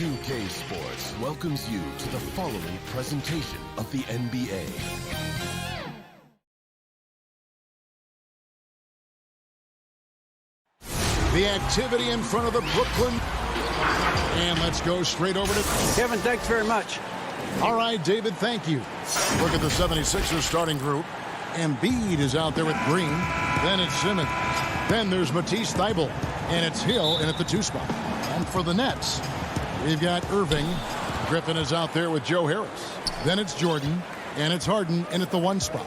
2K Sports welcomes you to the following presentation of the NBA. The activity in front of the Brooklyn. And let's go straight over to Kevin. Thanks very much. All right, David, thank you. Look at the 76ers starting group. Embiid is out there with Green. Then it's Simmons. Then there's Matisse Thybulle. And it's Hill in at the 2 spot. And for the Nets, we've got Irving. Griffin is out there with Joe Harris. Then it's Jordan. And it's Harden in at the 1 spot.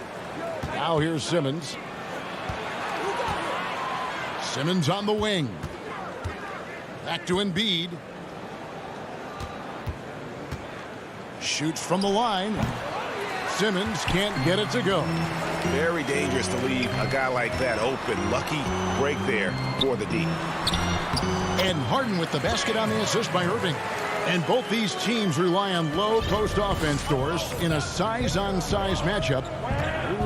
Now here's Simmons. Simmons on the wing. Back to Embiid. Shoots from the line. Simmons can't get it to go. Very dangerous to leave a guy like that open. Lucky break there for the D. And Harden with the basket on the assist by Irving. And both these teams rely on low post offense doors in a size-on-size matchup.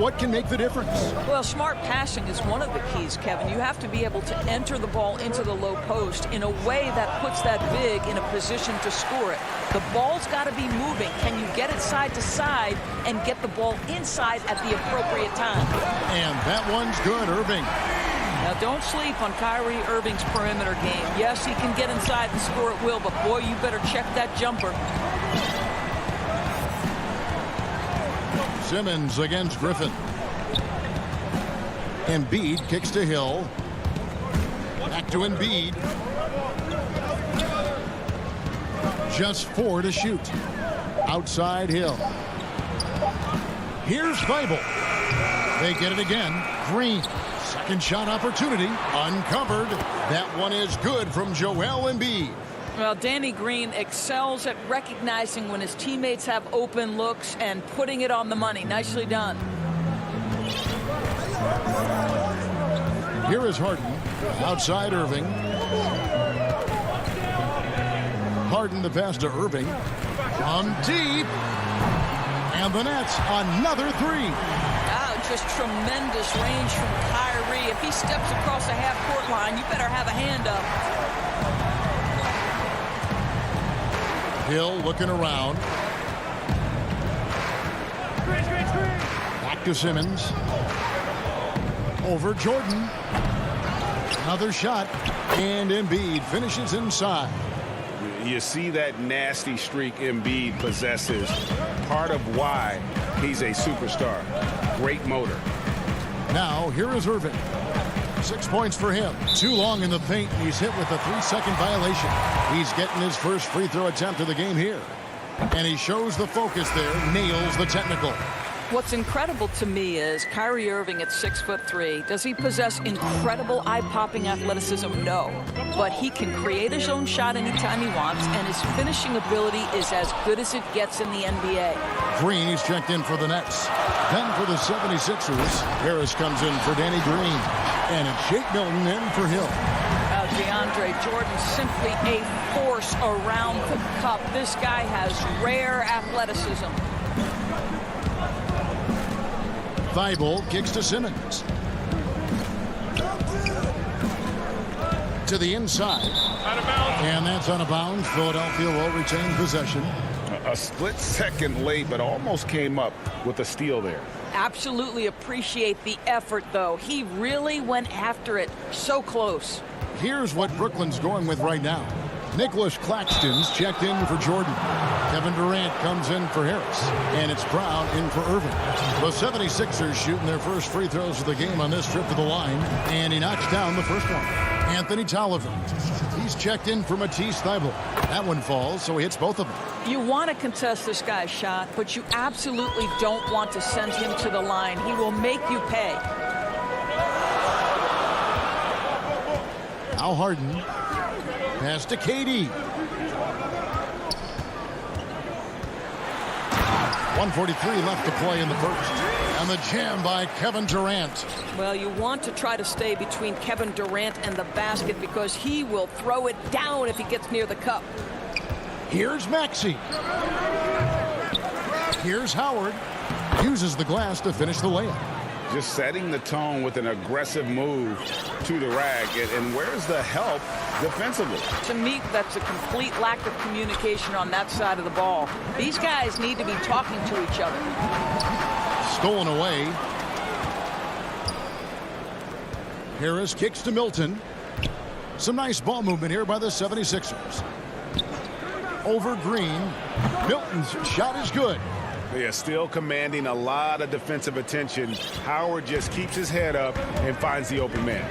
What can make the difference? Well, smart passing is one of the keys, Kevin. You have to be able to enter the ball into the low post in a way that puts that big in a position to score it. The ball's got to be moving. Can you get it side to side and get the ball inside at the appropriate time? And that one's good, Irving. Now, don't sleep on Kyrie Irving's perimeter game. Yes, he can get inside and score at will, but boy, you better check that jumper. Simmons against Griffin. Embiid kicks to Hill. Back to Embiid. Just 4 to shoot. Outside Hill. Here's Thybulle. They get it again. Green. Second shot opportunity. Uncovered. That one is good from Joel Embiid. Well, Danny Green excels at recognizing when his teammates have open looks and putting it on the money. Nicely done. Here is Harden. Outside Irving. Harden the pass to Irving. From deep. And the Nets, another 3. Wow, just tremendous range from Kyrie. If he steps across the half-court line, you better have a hand up. Hill looking around. Back to Simmons. Over Jordan. Another shot. And Embiid finishes inside. You see that nasty streak Embiid possesses. Part of why he's a superstar. Great motor. Now, here is Irving. 6 points for him. Too long in the paint. He's hit with a 3-second violation. He's getting his first free throw attempt of the game here. And he shows the focus there. Nails the technical. What's incredible to me is Kyrie Irving at 6'3". Does he possess incredible eye-popping athleticism? No. But he can create his own shot anytime he wants, and his finishing ability is as good as it gets in the NBA. Green is checked in for the Nets. Then for the 76ers, Harris comes in for Danny Green. And it's Shake Milton in for Hill. DeAndre Jordan simply a force around the cup. This guy has rare athleticism. Thybulle kicks to Simmons. To the inside. And that's out of bounds. Philadelphia will retain possession. A split second late, but almost came up with a steal there. Absolutely appreciate the effort, though. He really went after it. So close. Here's what Brooklyn's going with right now. Nicholas Claxton's checked in for Jordan. Kevin Durant comes in for Harris. And it's Brown in for Irving. The 76ers shooting their first free throws of the game on this trip to the line. And he knocks down the first one. Anthony Tolliver. He's checked in for Matisse Thybulle. That one falls, so he hits both of them. You want to contest this guy's shot, but you absolutely don't want to send him to the line. He will make you pay. Now Harden. Pass to KD. 1:43 left to play in the first. And the jam by Kevin Durant. Well, you want to try to stay between Kevin Durant and the basket because he will throw it down if he gets near the cup. Here's Maxey. Here's Howard. Uses the glass to finish the layup. just setting the tone with an aggressive move to the rack. And where's the help defensively? To me, that's a complete lack of communication on that side of the ball. These guys need to be talking to each other. Stolen away. Harris kicks to Milton. Some nice ball movement here by the 76ers. Over Green. Milton's shot is good. They are still commanding a lot of defensive attention. Howard just keeps his head up and finds the open man.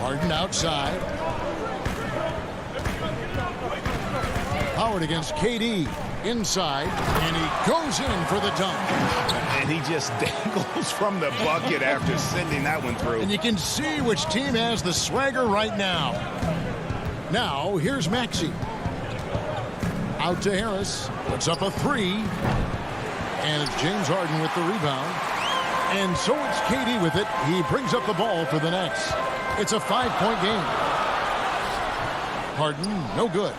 Harden outside. Howard against KD. Inside. And he goes in for the dunk. And he just dangles from the bucket after sending that one through. And you can see which team has the swagger right now. Now, here's Maxey. Out to Harris. Puts up a three. And it's James Harden with the rebound. And so it's KD with it. He brings up the ball for the Nets. It's a 5-point game. Harden, no good.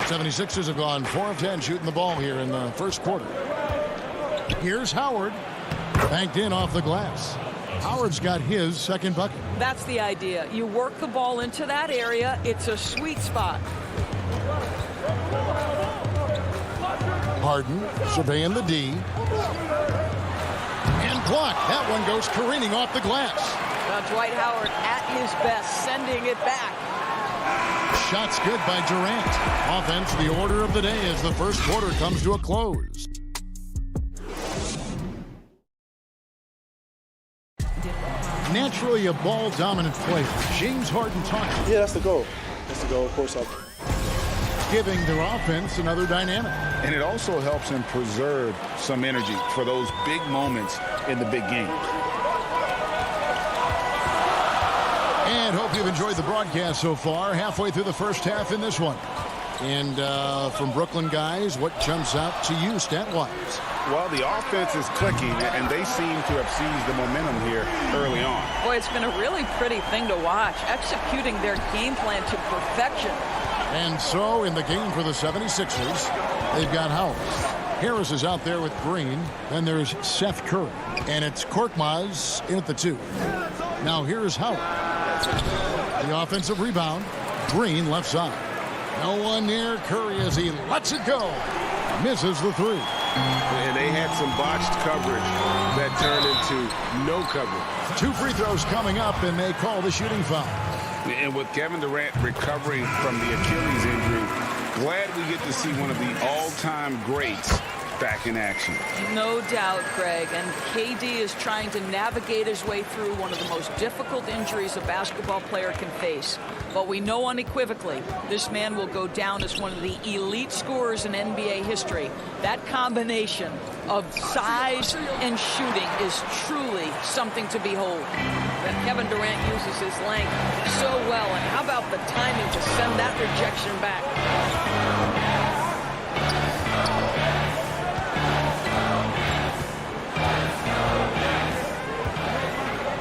76ers have gone 4 of 10 shooting the ball here in the first quarter. Here's Howard. Banked in off the glass. Howard's got his second bucket. That's the idea. You work the ball into that area. It's a sweet spot. Harden surveying the D. And blocked. That one goes careening off the glass. Dwight Howard at his best, sending it back. Shot's good by Durant. Offense, the order of the day as the first quarter comes to a close. Naturally a ball-dominant player. James Harden talks. Yeah, that's the goal. That's the goal, of course. Giving their offense another dynamic. And it also helps him preserve some energy for those big moments in the big games. And hope you've enjoyed the broadcast so far. Halfway through the first half in this one. And from Brooklyn guys, what jumps out to you stat-wise? Well, the offense is clicking, and they seem to have seized the momentum here early on. Boy, it's been a really pretty thing to watch, executing their game plan to perfection. And so in the game for the 76ers, they've got Howard. Harris is out there with Green. Then there's Seth Curry. And it's Korkmaz in at the 2. Now here's Howard. The offensive rebound. Green left side. No one near Curry as he lets it go. Misses the 3. And they had some botched coverage that turned into no coverage. 2 free throws coming up, and they call the shooting foul. And with Kevin Durant recovering from the Achilles injury, glad we get to see one of the all-time greats back in action. No doubt, Greg. And KD is trying to navigate his way through one of the most difficult injuries a basketball player can face. But we know unequivocally this man will go down as one of the elite scorers in NBA history. That combination of size and shooting is truly something to behold. And Kevin Durant uses his length so well. And how about the timing to send that rejection back?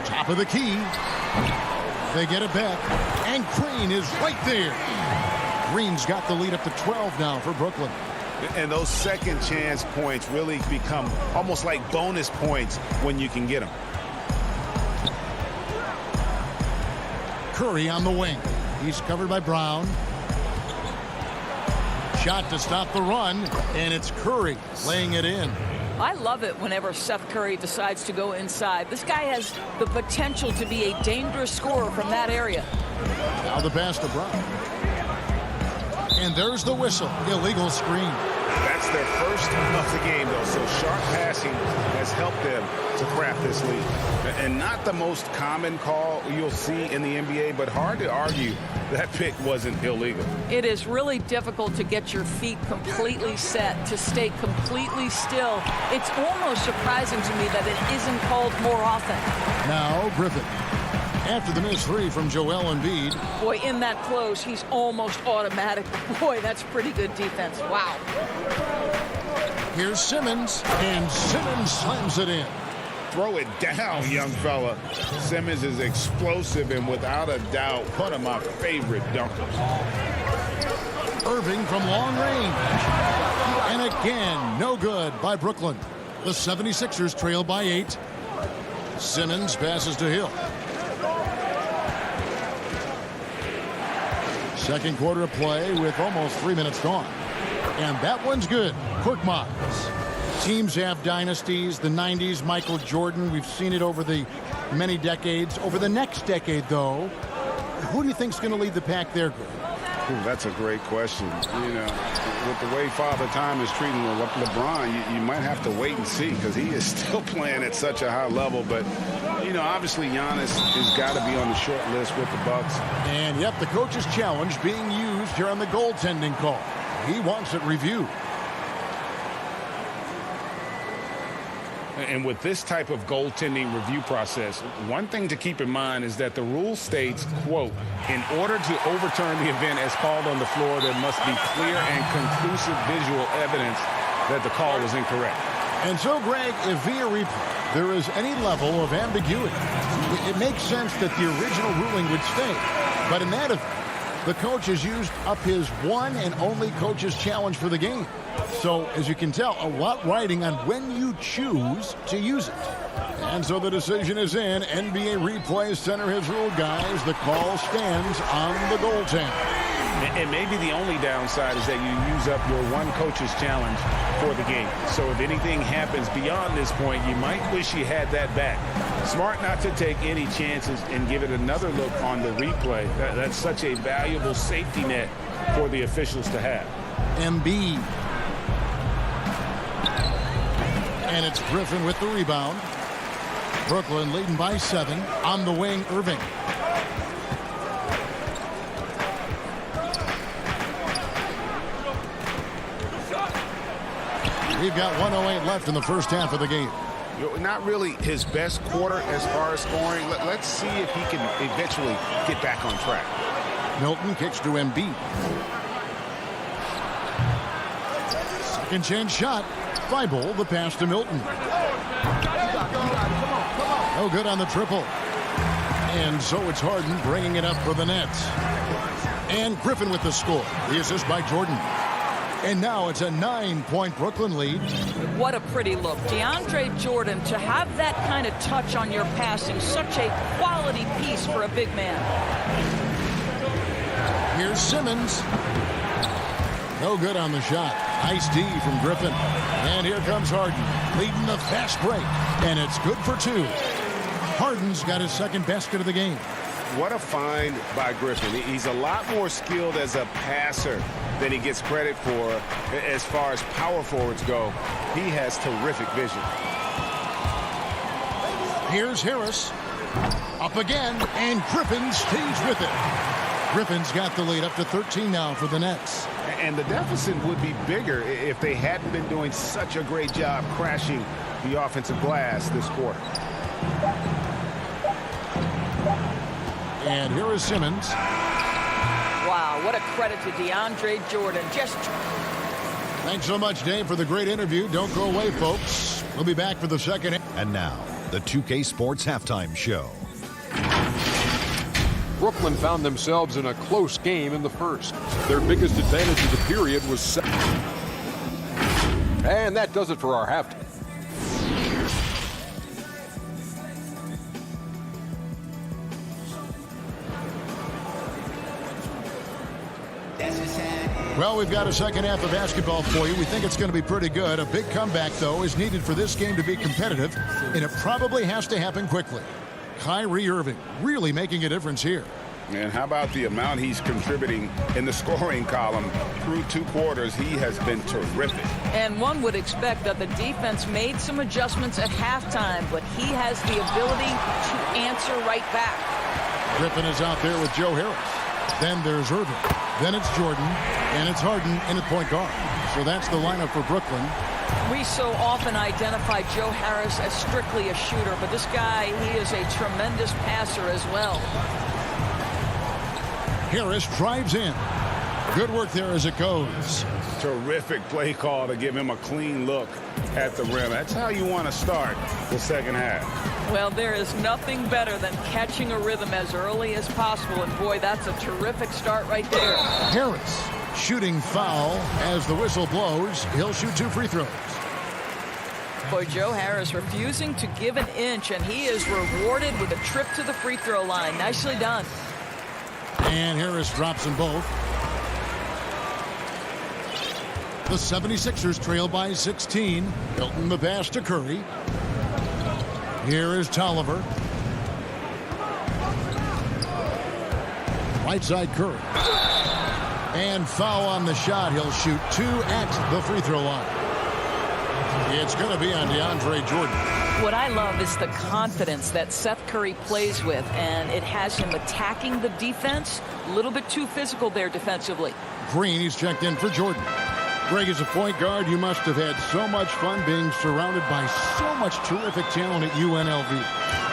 Top of the key. They get it back. And Green is right there. Green's got the lead up to 12 now for Brooklyn. And those second chance points really become almost like bonus points when you can get them. Curry on the wing. He's covered by Brown. Shot to stop the run, and it's Curry laying it in. I love it whenever Seth Curry decides to go inside. This guy has the potential to be a dangerous scorer from that area. Now the pass to Brown. And there's the whistle. Illegal screen. That's their first of the game, though, so sharp passing has helped them to craft this lead. And not the most common call you'll see in the NBA, but hard to argue that pick wasn't illegal. It is really difficult to get your feet completely set, to stay completely still. It's almost surprising to me that it isn't called more often. Now Griffin. After the missed 3 from Joel Embiid. Boy, in that close, he's almost automatic. Boy, that's pretty good defense. Wow. Here's Simmons, and Simmons slams it in. Throw it down, young fella. Simmons is explosive and without a doubt one of my favorite dunkers. Irving from long range. And again, no good by Brooklyn. The 76ers trail by 8. Simmons passes to Hill. Second quarter of play with almost 3 minutes gone. And that one's good. Korkmaz. Teams have dynasties. The 90s, Michael Jordan. We've seen it over the many decades. Over the next decade, though, who do you think is going to lead the pack there, Greg? Ooh, that's a great question. You know, with the way Father Time is treating LeBron, you might have to wait and see because he is still playing at such a high level. But, you know, obviously Giannis has got to be on the short list with the Bucks. And, yep, the coach's challenge being used here on the goaltending call. He wants it reviewed. And with this type of goaltending review process, one thing to keep in mind is that the rule states, quote, in order to overturn the event as called on the floor, there must be clear and conclusive visual evidence that the call was incorrect. And so, Greg, if via replay there is any level of ambiguity, it makes sense that the original ruling would stay. But in that event, the coach has used up his one and only coach's challenge for the game. So, as you can tell, a lot riding on when you choose to use it. And so the decision is in. NBA Replay Center has ruled, guys. The call stands on the goaltender. And maybe the only downside is that you use up your one coach's challenge for the game. So if anything happens beyond this point, you might wish you had that back. Smart not to take any chances and give it another look on the replay. That's such a valuable safety net for the officials to have. Embiid. And it's Griffin with the rebound. Brooklyn leading by 7. On the wing, Irving. We've got 1:08 left in the first half of the game. Not really his best quarter as far as scoring. Let's see if he can eventually get back on track. Milton kicks to Embiid. Second chance shot. Thibault, the pass to Milton. No good on the triple. And so it's Harden bringing it up for the Nets. And Griffin with the score. The assist by Jordan. And now it's a 9-point Brooklyn lead. What a pretty look. DeAndre Jordan, to have that kind of touch on your passing, such a quality piece for a big man. Here's Simmons. No good on the shot. Nice D from Griffin. And here comes Harden, leading the fast break. And it's good for 2. Harden's got his second basket of the game. What a find by Griffin. He's a lot more skilled as a passer than he gets credit for as far as power forwards go. He has terrific vision. Here's Harris. Up again, and Griffin stays with it. Griffin's got the lead up to 13 now for the Nets. And the deficit would be bigger if they hadn't been doing such a great job crashing the offensive glass this quarter. And here is Simmons. Wow, what a credit to DeAndre Jordan. Thanks so much, Dave, for the great interview. Don't go away, folks. We'll be back for the second. And now, the 2K Sports Halftime Show. Brooklyn found themselves in a close game in the first. Their biggest advantage of the period was 7. And that does it for our halftime. Well, we've got a second half of basketball for you. We think it's going to be pretty good. A big comeback, though, is needed for this game to be competitive, and it probably has to happen quickly. Kyrie Irving really making a difference here. And how about the amount he's contributing in the scoring column through 2 quarters? He has been terrific. And one would expect that the defense made some adjustments at halftime, but he has the ability to answer right back. Griffin is out there with Joe Harris. Then there's Irving. Then it's Jordan. And it's Harden in at point guard. So that's the lineup for Brooklyn. We so often identify Joe Harris as strictly a shooter, but this guy, he is a tremendous passer as well. Harris drives in. Good work there as it goes. Terrific play call to give him a clean look at the rim. That's how you want to start the second half. Well, there is nothing better than catching a rhythm as early as possible, and boy, that's a terrific start right there. Harris shooting foul as the whistle blows. He'll shoot 2 free throws. Boy, Joe Harris refusing to give an inch, and he is rewarded with a trip to the free throw line. Nicely done. And Harris drops them both. The 76ers trail by 16. Hilton the pass to Curry. Here is Tolliver. Right side Curry. And foul on the shot. He'll shoot 2 at the free throw line. It's going to be on DeAndre Jordan. What I love is the confidence that Seth Curry plays with, and it has him attacking the defense. A little bit too physical there defensively. Green, he's checked in for Jordan. Greg, as a point guard, you must have had so much fun being surrounded by so much terrific talent at UNLV.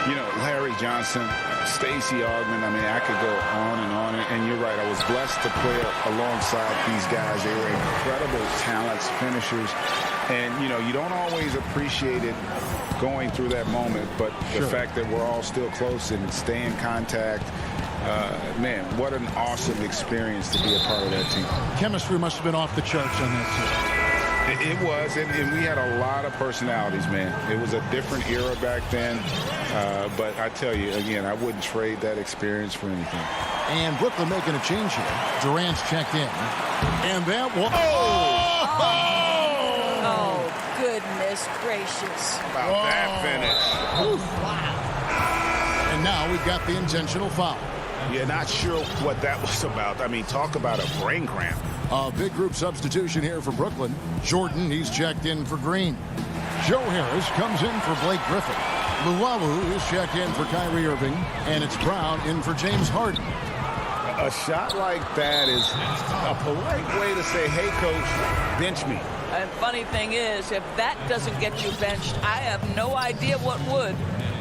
You know, Larry Johnson, Stacey Augmon, I mean, I could go on and on. And you're right, I was blessed to play alongside these guys. They were incredible talents, finishers. And, you know, you don't always appreciate it going through that moment. But the fact that we're all still close and stay in contact, man, what an awesome experience to be a part of that team. Chemistry must have been off the charts on that team. It was, and we had a lot of personalities, man. It was a different era back then. But I tell you, again, I wouldn't trade that experience for anything. And Brooklyn making a change here. Durant's checked in. And that one. Oh, goodness gracious. About that finish. Oof, wow. And now we've got the intentional foul. Yeah, not sure what that was about. I mean, talk about a brain cramp. A big group substitution here for Brooklyn. Jordan, he's checked in for Green. Joe Harris comes in for Blake Griffin. Luwawu is checked in for Kyrie Irving. And it's Brown in for James Harden. A shot like that is a polite way to say, hey, coach, bench me. And funny thing is, if that doesn't get you benched, I have no idea what would.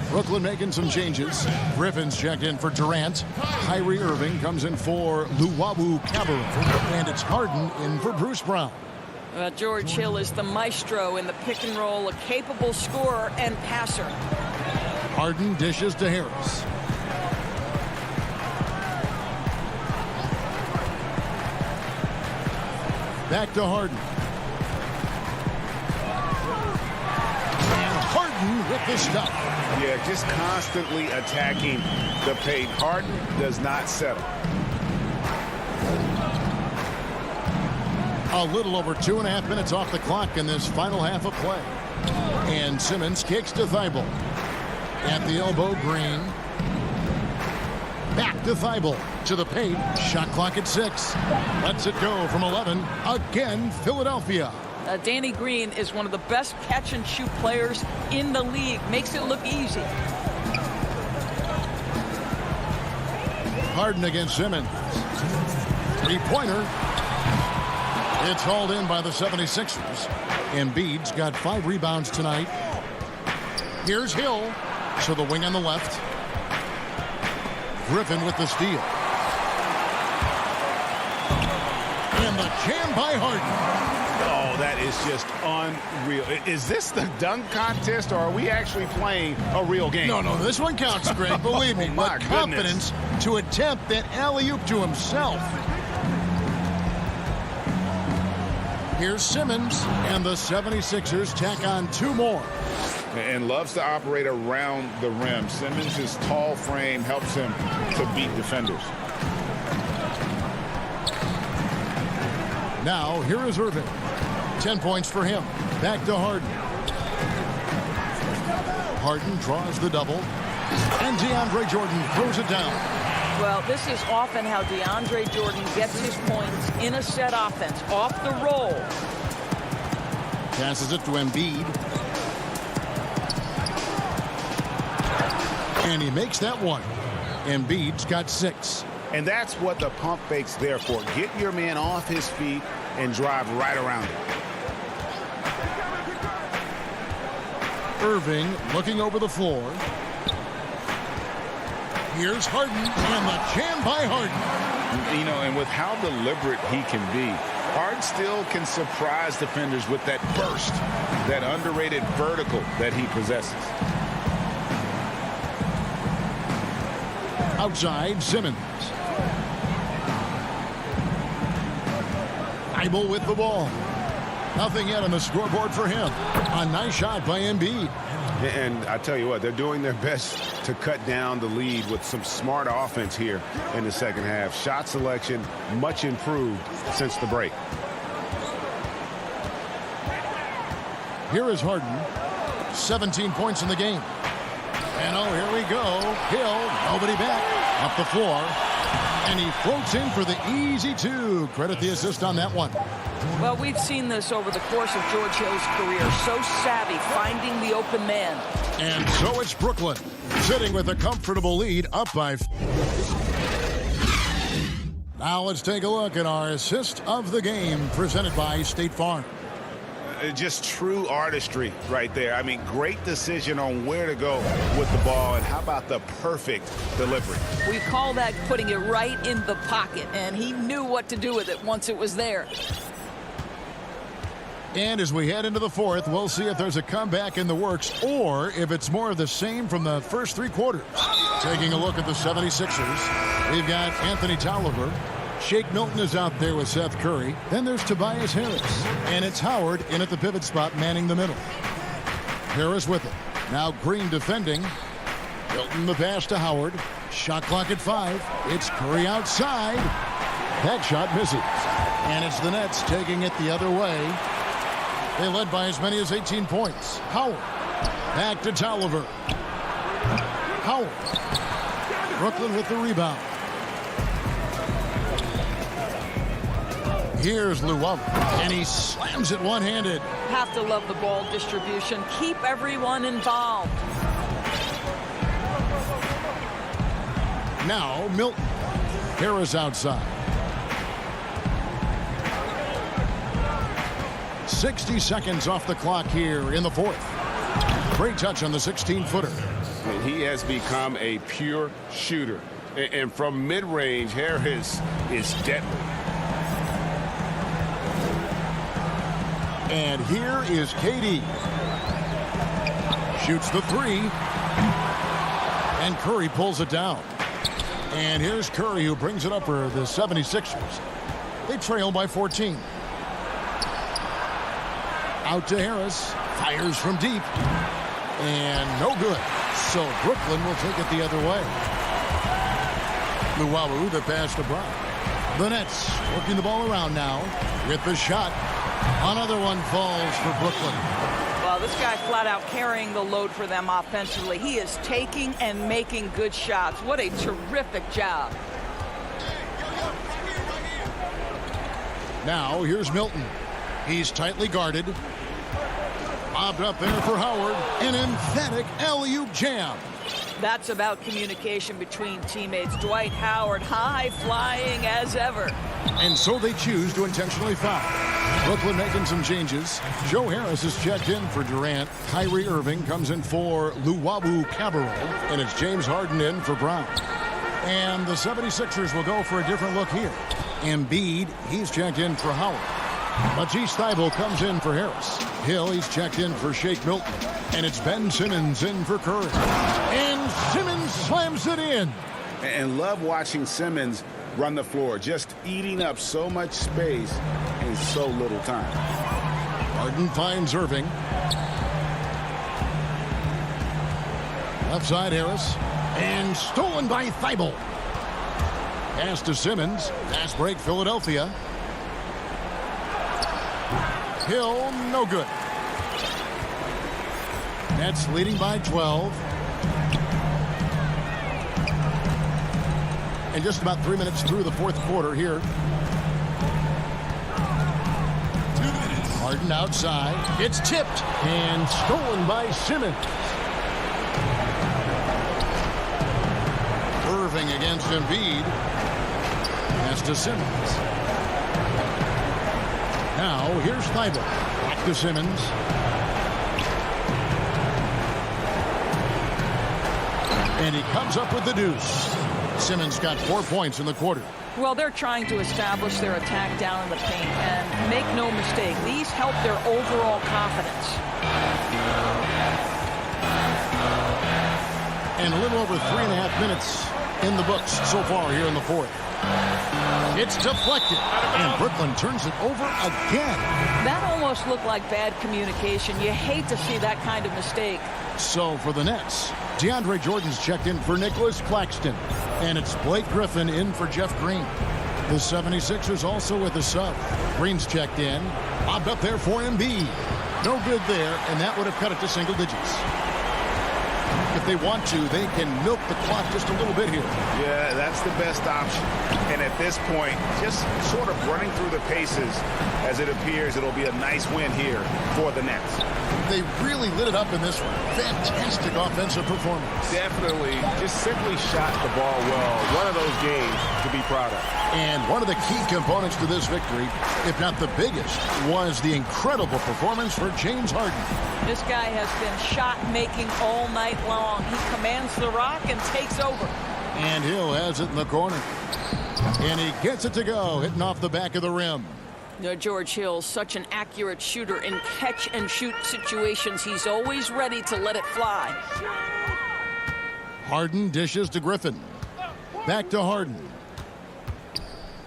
Brooklyn making some changes. Griffin's checked in for Durant. Kyrie Irving comes in for Luwawu Cabarrot. And it's Harden in for Bruce Brown. George Hill is the maestro in the pick and roll, a capable scorer and passer. Harden dishes to Harris. Back to Harden. And Harden with the stop. Yeah, just constantly attacking the paint. Harden does not settle. A little over 2.5 minutes off the clock in this final half of play. And Simmons kicks to Thibault. At the elbow, Green. Back to Thibault. To the paint. Shot clock at 6. Lets it go from 11. Again, Philadelphia. Danny Green is one of the best catch-and-shoot players in the league. Makes it look easy. Harden against Simmons. Three-pointer. It's hauled in by the 76ers. Embiid's got 5 rebounds tonight. Here's Hill. So the wing on the left. Griffin with the steal. And the jam by Harden. Oh, that is just unreal. Is this the dunk contest, or are we actually playing a real game? No, this one counts, Greg. Believe me. My But confidence to attempt that alley-oop to himself. Here's Simmons, and the 76ers tack on 2 more. And loves to operate around the rim. Simmons' tall frame helps him to beat defenders. Now, here is Irving. 10 points for him. Back to Harden. Harden draws the double. And DeAndre Jordan throws it down. Well, this is often how DeAndre Jordan gets his points in a set offense, off the roll. Passes it to Embiid. And he makes that one. Embiid's got 6. And that's what the pump fake's there for. Get your man off his feet and drive right around him. Irving looking over the floor. Here's Harden, and the jam by Harden. You know, and with how deliberate he can be, Harden still can surprise defenders with that burst, that underrated vertical that he possesses. Outside, Simmons. Thibault with the ball. Nothing yet on the scoreboard for him. A nice shot by Embiid. And I tell you what, they're doing their best to cut down the lead with some smart offense here in the second half. Shot selection much improved since the break. Here is Harden. 17 points in the game. And oh, here we go. Hill, nobody back. Up the floor. And he floats in for the easy two. Credit the assist on that one. Well, we've seen this over the course of George Hill's career. So savvy, finding the open man. And so it's Brooklyn, sitting with a comfortable lead, up by. Now let's take a look at our assist of the game, presented by State Farm. Just true artistry right there. I mean, great decision on where to go with the ball, and how about the perfect delivery? We call that putting it right in the pocket, and he knew what to do with it once it was there. And as we head into the fourth, we'll see if there's a comeback in the works or if it's more of the same from the first three quarters. Taking a look at the 76ers, we've got Anthony Tolliver. Shake Milton is out there with Seth Curry. Then there's Tobias Harris. And it's Howard in at the pivot spot, manning the middle. Harris with it. Now Green defending. Milton the pass to Howard. Shot clock at 5. It's Curry outside. That shot misses. And it's the Nets taking it the other way. They led by as many as 18 points. Howard. Back to Tolliver. Howard. Brooklyn with the rebound. Here's Luwawu, and he slams it one-handed. Have to love the ball distribution. Keep everyone involved. Now Milton. Harris outside. 60 seconds off the clock here in the fourth. Great touch on the 16-footer. He has become a pure shooter. And from mid-range, Harris is deadly. And here is KD. Shoots the three. And Curry pulls it down. And here's Curry, who brings it up for the 76ers. They trail by 14. Out to Harris. Fires from deep. And no good. So Brooklyn will take it the other way. Luwawu, the pass to Brown. The Nets working the ball around now with the shot. Another one falls for Brooklyn. Well, this guy flat out carrying the load for them offensively. He is taking and making good shots. What a terrific job. Now here's Milton. He's tightly guarded. Bobbed up there for Howard. An emphatic alley-oop jam. That's about communication between teammates. Dwight Howard, high flying as ever. And so they choose to intentionally foul. Brooklyn making some changes. Joe Harris is checked in for Durant. Kyrie Irving comes in for Luwawu-Cabarrot. And it's James Harden in for Brown. And the 76ers will go for a different look here. Embiid, he's checked in for Howard. Matisse Thybulle comes in for Harris. Hill, he's checked in for Shake Milton. And it's Ben Simmons in for Curry. And Simmons slams it in. And love watching Simmons run the floor, just eating up so much space in so little time. Harden finds Irving. Left side Harris. And stolen by Thybulle. Pass to Simmons. Fast break Philadelphia. Hill, no good. Nets leading by 12. And just about 3 minutes through the fourth quarter here. 2 minutes. Harden outside. It's tipped and stolen by Simmons. Irving against Embiid. Pass to Simmons. Now here's Thybulle. Back to Simmons. And he comes up with the deuce. Simmons got 4 points in the quarter. Well, they're trying to establish their attack down in the paint. And make no mistake, these help their overall confidence. And a little over 3.5 minutes in the books so far here in the fourth. It's deflected, and Brooklyn turns it over again. That almost looked like bad communication. You hate to see that kind of mistake. So for the Nets, DeAndre Jordan's checked in for Nicholas Claxton, and it's Blake Griffin in for Jeff Green. The 76ers also with a sub. Green's checked in. Bobbed up there for Embiid. No good there, and that would have cut it to single digits. If they want to, they can milk the clock just a little bit here. Yeah, that's the best option. And at this point, just sort of running through the paces as it appears it'll be a nice win here for the Nets. They really lit it up in this one. Fantastic offensive performance. Definitely just simply shot the ball well. One of those games to be proud of. And one of the key components to this victory, if not the biggest, was the incredible performance for James Harden. This guy has been shot-making all night long. He commands the rock and takes over. And Hill has it in the corner. And he gets it to go, hitting off the back of the rim. George Hill, such an accurate shooter in catch-and-shoot situations. He's always ready to let it fly. Harden dishes to Griffin. Back to Harden.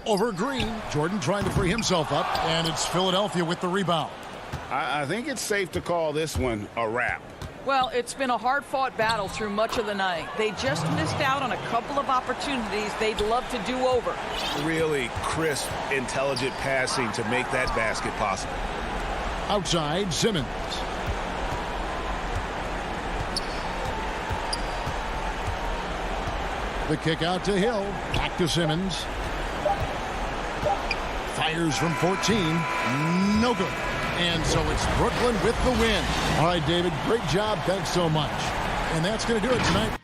Over Green. Jordan trying to free himself up. And it's Philadelphia with the rebound. I think it's safe to call this one a wrap. Well, it's been a hard-fought battle through much of the night. They just missed out on a couple of opportunities they'd love to do over. Really crisp, intelligent passing to make that basket possible. Outside, Simmons. The kick out to Hill. Back to Simmons. Fires from 14. No good. And so it's Brooklyn with the win. All right, David, great job. Thanks so much. And that's going to do it tonight.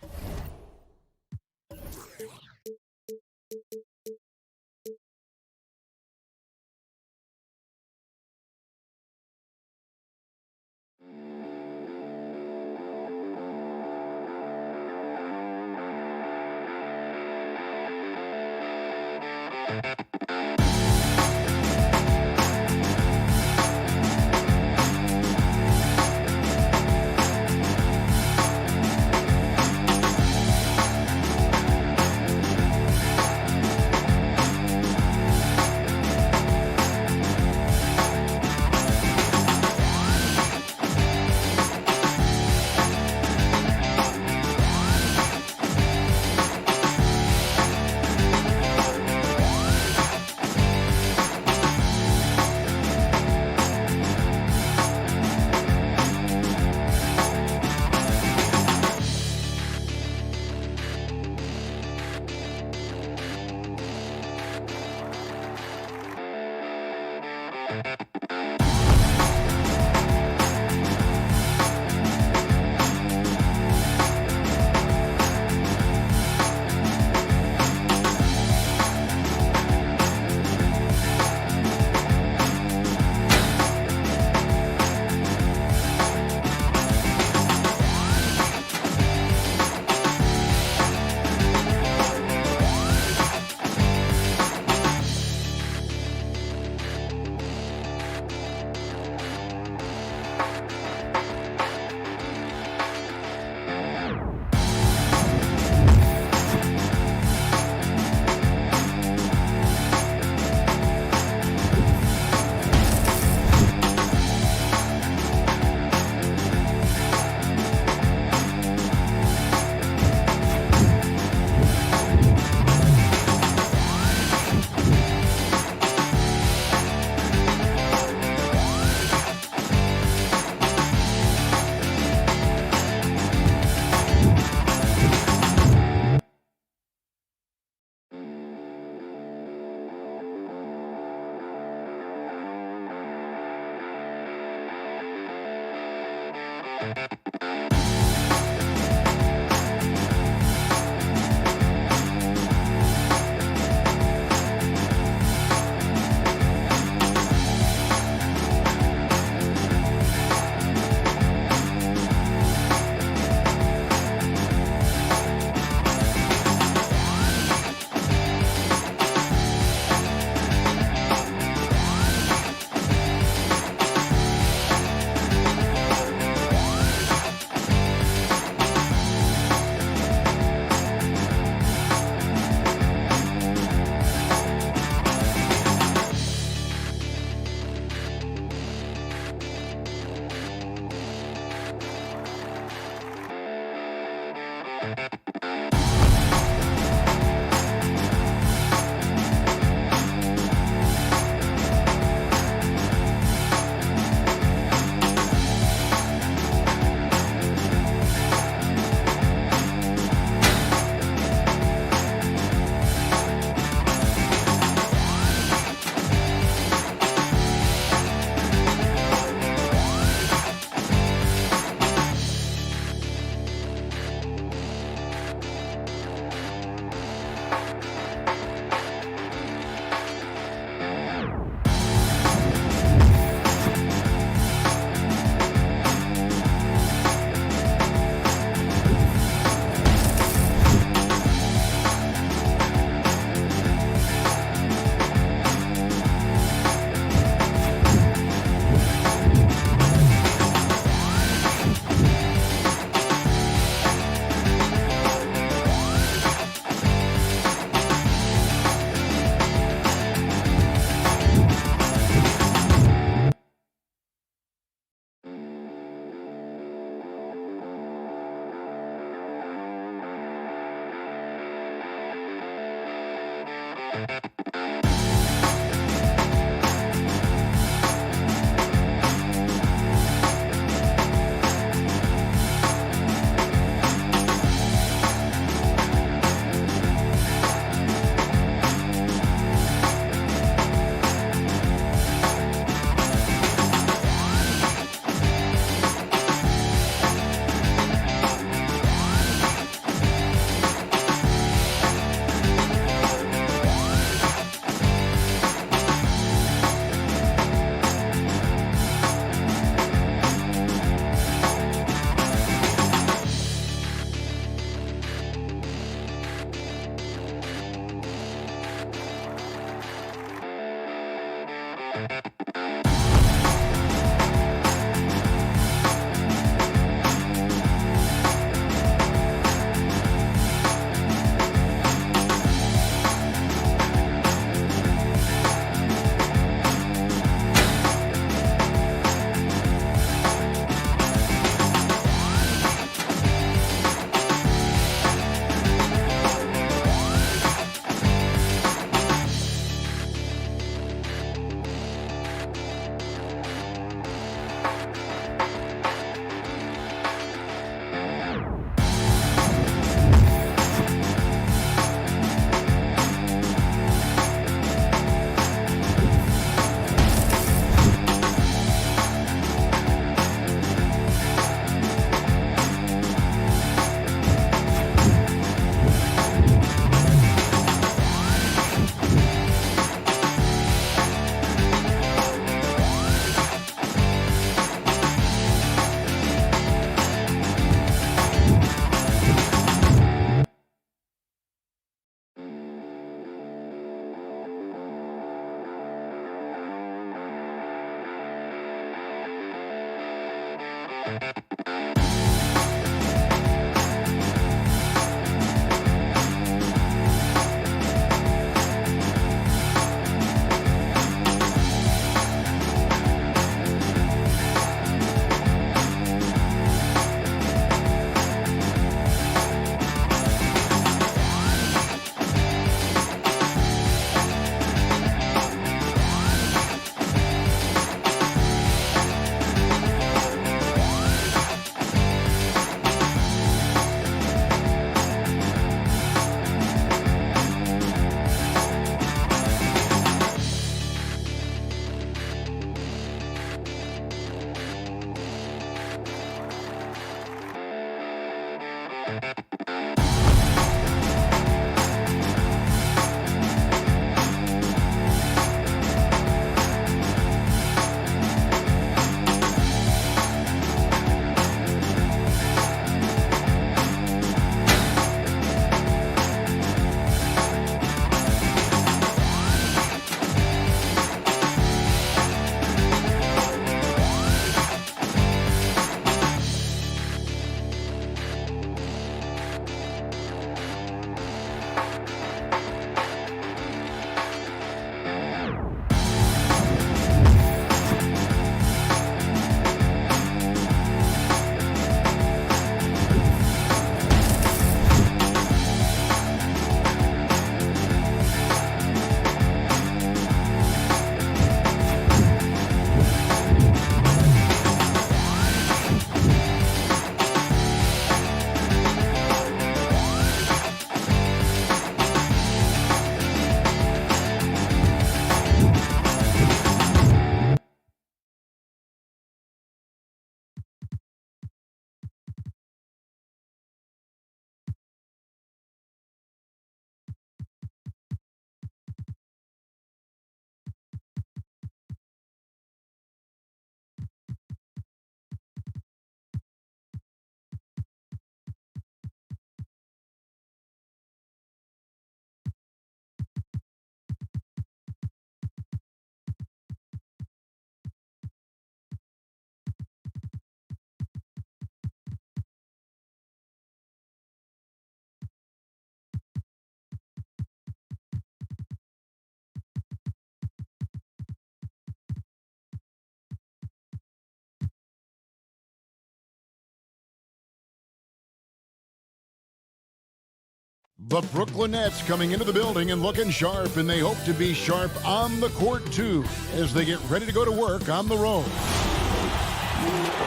The Brooklyn Nets coming into the building and looking sharp, and they hope to be sharp on the court, too, as they get ready to go to work on the road.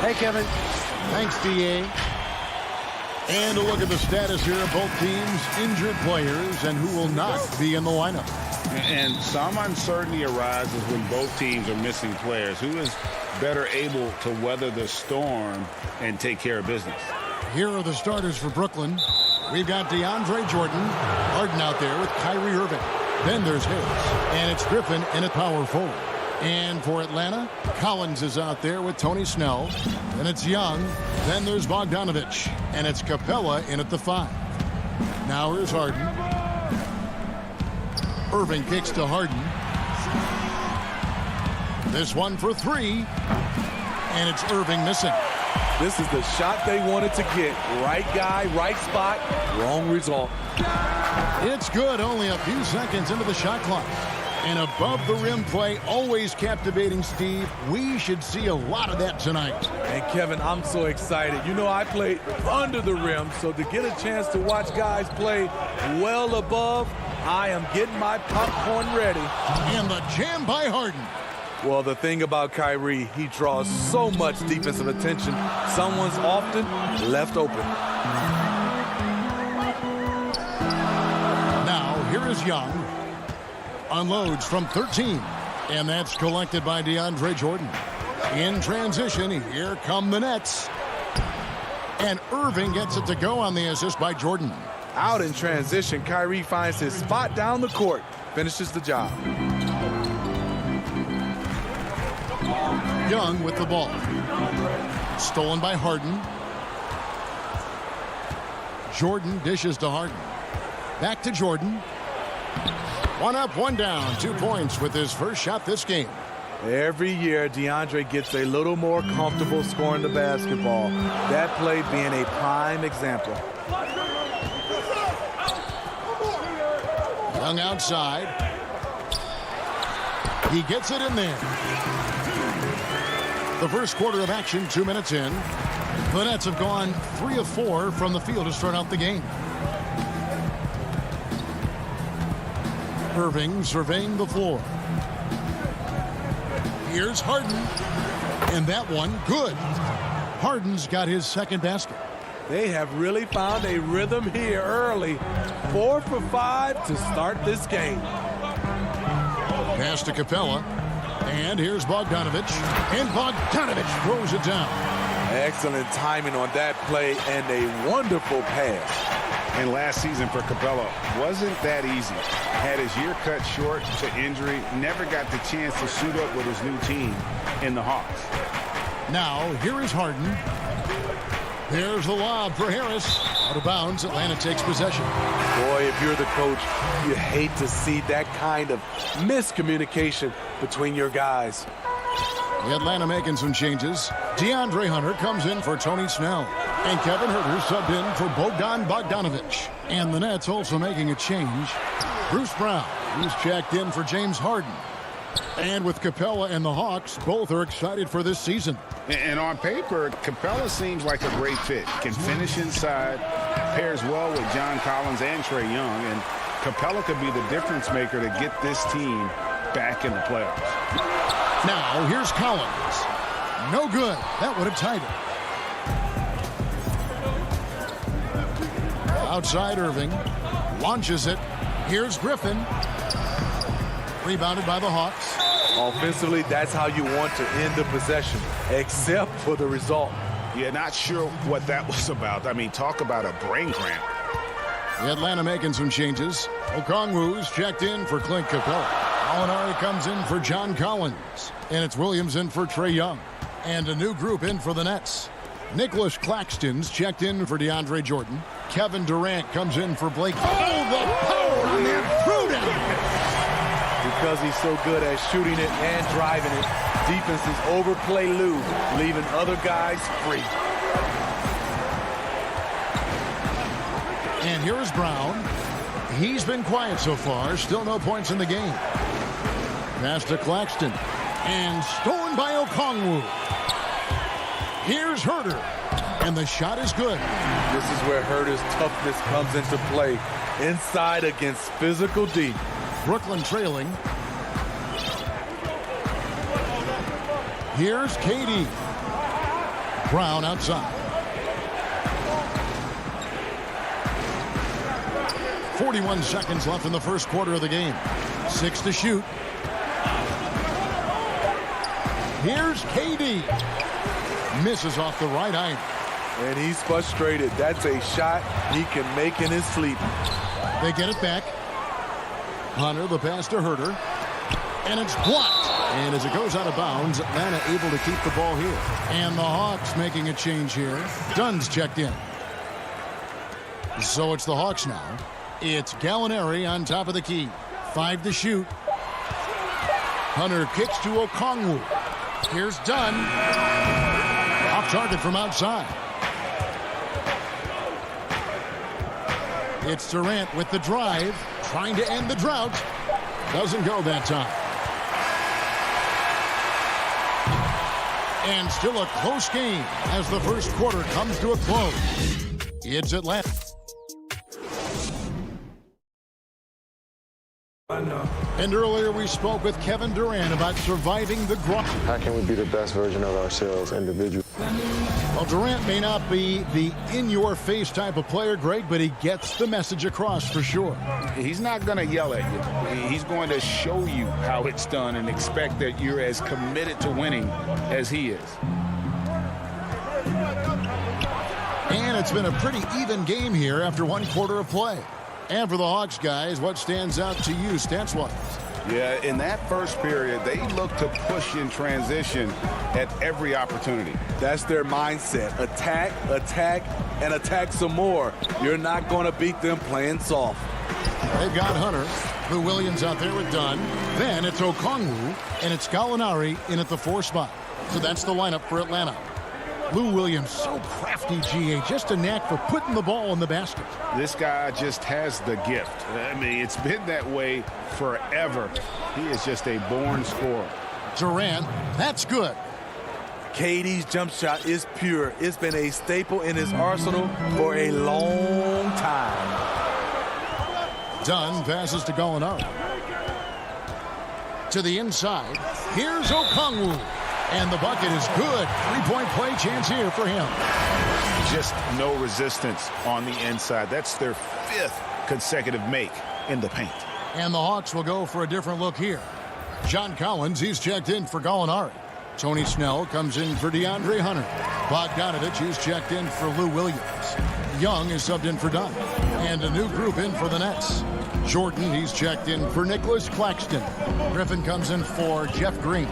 Hey, Kevin. Thanks, D.A. And a look at the status here of both teams' injured players and who will not be in the lineup. And some uncertainty arises when both teams are missing players. Who is better able to weather the storm and take care of business? Here are the starters for Brooklyn. We've got DeAndre Jordan, Harden out there with Kyrie Irving. Then there's Harris, and it's Griffin in at power forward. And for Atlanta, Collins is out there with Tony Snell. Then it's Young. Then there's Bogdanovich, and it's Capella in at the 5. Now here's Harden. Irving kicks to Harden. This one for three. And it's Irving missing. This is the shot they wanted to get. Right guy, right spot, wrong result. It's good, only a few seconds into the shot clock. And above the rim play, always captivating, Steve. We should see a lot of that tonight. And Kevin, I'm so excited. You know, I played under the rim, so to get a chance to watch guys play well above, I am getting my popcorn ready. And the jam by Harden. Well, the thing about Kyrie, he draws so much defensive attention. Someone's often left open. Now, here is Young. Unloads from 13. And that's collected by DeAndre Jordan. In transition, here come the Nets. And Irving gets it to go on the assist by Jordan. Out in transition, Kyrie finds his spot down the court. Finishes the job. Young with the ball. Stolen by Harden. Jordan dishes to Harden. Back to Jordan. One up, one down. 2 points with his first shot this game. Every year, DeAndre gets a little more comfortable scoring the basketball. That play being a prime example. Young outside. He gets it in there. The first quarter of action, 2 minutes in. The Nets have gone 3 of 4 from the field to start out the game. Irving surveying the floor. Here's Harden. And that one, good. Harden's got his second basket. They have really found a rhythm here early. 4 for 5 to start this game. Pass to Capella. And here's Bogdanovich. And Bogdanovich throws it down. Excellent timing on that play and a wonderful pass. And last season for Capella wasn't that easy. Had his year cut short to injury, never got the chance to suit up with his new team in the Hawks. Now, here is Harden. There's the lob for Harris. Out of bounds, Atlanta takes possession. Boy, if you're the coach, you hate to see that kind of miscommunication between your guys. Atlanta making some changes. DeAndre Hunter comes in for Tony Snell. And Kevin Huerter subbed in for Bogdan Bogdanovich. And the Nets also making a change. Bruce Brown, who's checked in for James Harden. And with Capella and the Hawks, both are excited for this season. And on paper, Capella seems like a great fit. Can finish inside, pairs well with John Collins and Trae Young. And Capella could be the difference maker to get this team back in the playoffs. Now, here's Collins. No good. That would have tied it. Outside Irving. Launches it. Here's Griffin. Rebounded by the Hawks. Offensively, that's how you want to end the possession, except for the result. Yeah, not sure what that was about. I mean, talk about a brain cramp. Atlanta making some changes. Okongwu's checked in for Clint Capella. Alinari comes in for John Collins. And it's Williams in for Trae Young. And a new group in for the Nets. Nicholas Claxton's checked in for DeAndre Jordan. Kevin Durant comes in for Blake. Oh, the power on that throw-down! Because he's so good at shooting it and driving it, defenses overplay Lou, leaving other guys free. And here is Brown. He's been quiet so far. Still no points in the game. Pass to Claxton. And stolen by Okongwu. Here's Huerter. And the shot is good. This is where Huerter's toughness comes into play. Inside against physical D. Brooklyn trailing. Here's KD. Brown outside. 41 seconds left in the first quarter of the game. 6 to shoot. Here's KD. Misses off the right iron. And he's frustrated. That's a shot he can make in his sleep. They get it back. Hunter, the pass to Huerter. And it's blocked. And as it goes out of bounds, Atlanta able to keep the ball here. And the Hawks making a change here. Dunn's checked in. So it's the Hawks now. It's Gallinari on top of the key. 5 to shoot. Hunter kicks to Okongwu. Here's Dunn. Off target from outside. It's Durant with the drive, trying to end the drought. Doesn't go that time. And still a close game as the first quarter comes to a close. It's Atlanta. And earlier we spoke with Kevin Durant about surviving the grind. How can we be the best version of ourselves individually? Well, Durant may not be the in-your-face type of player, Greg, but he gets the message across for sure. He's not going to yell at you. He's going to show you how it's done and expect that you're as committed to winning as he is. And it's been a pretty even game here after one quarter of play. And for the Hawks guys, what stands out to you stats-wise? Yeah, in that first period, they looked to push in transition at every opportunity. That's their mindset. Attack, attack, and attack some more. You're not going to beat them playing soft. They've got Hunter. Lou Williams out there with Dunn. Then it's Okongwu, and it's Gallinari in at the 4 spot. So that's the lineup for Atlanta. Lou Williams, so crafty, GA, just a knack for putting the ball in the basket. This guy just has the gift. I mean, it's been that way forever. He is just a born scorer. Durant, that's good. KD's jump shot is pure. It's been a staple in his arsenal for a long time. Dunn passes to Gallinari. To the inside. Here's Okongwu. And the bucket is good. 3-point play chance here for him. Just no resistance on the inside. That's their 5th consecutive make in the paint. And the Hawks will go for a different look here. John Collins, he's checked in for Gallinari. Tony Snell comes in for DeAndre Hunter. Bogdanovich is checked in for Lou Williams. Young is subbed in for Dunn. And a new group in for the Nets. Jordan, he's checked in for Nicholas Claxton. Griffin comes in for Jeff Green.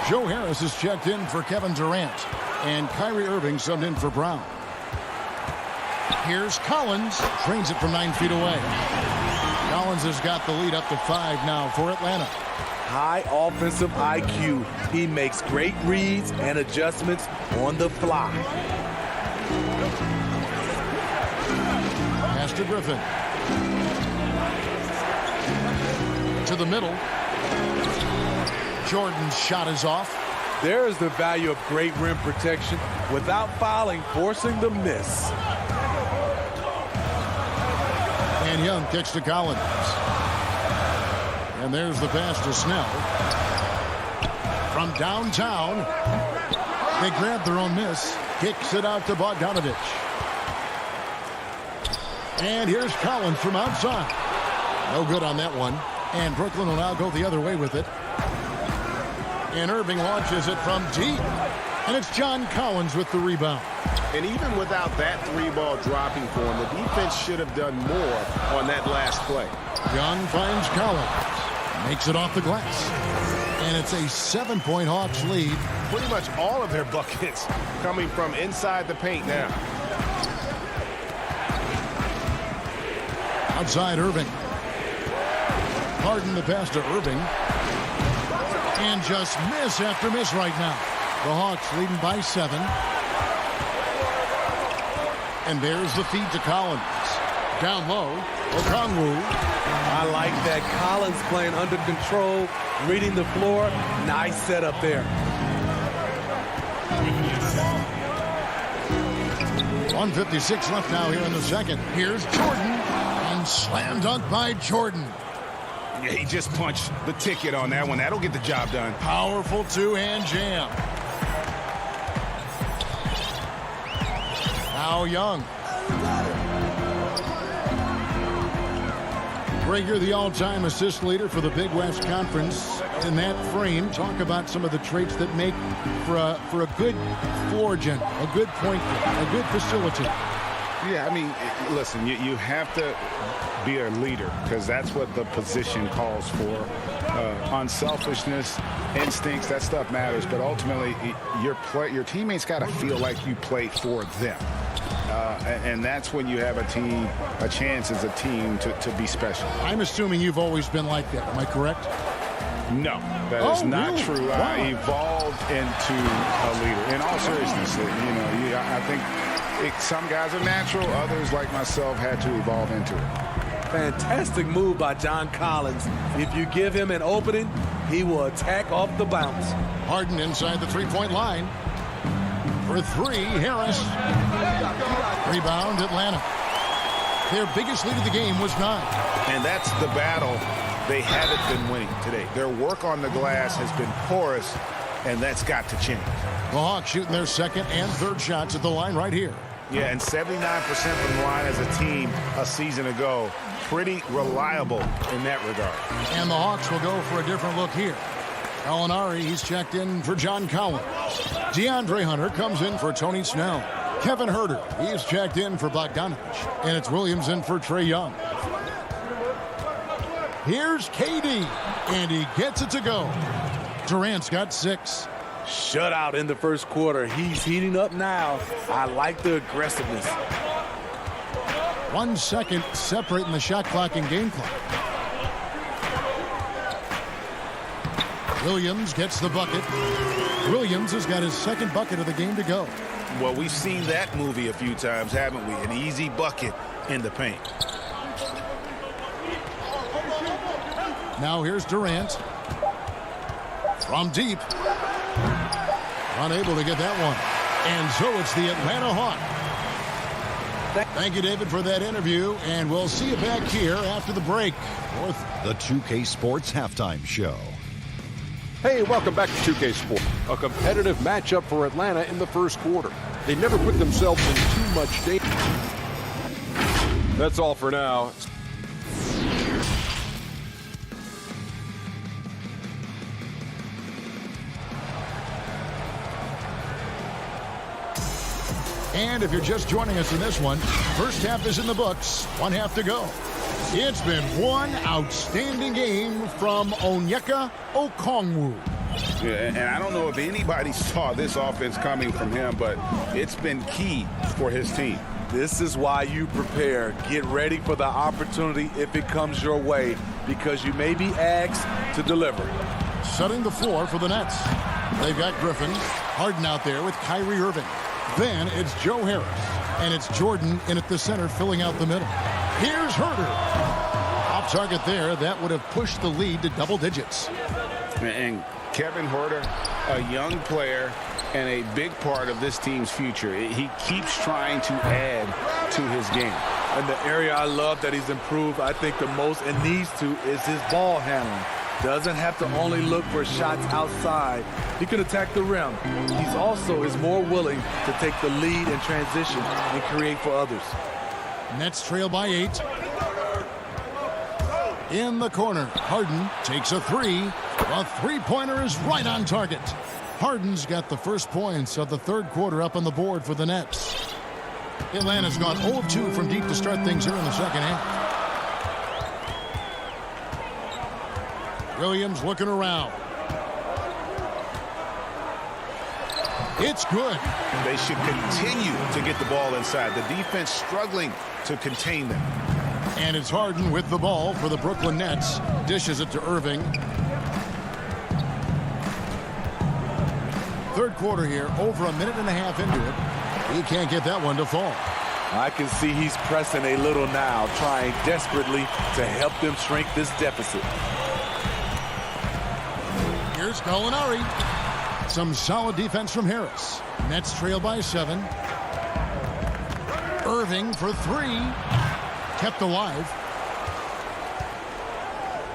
Joe Harris is checked in for Kevin Durant. And Kyrie Irving subbed in for Brown. Here's Collins. Trains it from 9 feet away. Collins has got the lead up to 5 now for Atlanta. High offensive IQ. He makes great reads and adjustments on the fly. Pass to Griffin. To the middle. Jordan's shot is off. There is the value of great rim protection without fouling, forcing the miss. And Young kicks to Collins. And there's the pass to Snell. From downtown, they grab their own miss. Kicks it out to Bogdanovich. And here's Collins from outside. No good on that one. And Brooklyn will now go the other way with it. And Irving launches it from deep. And it's John Collins with the rebound. And even without that 3-ball dropping for him, the defense should have done more on that last play. Young finds Collins. Makes it off the glass. And it's a 7-point Hawks lead. Pretty much all of their buckets coming from inside the paint now. Outside Irving. Harden the pass to Irving. And just miss after miss right now. The Hawks leading by 7. And there's the feed to Collins. Down low, Okongwu. I like that. Collins playing under control, reading the floor. Nice setup there. 1:56 left now here in the second. Here's Jordan. And slam dunk by Jordan. Yeah, he just punched the ticket on that one. That'll get the job done. Powerful two-hand jam. Now Young. Greg, you're the all-time assist leader for the Big West Conference. In that frame, talk about some of the traits that make for a good floor general, a good point guard, a good facilitator. Yeah, I mean, listen, you have to be a leader because that's what the position calls for. Unselfishness, instincts, that stuff matters. But ultimately, your teammates got to feel like you play for them. And that's when you have a chance as a team to be special. I'm assuming you've always been like that. Am I correct? No, that is not really? true. Wow. I evolved into a leader. In all seriousness, I think some guys are natural. Others, like myself, had to evolve into it. Fantastic move by John Collins. If you give him an opening, he will attack off the bounce. Harden inside the three-point line. For three, Harris. Rebound, Atlanta. Their biggest lead of the game was 9. And that's the battle they haven't been winning today. Their work on the glass has been porous, and that's got to change. The Hawks shooting their second and third shots at the line right here. Yeah, and 79% from the line as a team a season ago. Pretty reliable in that regard. And the Hawks will go for a different look here. Gallinari, he's checked in for John Collins. DeAndre Hunter comes in for Tony Snell. Kevin Huerter, he's checked in for Bogdanovich. And it's Williams in for Trae Young. Here's KD, and he gets it to go. Durant's got 6. Shutout in the first quarter. He's heating up now. I like the aggressiveness. 1 second separating the shot clock and game clock. Williams gets the bucket. Williams has got his second bucket of the game to go. Well, we've seen that movie a few times, haven't we? An easy bucket in the paint. Now here's Durant. From deep. Unable to get that one. And so it's the Atlanta Hawks. Thank you, David, for that interview. And we'll see you back here after the break. The 2K Sports Halftime Show. Hey, welcome back to 2K Sport. A competitive matchup for Atlanta in the first quarter. They never put themselves in too much danger. That's all for now. And if you're just joining us in this one, first half is in the books. 1 half to go. It's been one outstanding game from Onyeka Okongwu. Yeah, and I don't know if anybody saw this offense coming from him, but it's been key for his team. This is why you prepare. Get ready for the opportunity if it comes your way, because you may be asked to deliver. Setting the floor for the Nets. They've got Griffin, Harden out there with Kyrie Irving. Then it's Joe Harris, and it's Jordan in at the center filling out the middle. Here's Huerter. Off target there. That would have pushed the lead to double digits. And Kevin Huerter, a young player and a big part of this team's future. He keeps trying to add to his game. And the area I love that he's improved, I think the most and needs to, is his ball handling. Doesn't have to only look for shots outside. He can attack the rim. He's also is more willing to take the lead in transition and create for others. Nets trail by 8. In the corner, Harden takes a 3. A three-pointer is right on target. Harden's got the first points of the third quarter up on the board for the Nets. Atlanta's gone 0-2 from deep to start things here in the second half. Williams looking around. It's good. They should continue to get the ball inside. The defense struggling to contain them. And it's Harden with the ball for the Brooklyn Nets. Dishes it to Irving. Third quarter here, over a minute and a half into it. He can't get that one to fall. I can see he's pressing a little now, trying desperately to help them shrink this deficit. Here's Gallinari. Some solid defense from Harris. Nets trail by 7. Irving for 3. Kept alive.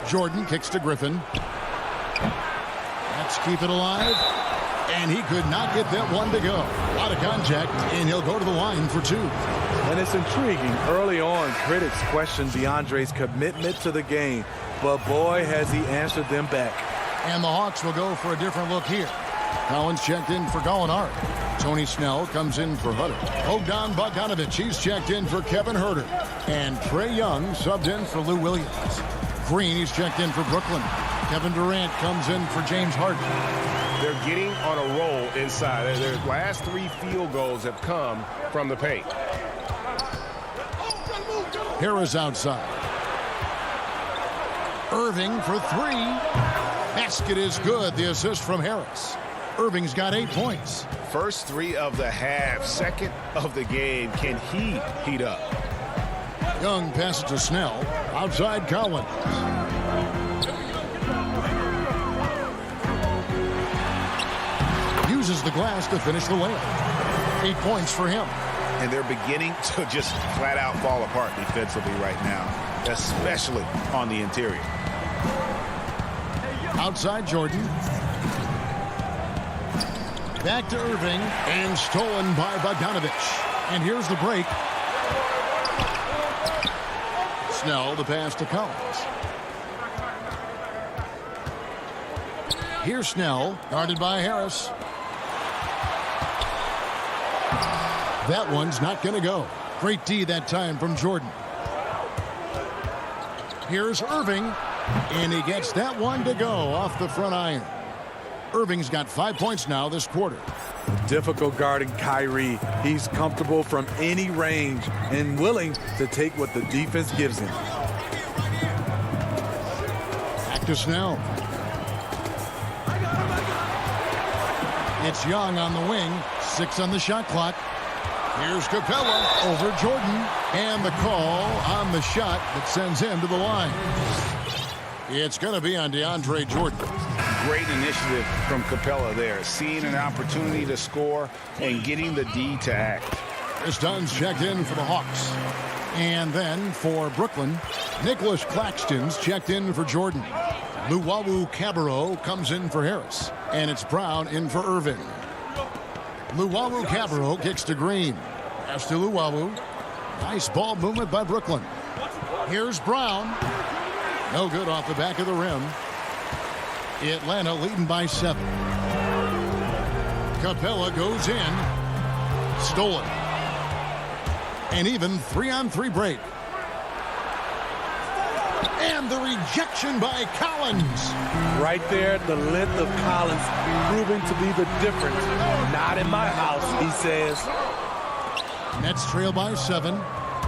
Jordan kicks to Griffin. Let's keep it alive. And he could not get that one to go. Out of contact, and he'll go to the line for 2. And it's intriguing. Early on, critics questioned DeAndre's commitment to the game. But boy, has he answered them back. And the Hawks will go for a different look here. Collins checked in for Gallinari. Tony Snell comes in for Huerter. Bogdanovich, he's checked in for Kevin Huerter. And Trae Young subbed in for Lou Williams. Green, he's checked in for Brooklyn. Kevin Durant comes in for James Harden. They're getting on a roll inside. Their last 3 field goals have come from the paint. Harris outside. Irving for 3. basket is good. The assist from Harris. Irving's got 8 points. First 3 of the half, second of the game. Can he heat up? Young passes to Snell. Outside Collins. Uses the glass to finish the layup. 8 points for him. And they're beginning to just flat out fall apart defensively right now, especially on the interior. Outside Jordan. Back to Irving, and stolen by Bogdanovich. And here's the break. Snell, the pass to Collins. Here's Snell, guarded by Harris. That one's not going to go. Great D that time from Jordan. Here's Irving, and he gets that one to go off the front iron. Irving's got 5 points now this quarter. Difficult guarding Kyrie. He's comfortable from any range and willing to take what the defense gives him. Back to Snell. It's Young on the wing. 6 on the shot clock. Here's Capella over Jordan. And the call on the shot that sends him to the line. It's going to be on DeAndre Jordan. Great initiative from Capella there. Seeing an opportunity to score and getting the D to act. Chris Dunn's checked in for the Hawks. And then for Brooklyn, Nicholas Claxton's checked in for Jordan. Luwawu Cabarrot comes in for Harris. And it's Brown in for Irving. Luwawu Cabarrot kicks to Green. Pass to Luwawu. Nice ball movement by Brooklyn. Here's Brown. No good off the back of the rim. Atlanta leading by 7. Capella goes in. Stolen. And even 3-on-3 break. And the rejection by Collins. Right there, the length of Collins proving to be the difference. Not in my house, he says. Nets trail by 7.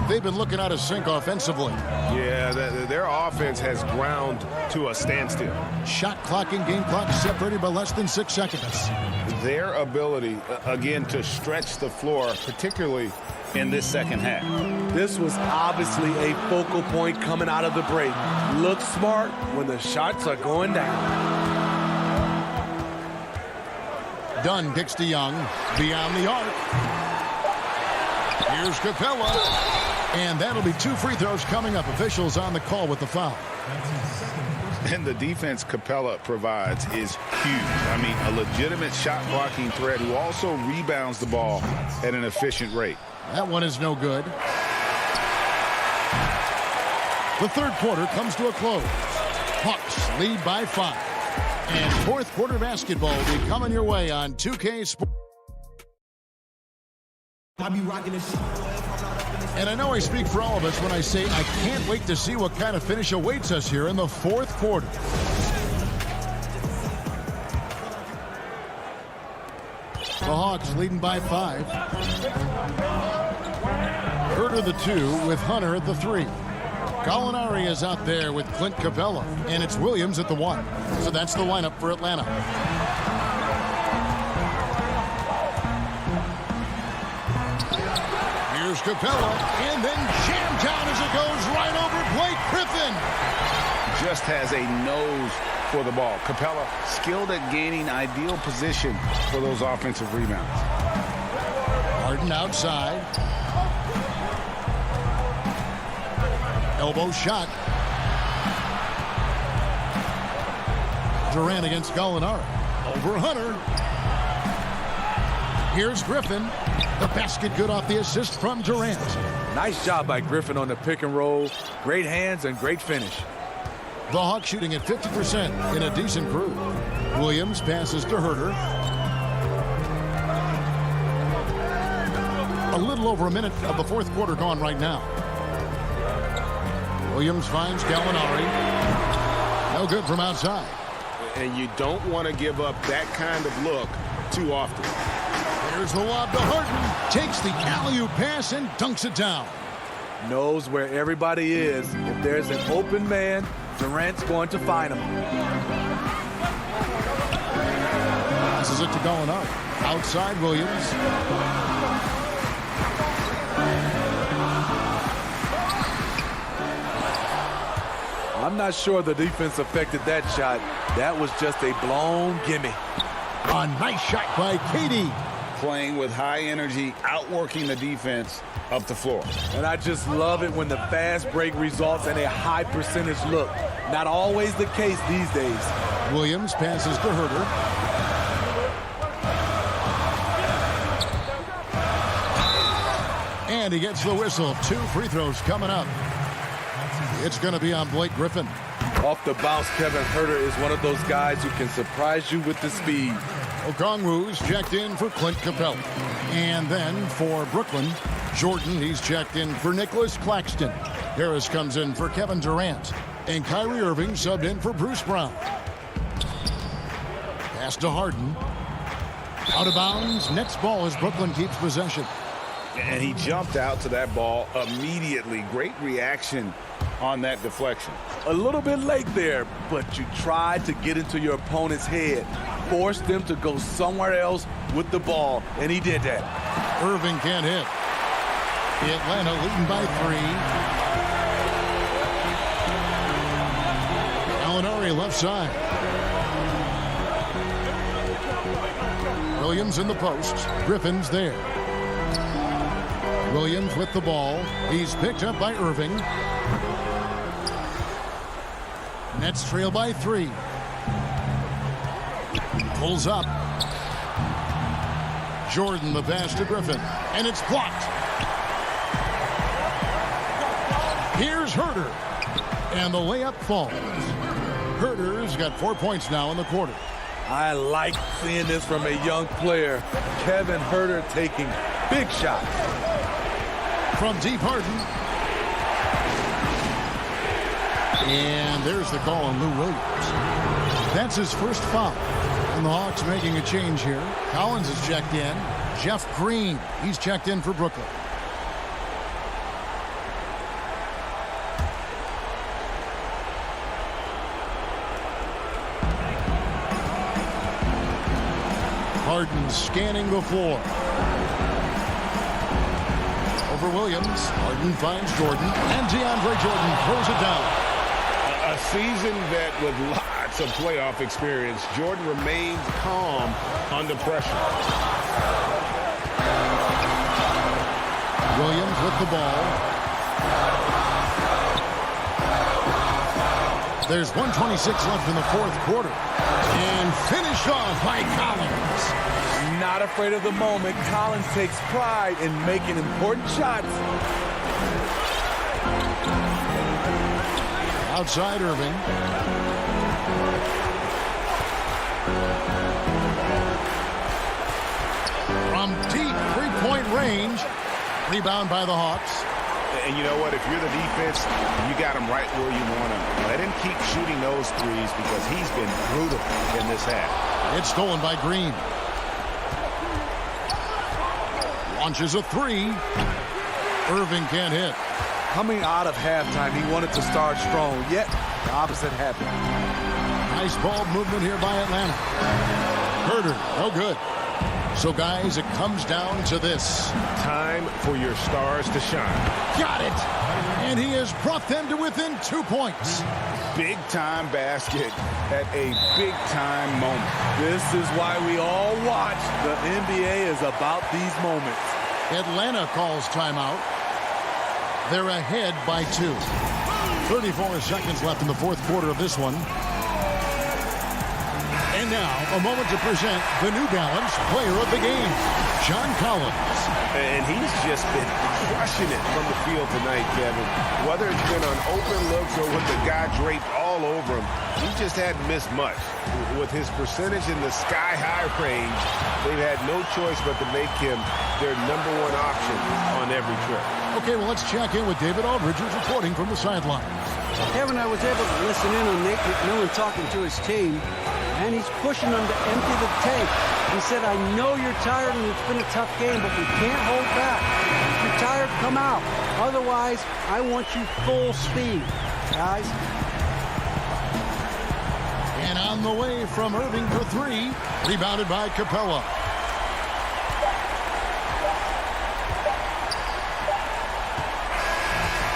They've been looking out of sync offensively. Yeah, their offense has ground to a standstill. Shot clock and game clock separated by less than 6 seconds. Their ability, again, to stretch the floor, particularly in this second half. This was obviously a focal point coming out of the break. Look smart when the shots are going down. Dunn kicks to Young. Beyond the arc. Here's Capella. And that'll be 2 free throws coming up. Officials on the call with the foul. And the defense Capella provides is huge. I mean, a legitimate shot blocking threat who also rebounds the ball at an efficient rate. That one is no good. The third quarter comes to a close. Hawks lead by 5. And fourth quarter basketball will be coming your way on 2K Sports. And I know I speak for all of us when I say I can't wait to see what kind of finish awaits us here in the fourth quarter. The Hawks leading by 5. Herter the 2 with Hunter at the 3. Gallinari is out there with Clint Capella. And it's Williams at the 1. So that's the lineup for Atlanta. Here's Capella, and then jammed down as it goes right over Blake Griffin. Just has a nose for the ball. Capella skilled at gaining ideal position for those offensive rebounds. Harden outside. Elbow shot. Durant against Gallinari. Over Hunter. Here's Griffin. The basket good off the assist from Durant. Nice job by Griffin on the pick and roll. Great hands and great finish. The Hawks shooting at 50% in a decent groove. Williams passes to Herter. A little over a minute of the fourth quarter gone right now. Williams finds Gallinari. No good from outside. And you don't want to give up that kind of look too often. Here's the lob to Harden. Takes the alley-oop pass and dunks it down. Knows where everybody is. If there's an open man, Durant's going to find him. to going up. Outside Williams. I'm not sure the defense affected that shot. That was just a blown gimme. A nice shot by Katie. Playing with high energy, outworking the defense up the floor. And I just love it when the fast break results in a high percentage look. Not always the case these days. Williams passes to Herter. And he gets the whistle. 2 free throws coming up. It's going to be on Blake Griffin. Off the bounce, Kevin Herter is one of those guys who can surprise you with the speed. Okongwu's checked in for Clint Capella. And then for Brooklyn, Jordan, he's checked in for Nicholas Claxton. Harris comes in for Kevin Durant. And Kyrie Irving subbed in for Bruce Brown. Pass to Harden. Out of bounds. Next ball as Brooklyn keeps possession. And he jumped out to that ball immediately. Great reaction on that deflection. A little bit late there, but you tried to get into your opponent's head. Force them to go somewhere else with the ball, and he did that. Irving can't hit. Atlanta leading by 3. Gallinari left side. Williams in the post. Griffin's there. Williams with the ball. He's picked up by Irving. Nets trail by 3. Pulls up. Jordan the pass to Griffin. And it's blocked. Here's Herter. And the layup falls. Herter's got 4 points now in the quarter. I like seeing this from a young player. Kevin Herter taking big shots. From deep, Harden. And there's the call on Lou Williams. That's his first foul. And the Hawks making a change here. Collins is checked in. Jeff Green, he's checked in for Brooklyn. Harden scanning the floor. Over Williams. Harden finds Jordan. And DeAndre Jordan throws it down. A season vet with lots of playoff experience. Jordan remains calm under pressure. Williams with the ball. There's 1:26 left in the fourth quarter. And finished off by Collins. Not afraid of the moment. Collins takes pride in making important shots. Outside Irving. From deep three-point range. Rebound by the Hawks. And you know what? If you're the defense, you got him right where you want him. Let him keep shooting those threes because he's been brutal in this half. It's stolen by Green. Launches a 3. Irving can't hit. Coming out of halftime, he wanted to start strong, yet the opposite happened. Nice ball movement here by Atlanta. Herter, no good. So, guys, it comes down to this. Time for your stars to shine. Got it! And he has brought them to within 2 points. Big-time basket at a big-time moment. This is why we all watch. The NBA is about these moments. Atlanta calls timeout. They're ahead by 2. 34 seconds left in the fourth quarter of this one. And now, a moment to present the New Balance Player of the Game, John Collins. And he's just been crushing it from the field tonight, Kevin. Whether it's been on open looks or with the guy draped all over him, he just hadn't missed much. With his percentage in the sky-high range, they've had no choice but to make him their #1 option on every trip. Okay, well, let's check in with David Aldridge, who's reporting from the sideline. Kevin, I was able to listen in on Nate McMillan talking to his team, and he's pushing them to empty the tank. He said, I know you're tired and it's been a tough game, but we can't hold back. If you're tired, come out. Otherwise, I want you full speed, guys. And on the way from Irving for three. Rebounded by Capella.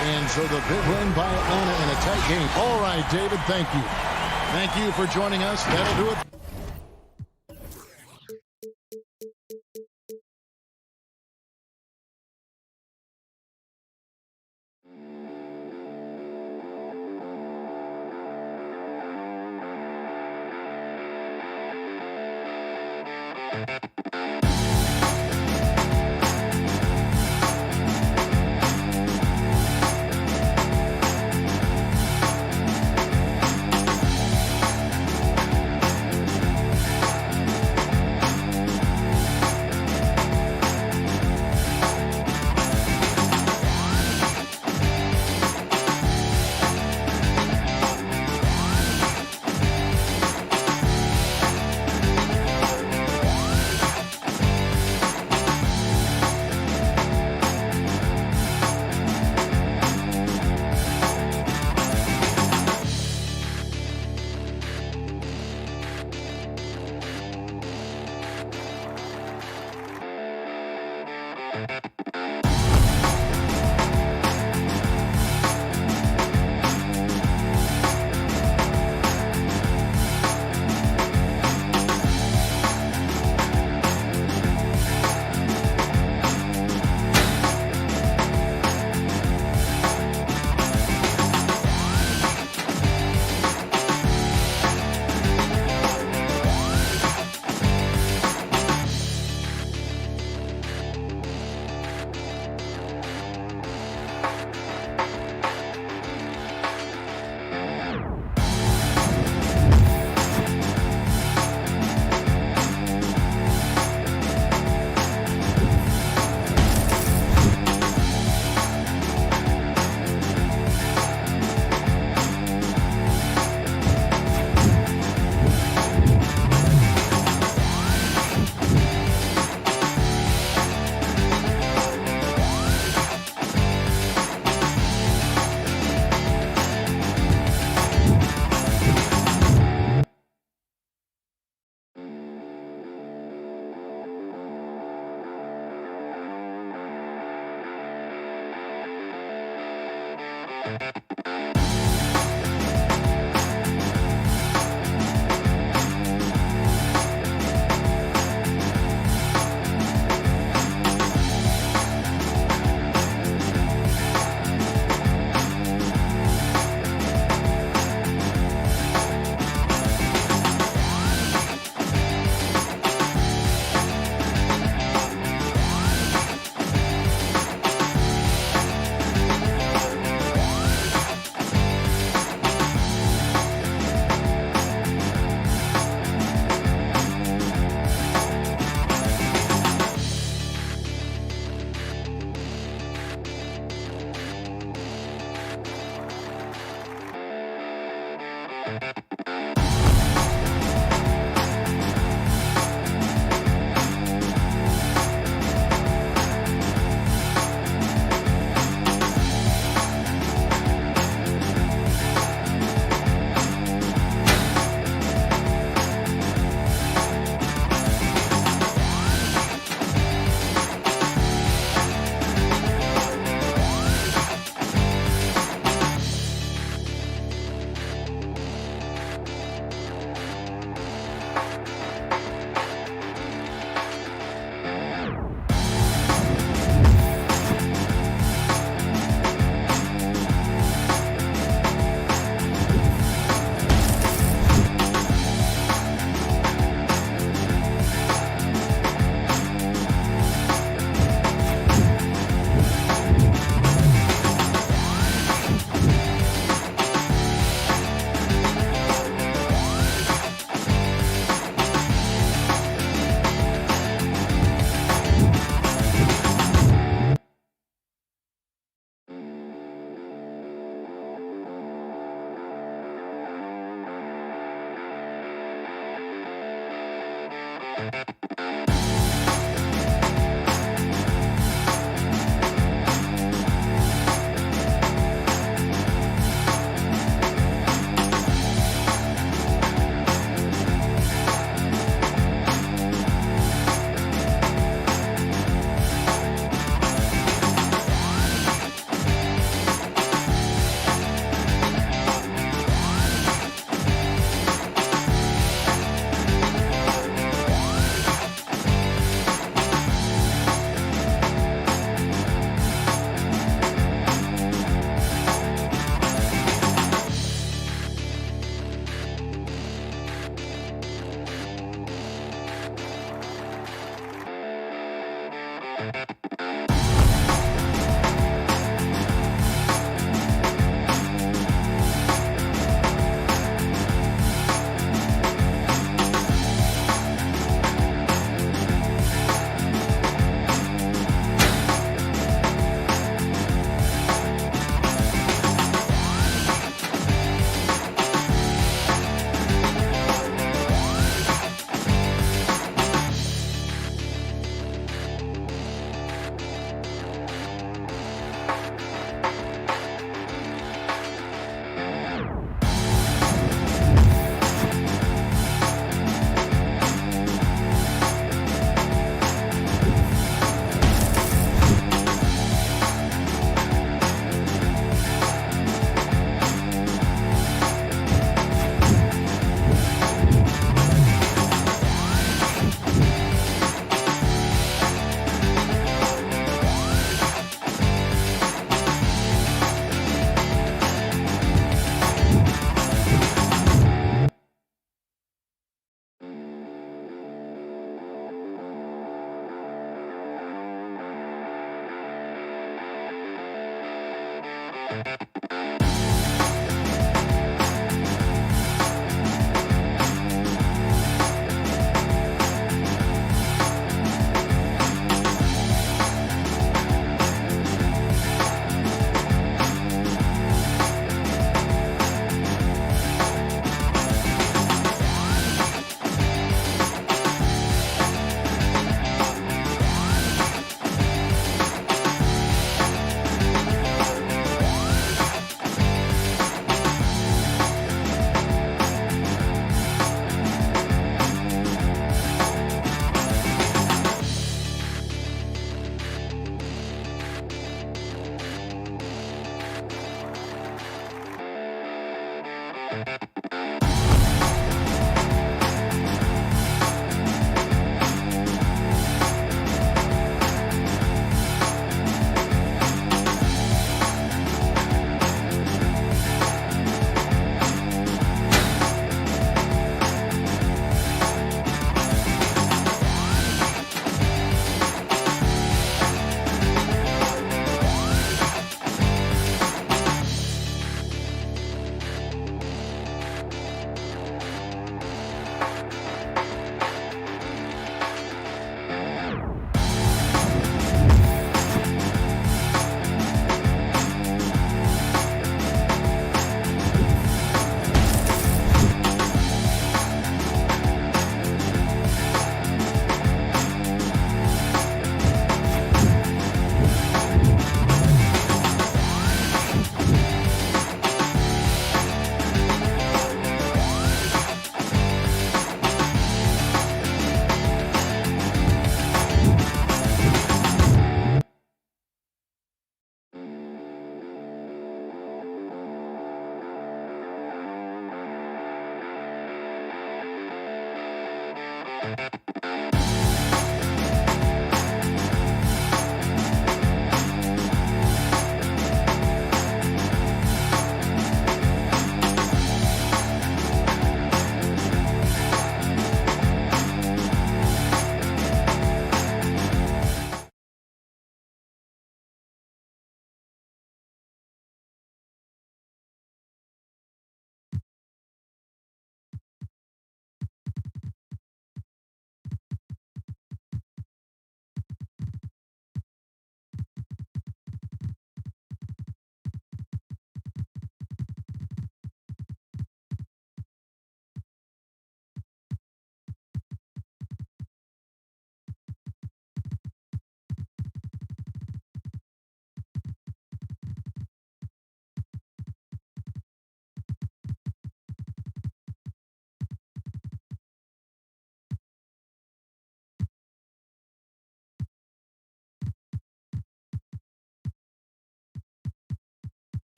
And so the big win by Atlanta in a tight game. All right, David, thank you. Thank you for joining us. That'll do it.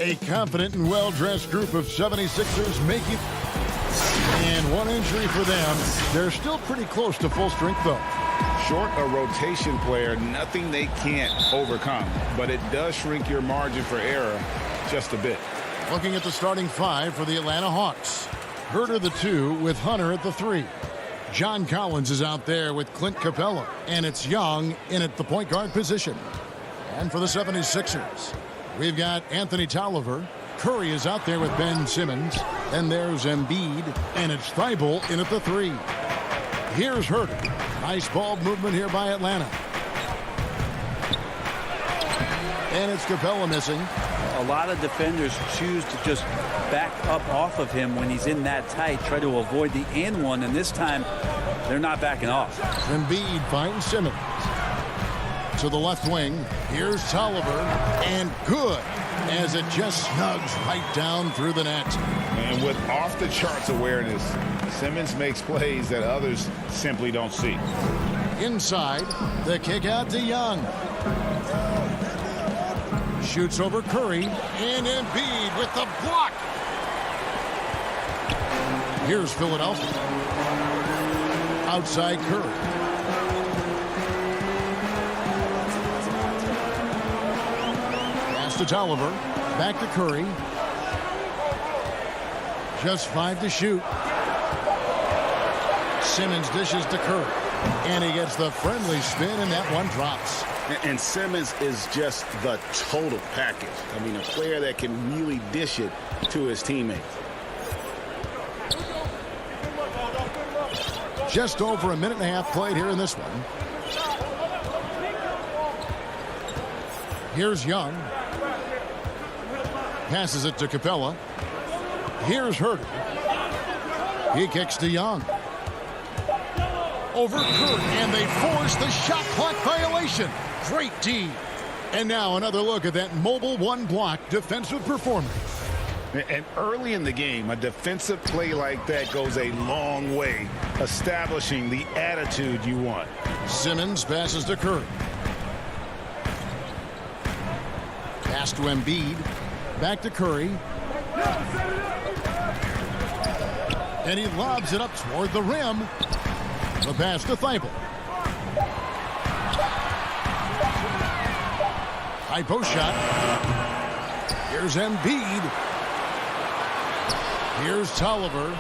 A confident and well-dressed group of 76ers making... And one injury for them. They're still pretty close to full strength, though. Short a rotation player, nothing they can't overcome. But it does shrink your margin for error just a bit. Looking at the starting five for the Atlanta Hawks. Herter the 2 with Hunter at the 3. John Collins is out there with Clint Capella. And it's Young in at the point guard position. And for the 76ers, we've got Anthony Tolliver. Curry is out there with Ben Simmons. And there's Embiid. And it's Thibault in at the 3. Here's Herter. Nice ball movement here by Atlanta. And it's Capella missing. A lot of defenders choose to just back up off of him when he's in that tight, try to avoid the and one, and this time they're not backing off. Embiid finds Simmons. To the left wing, here's Tolliver, and good, as it just snugs right down through the net. And with off-the-charts awareness, Simmons makes plays that others simply don't see. Inside, the kick out to Young. Shoots over Curry, and Embiid with the block. Here's Philadelphia. Outside Curry. Pass to Tolliver. Back to Curry. Just 5 to shoot. Simmons dishes to Curry. And he gets the friendly spin, and that one drops. And Simmons is just the total package. I mean, a player that can really dish it to his teammates. Just over a minute and a half played here in this one. Here's Young. Passes it to Capella. Here's Herter. He kicks to Young. Over Curry, and they force the shot clock violation. Great D. And now another look at that mobile one-block defensive performance. And early in the game, a defensive play like that goes a long way, establishing the attitude you want. Simmons passes to Curry. Pass to Embiid. Back to Curry. And he lobs it up toward the rim. The pass to Thibault. High post shot. Here's Embiid. Here's Tolliver.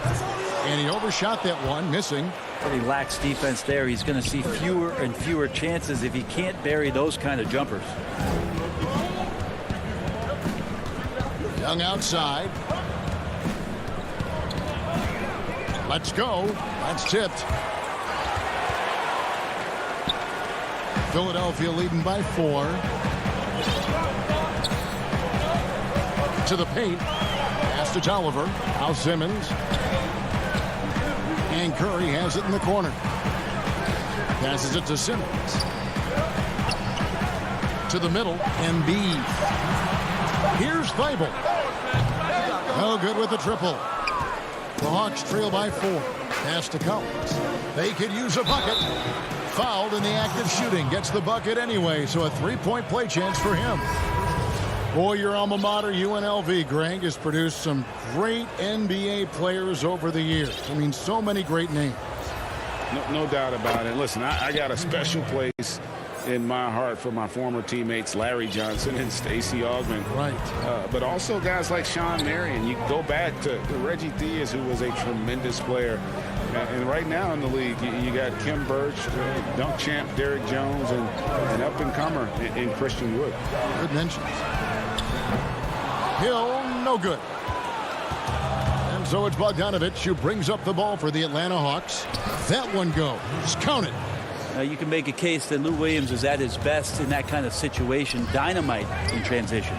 And he overshot that one, missing. But he lacks defense there. He's going to see fewer and fewer chances if he can't bury those kind of jumpers. Young outside. Let's go. That's tipped. Philadelphia leading by 4. To the paint. Pass to Tolliver. Now Simmons. And Curry has it in the corner. Passes it to Simmons. To the middle. Embiid. Here's Thibault. No good with the triple. The Hawks trail by 4. Pass to Collins. They could use a bucket. Fouled in the act of shooting. Gets the bucket anyway, so a 3-point play chance for him. Boy, your alma mater, UNLV, Greg, has produced some great NBA players over the years. I mean, so many great names. No doubt about it. Listen, I got a special place in my heart for my former teammates Larry Johnson and Stacey Augmon. Right. But also guys like Sean Marion. You go back to Reggie Diaz, who was a tremendous player. And right now in the league, you got Kim Birch, dunk champ Derrick Jones, and an up-and-comer in Christian Wood. Good mentions. Hill, no good. And so it's Bogdanovich who brings up the ball for the Atlanta Hawks. That one goes. Count it. You can make a case that Lou Williams is at his best in that kind of situation. Dynamite in transition.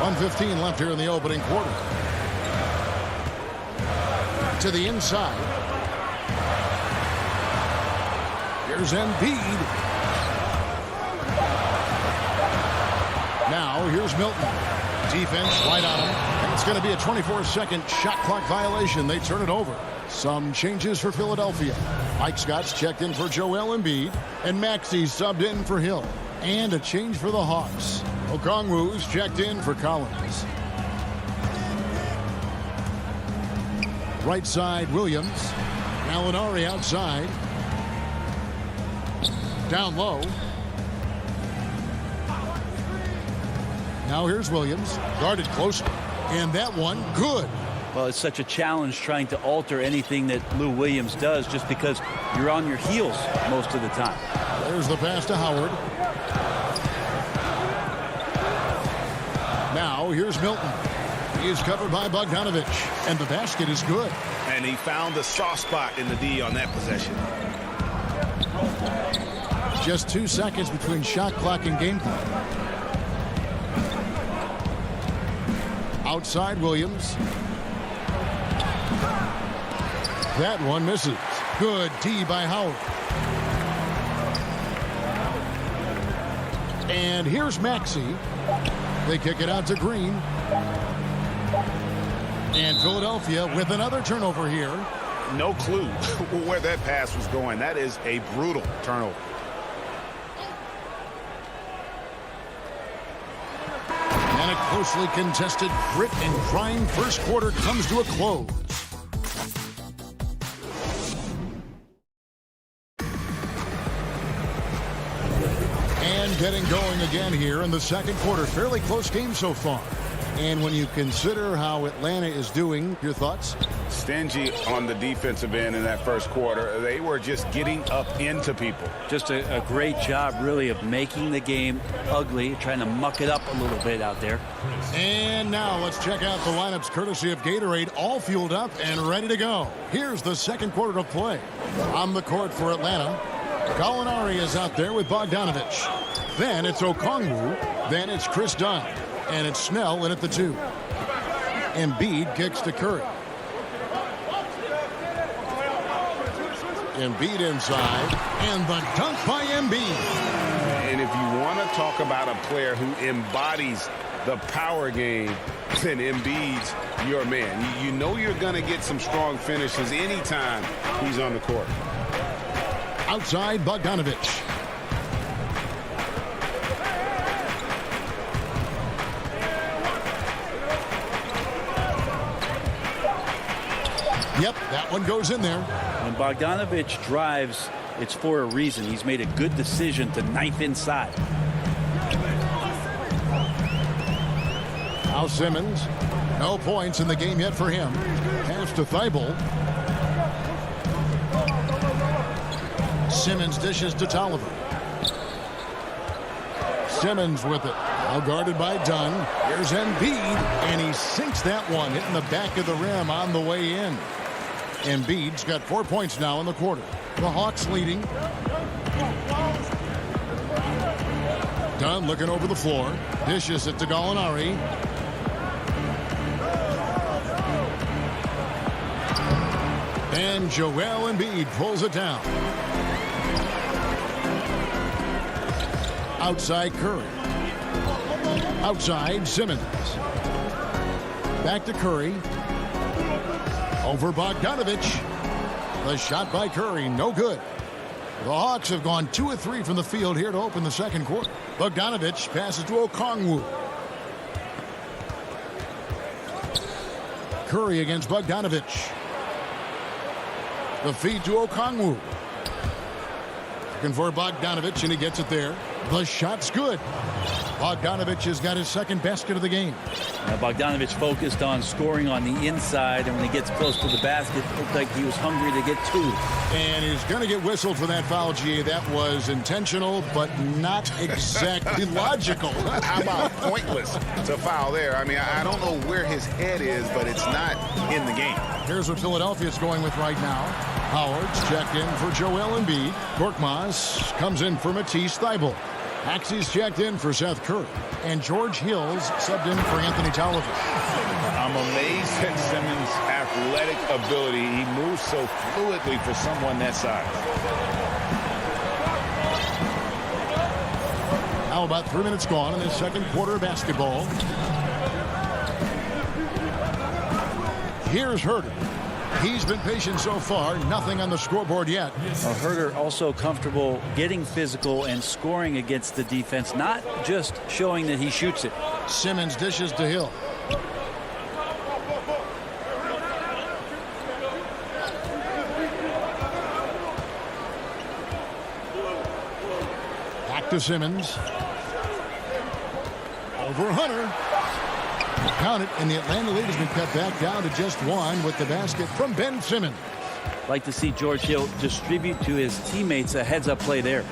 1:15 left here in the opening quarter. To the inside. Here's Embiid. Now here's Milton. Defense right on him. And it's going to be a 24-second shot clock violation. They turn it over. Some changes for Philadelphia. Mike Scott's checked in for Joel Embiid. And Maxey's subbed in for Hill. And a change for the Hawks. Okongwu's checked in for Collins. Right side, Williams. Gallinari outside. Down low. Now here's Williams. Guarded closely. And that one, good. Well, it's such a challenge trying to alter anything that Lou Williams does just because you're on your heels most of the time. There's the pass to Howard. Now here's Milton. He is covered by Bogdanovich. And the basket is good. And he found the soft spot in the D on that possession. Just 2 seconds between shot clock and game clock. Outside Williams. That one misses. Good D by Howard. And here's Maxey. They kick it out to Green. And Philadelphia with another turnover here. No clue where that pass was going. That is a brutal turnover. And a closely contested grit and grind first quarter comes to a close. And getting going again here in the second quarter. Fairly close game so far. And when you consider how Atlanta is doing, your thoughts? Stingy on the defensive end in that first quarter. They were just getting up into people. Just a great job, really, of making the game ugly, trying to muck it up a little bit out there. And now let's check out the lineups courtesy of Gatorade, all fueled up and ready to go. Here's the second quarter of play. On the court for Atlanta, Gallinari is out there with Bogdanovich. Then it's Okongwu. Then it's Chris Dunn. And it's Snell in at the 2. Embiid kicks to Curry. Embiid inside. And the dunk by Embiid. And if you want to talk about a player who embodies the power game, then Embiid's your man. You know you're going to get some strong finishes anytime he's on the court. Outside Bogdanovich. Yep, that one goes in there. When Bogdanovich drives, it's for a reason. He's made a good decision to knife inside. Al Simmons. No points in the game yet for him. Pass to Thibault. Simmons dishes to Tolliver. Simmons with it. All guarded by Dunn. Here's Embiid. And he sinks that one, hitting the back of the rim on the way in. Embiid's got 4 points now in the quarter. The Hawks leading. Dunn looking over the floor. Dishes it to Gallinari. And Joel Embiid pulls it down. Outside Curry. Outside Simmons. Back to Curry. Over Bogdanovich. The shot by Curry, no good. The Hawks have gone 2 of 3 from the field here to open the second quarter. Bogdanovich passes to Okongwu. Curry against Bogdanovich. The feed to Okongwu. Looking for Bogdanovich, and he gets it there. The shot's good. Bogdanovich has got his second basket of the game. Now Bogdanovich focused on scoring on the inside, and when he gets close to the basket, it looked like he was hungry to get 2. And he's going to get whistled for that foul, G. That was intentional, but not exactly logical. How about pointless to foul there? I mean, I don't know where his head is, but it's not in the game. Here's what Philadelphia's going with right now. Howard's checked in for Joel Embiid. Korkmaz comes in for Matisse Thybulle. Maxey's checked in for Seth Curry. And George Hill's subbed in for Anthony Tolliver. I'm amazed at Simmons' athletic ability. He moves so fluidly for someone that size. Now about 3 minutes gone in the second quarter of basketball. Here's Herter. He's been patient so far. Nothing on the scoreboard yet. Herter also comfortable getting physical and scoring against the defense, not just showing that he shoots it. Simmons dishes to Hill. Back to Simmons. over Hunter. Count it, and the Atlanta lead has been cut back down to just one with the basket from Ben Simmons. Like to see George Hill distribute to his teammates a heads-up play there.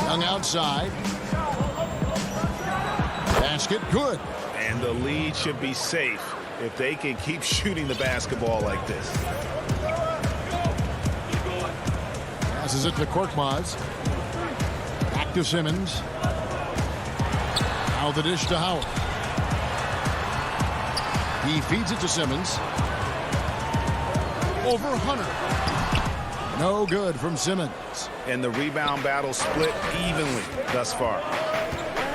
Young outside. Basket good. And the lead should be safe if they can keep shooting the basketball like this. Passes it to Korkmaz. Back to Simmons. Now the dish to Howard. He feeds it to Simmons. Over Hunter. No good from Simmons. And the rebound battle split evenly thus far.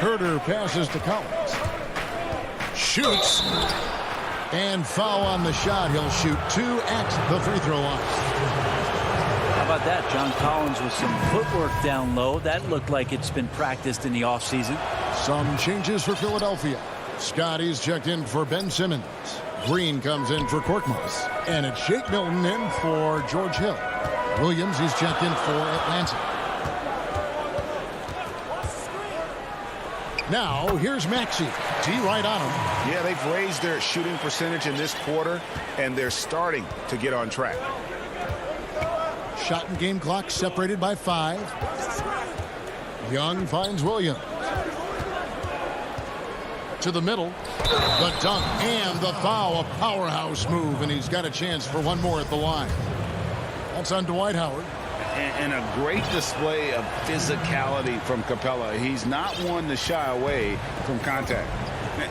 Herter passes to Collins. Shoots. And foul on the shot. He'll shoot 2 at the free throw line. How about that? John Collins with some footwork down low. That looked like it's been practiced in the offseason. Some changes for Philadelphia. Scotty's checked in for Ben Simmons. Green comes in for Korkmaz. And it's Shake Milton in for George Hill. Williams is checked in for Atlanta. Now, here's Maxey. T right on him. Yeah, they've raised their shooting percentage in this quarter, and they're starting to get on track. Shot and game clock separated by 5. Young finds Williams. To the middle. The dunk and the foul. A powerhouse move, and he's got a chance for one more at the line. That's on Dwight Howard. And a great display of physicality from Capella. He's not one to shy away from contact.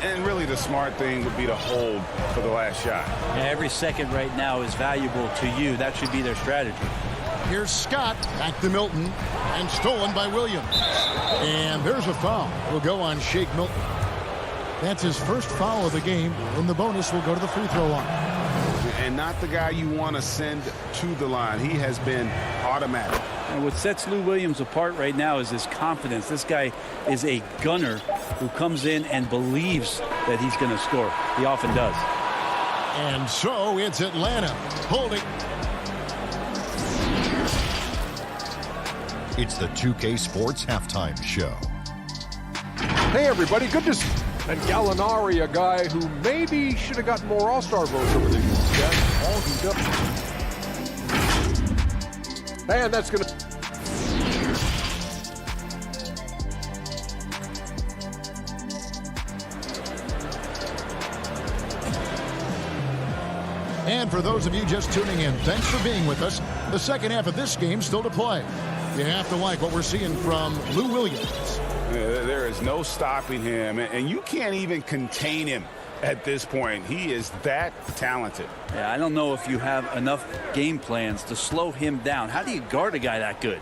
And really the smart thing would be to hold for the last shot. Yeah, every second right now is valuable to you. That should be their strategy. Here's Scott. Back to Milton. And stolen by Williams. And there's a foul. Will go on Shake Milton. That's his first foul of the game. And the bonus will go to the free throw line. And not the guy you want to send to the line. He has been automatic. And what sets Lou Williams apart right now is his confidence. This guy is a gunner who comes in and believes that he's going to score. He often does. And so it's Atlanta holding. It's the 2K Sports Halftime Show. Hey, everybody. Good to see. And Gallinari, a guy who maybe should have gotten more All-Star votes over the years. That's all he does. And that's going to... And for those of you just tuning in, thanks for being with us. The second half of this game still to play. You have to like what we're seeing from Lou Williams. There is no stopping him, and you can't even contain him at this point. He is that talented. Yeah, I don't know if you have enough game plans to slow him down. How do you guard a guy that good?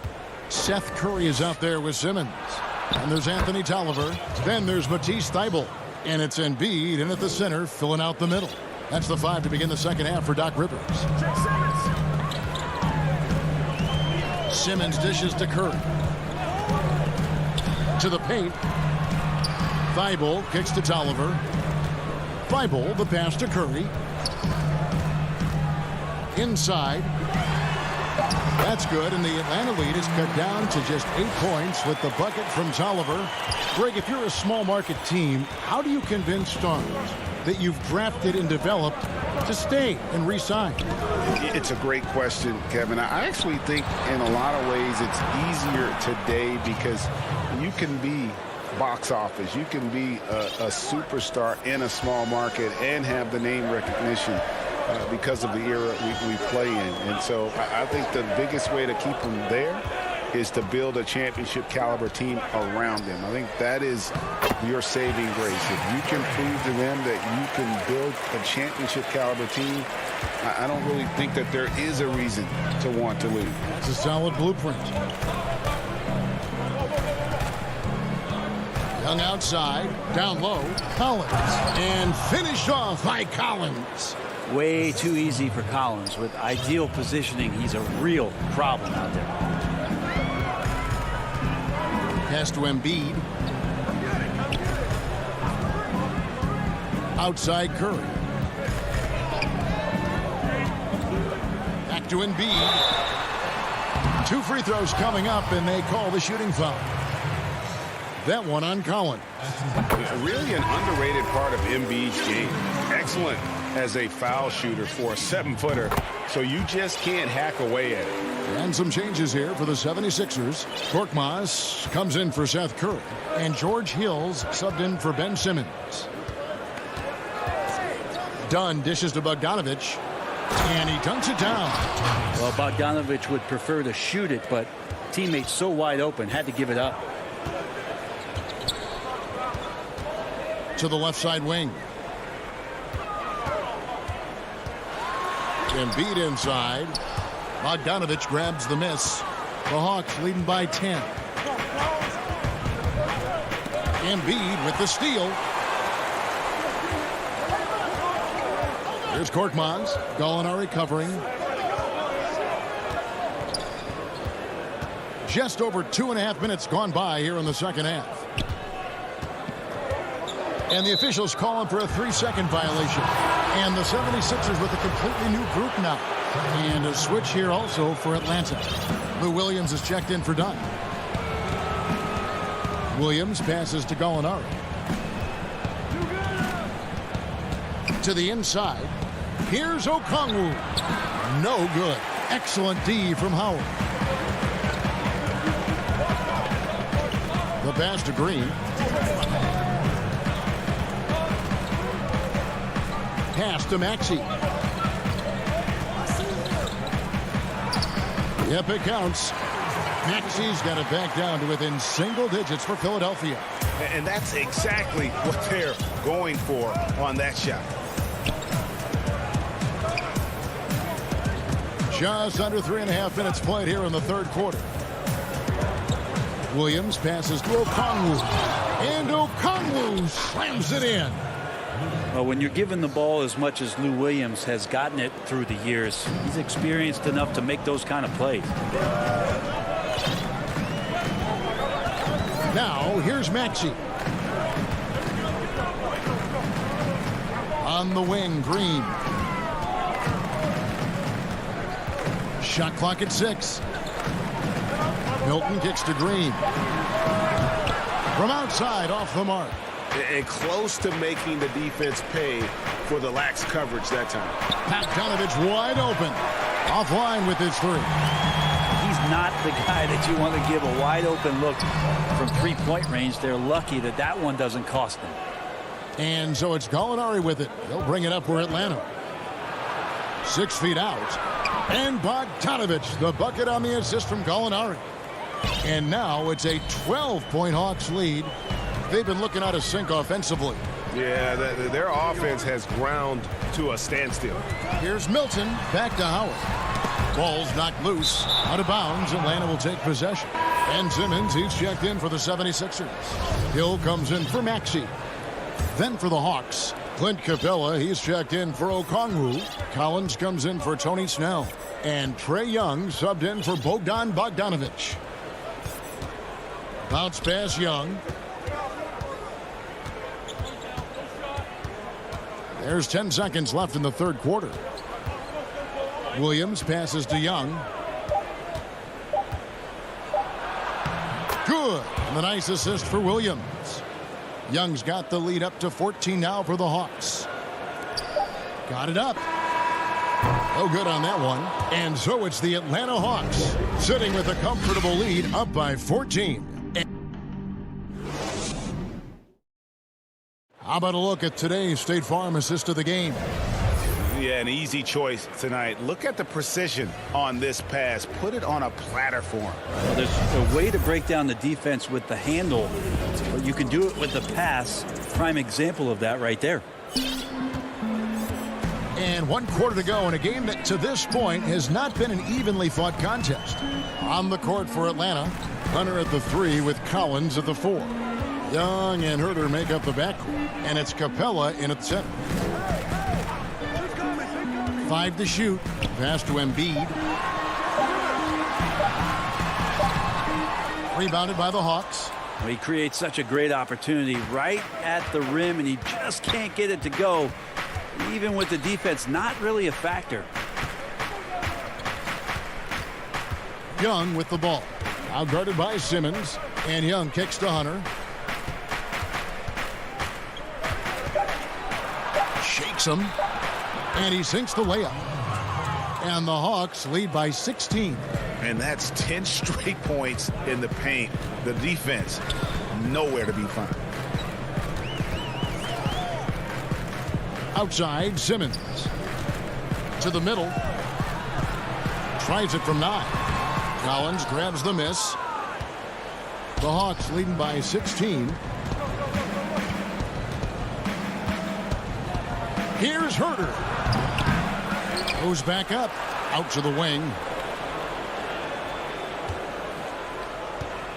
Seth Curry is out there with Simmons. And there's Anthony Tolliver. Then there's Matisse Thybulle. And it's Embiid in at the center, filling out the middle. That's the 5 to begin the second half for Doc Rivers. Simmons dishes to Curry. To the paint. Thybulle kicks to Tolliver. Thybulle, the pass to Curry. Inside. That's good, and the Atlanta lead is cut down to just 8 points with the bucket from Tolliver. Greg, if you're a small market team, how do you convince stars that you've drafted and developed to stay and re-sign? It's a great question, Kevin. I actually think in a lot of ways it's easier today because you can be box office. You can be a superstar in a small market and have the name recognition because of the era we play in. And so I think the biggest way to keep them there is to build a championship caliber team around them. I think that is your saving grace. If you can prove to them that you can build a championship caliber team, I don't really think that there is a reason to want to leave. It's a solid blueprint. Young outside, down low, Collins, and finished off by Collins. Way too easy for Collins. With ideal positioning, he's a real problem out there. Pass to Embiid. Outside Curry. Back to Embiid. 2 free throws coming up, and they call the shooting foul. That one on Collins. Really an underrated part of Embiid's game. Excellent as a foul shooter for a 7-footer, so you just can't hack away at it. And some changes here for the 76ers. Korkmaz comes in for Seth Curry, and George Hills subbed in for Ben Simmons. Dunn dishes to Bogdanovich, and he dunks it down. Well, Bogdanovich would prefer to shoot it, but teammates so wide open, had to give it up. To the left side wing. Embiid inside. Bogdanovich grabs the miss. The Hawks leading by 10. Embiid with the steal. Here's Korkmaz. Gallinari covering. Just over 2.5 minutes gone by here in the second half. And the officials calling for a 3-second violation. And the 76ers with a completely new group now. And a switch here also for Atlanta. Lou Williams is checked in for Dunn. Williams passes to Gallinari. To the inside. Here's Okongwu. No good. Excellent D from Howard. The pass to Green. Pass to Maxey. Yep, it counts. Maxey's got it back down to within single digits for Philadelphia. And that's exactly what they're going for on that shot. Just under 3.5 minutes played here in the third quarter. Williams passes to Okongwu. And Okongwu slams it in. Well, when you're given the ball as much as Lou Williams has gotten it through the years, he's experienced enough to make those kind of plays. Now, here's Maxey. On the wing, Green. Shot clock at 6. Milton kicks to Green. From outside, off the mark. And close to making the defense pay for the lax coverage that time. Bogdanovich wide open. Offline with his 3. He's not the guy that you want to give a wide open look from 3-point range. They're lucky that that one doesn't cost them. And so it's Gallinari with it. He'll bring it up for Atlanta. 6 feet out. And Bogdanovich, the bucket on the assist from Gallinari. And now it's a 12-point Hawks lead. They've been looking out of sync offensively. Yeah, their offense has ground to a standstill. Here's Milton, back to Howard. Ball's knocked loose, out of bounds. Atlanta will take possession. Ben Simmons, he's checked in for the 76ers. Hill comes in for Maxey. Then for the Hawks, Clint Capella, he's checked in for Okongwu. Collins comes in for Tony Snell. And Trae Young subbed in for Bogdan Bogdanovich. Bounce pass Young. There's 10 seconds left in the third quarter. Williams passes to Young. Good. And the nice assist for Williams. Young's got the lead up to 14 now for the Hawks. Got it up. No good on that one. And so it's the Atlanta Hawks sitting with a comfortable lead up by 14. How about a look at today's State Farm assist of the game? Yeah, an easy choice tonight. Look at the precision on this pass. Put it on a platter form. Well, there's a way to break down the defense with the handle, but you can do it with the pass. Prime example of that right there. And 1 quarter to go in a game that to this point has not been an evenly fought contest. On the court for Atlanta, Hunter at the 3 with Collins at the 4. Young and Herter make up the backcourt, and it's Capella in at center. 5 to shoot. Pass to Embiid. Rebounded by the Hawks. Well, he creates such a great opportunity right at the rim, and he just can't get it to go. Even with the defense not really a factor. Young with the ball. Outguarded by Simmons. And Young kicks to Hunter. hits him, and he sinks the layup. And the Hawks lead by 16. And that's 10 straight points in the paint. The defense, nowhere to be found. Outside, Simmons. To the middle. Tries it from 9. Collins grabs the miss. The Hawks leading by 16. Here's Herter. Goes back up. Out to the wing.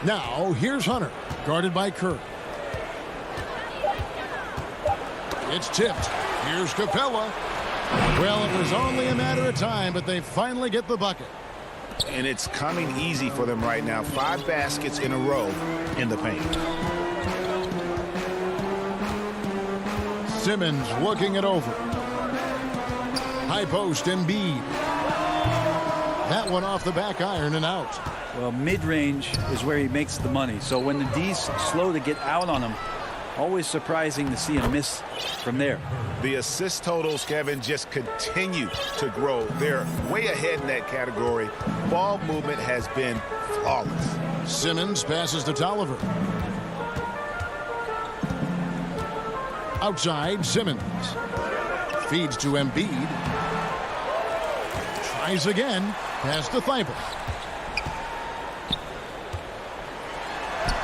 Now, here's Hunter. Guarded by Curry. It's tipped. Here's Capella. Well, it was only a matter of time, but they finally get the bucket. And it's coming easy for them right now. 5 baskets in a row in the paint. Simmons looking it over. High post, Embiid. That one off the back iron and out. Well, mid-range is where he makes the money. So when the D's slow to get out on him, always surprising to see him miss from there. The assist totals, Kevin, just continue to grow. They're way ahead in that category. Ball movement has been flawless. Simmons passes to Tolliver. Outside, Simmons. Feeds to Embiid. Tries again. Pass to Thibault.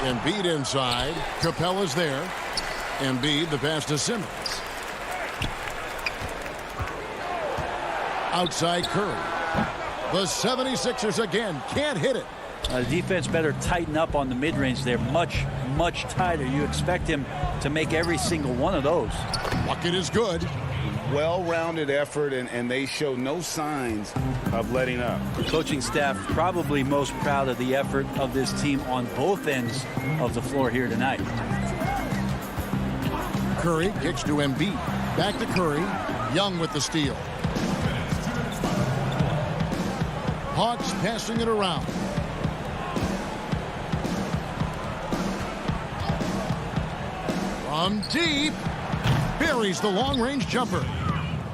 Embiid inside. Capella's there. Embiid, the pass to Simmons. Outside Curry. The 76ers again can't hit it. The defense better tighten up on the mid-range. They're much, much tighter. You expect him to make every single one of those. Bucket is good. Well-rounded effort, and they show no signs of letting up. The coaching staff probably most proud of the effort of this team on both ends of the floor here tonight. Curry kicks to Embiid. Back to Curry. Young with the steal. Hawks passing it around. From deep. Buries the long-range jumper.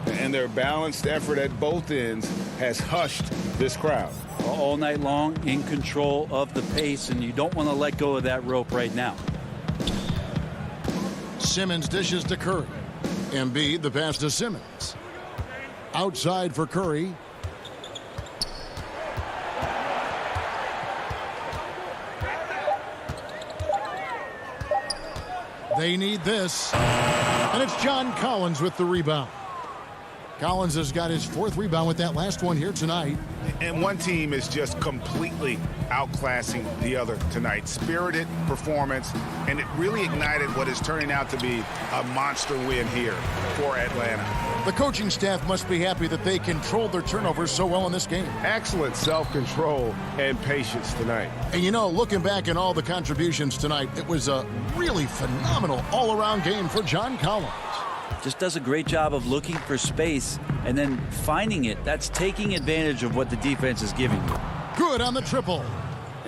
And their balanced effort at both ends has hushed this crowd. All night long, in control of the pace, and you don't want to let go of that rope right now. Simmons dishes to Curry. Embiid, the pass to Simmons. Outside for Curry. They need this. And it's John Collins with the rebound. Collins has got his 4th rebound with that last one here tonight. And one team is just completely outclassing the other tonight. Spirited performance, and it really ignited what is turning out to be a monster win here for Atlanta. The coaching staff must be happy that they controlled their turnovers so well in this game. Excellent self-control and patience tonight. And you know, looking back at all the contributions tonight, it was a really phenomenal all-around game for John Collins. Just does a great job of looking for space and then finding it. That's taking advantage of what the defense is giving you. Good on the triple.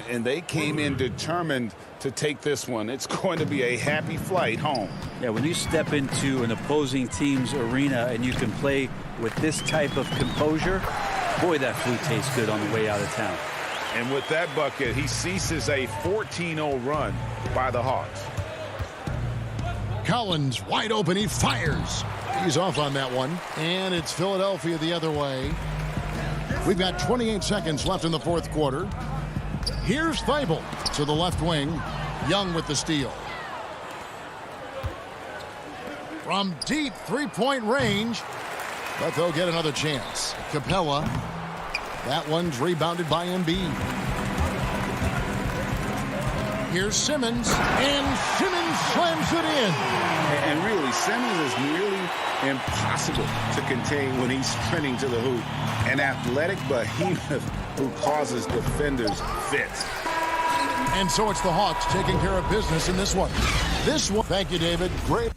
And they came in determined to take this one. It's going to be a happy flight home. Yeah, when you step into an opposing team's arena and you can play with this type of composure, boy, that food tastes good on the way out of town. And with that bucket, he ceases a 14-0 run by the Hawks. Collins wide open. He fires. He's off on that one. And it's Philadelphia the other way. We've got 28 seconds left in the 4th quarter. Here's Thibault to the left wing. Young with the steal. From deep 3-point range. But they'll get another chance. Capella. That one's rebounded by Embiid. Here's Simmons, and Simmons slams it in. And really, Simmons is nearly impossible to contain when he's sprinting to the hoop. An athletic behemoth who causes defenders fits. And so it's the Hawks taking care of business in this one. Thank you, David. Great.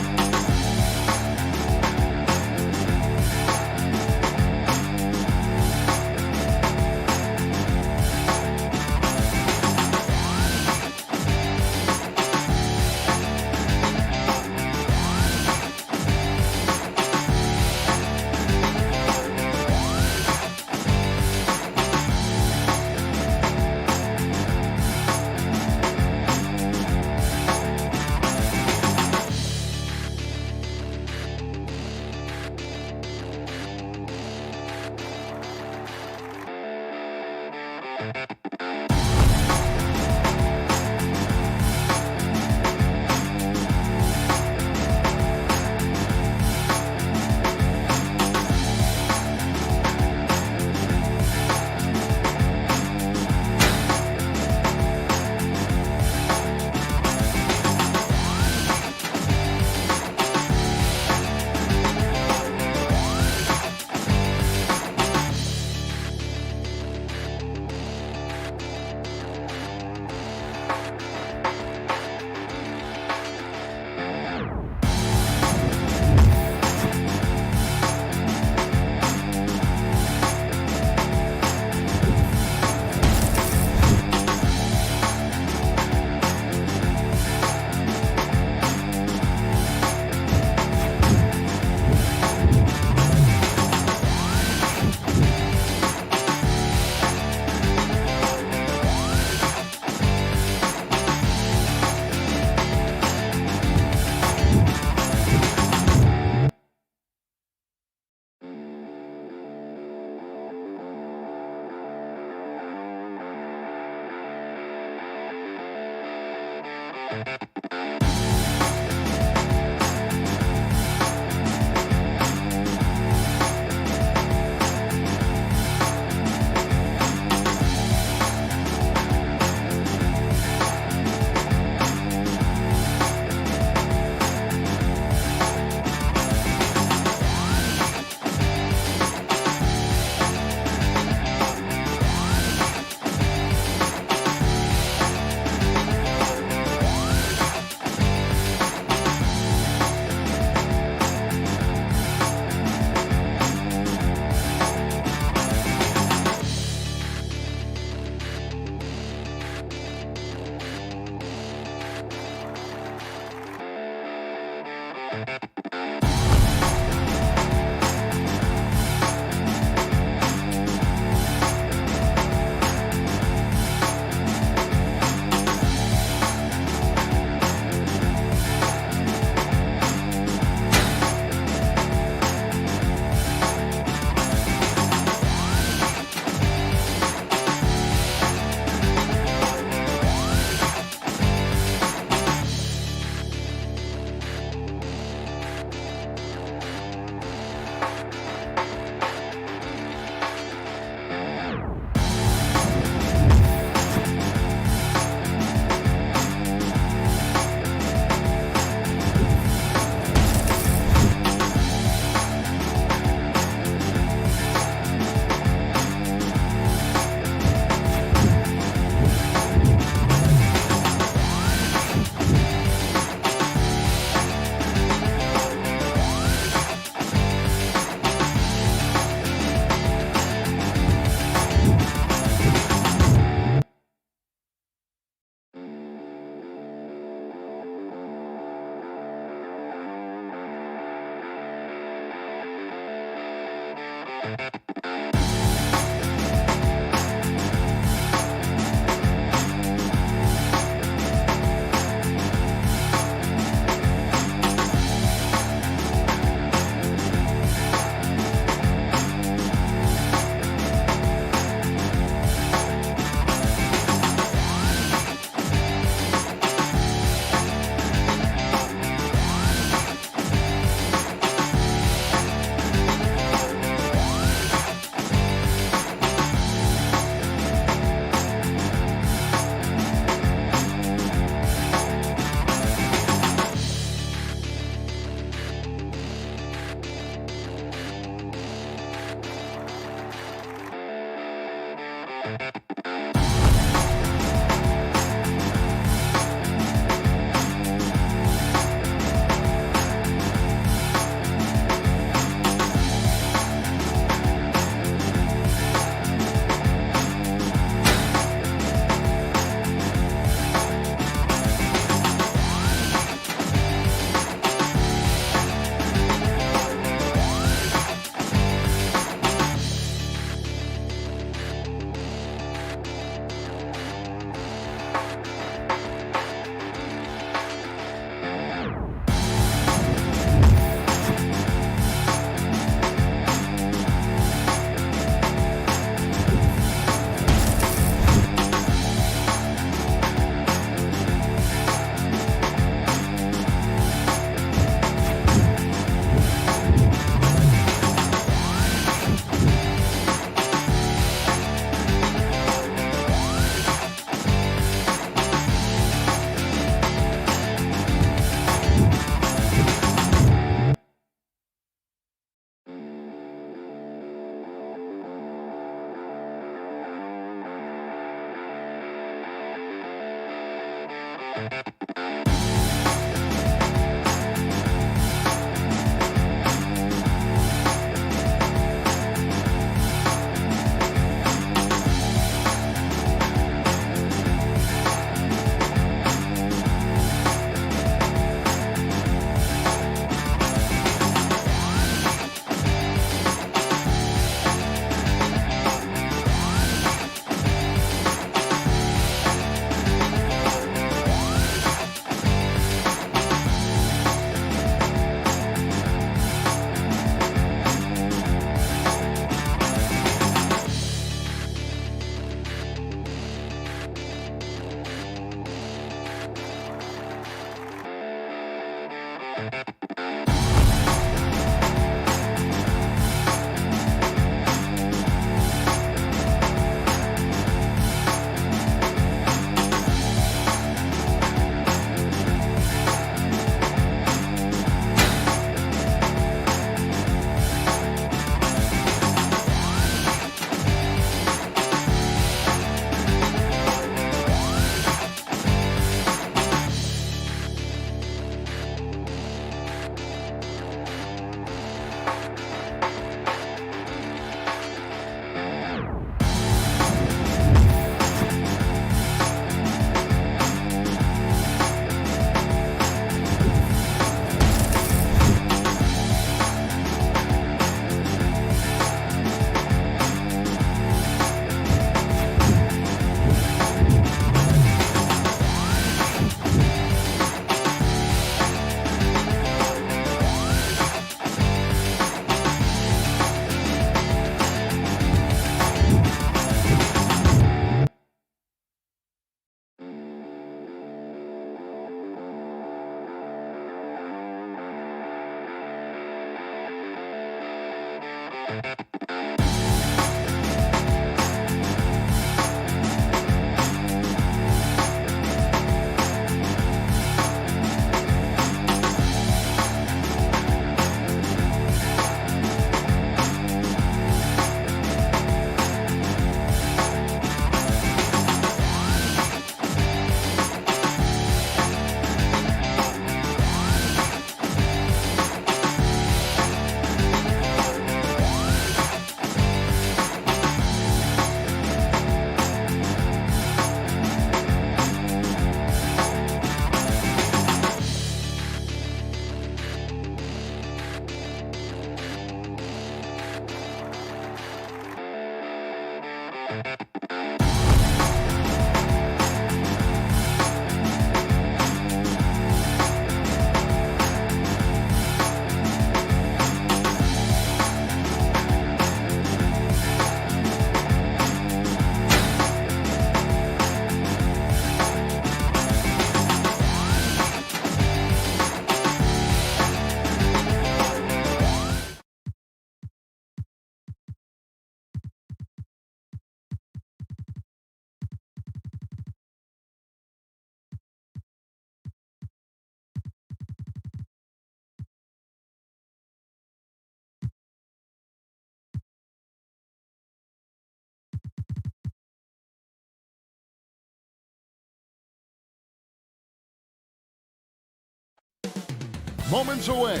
Moments away.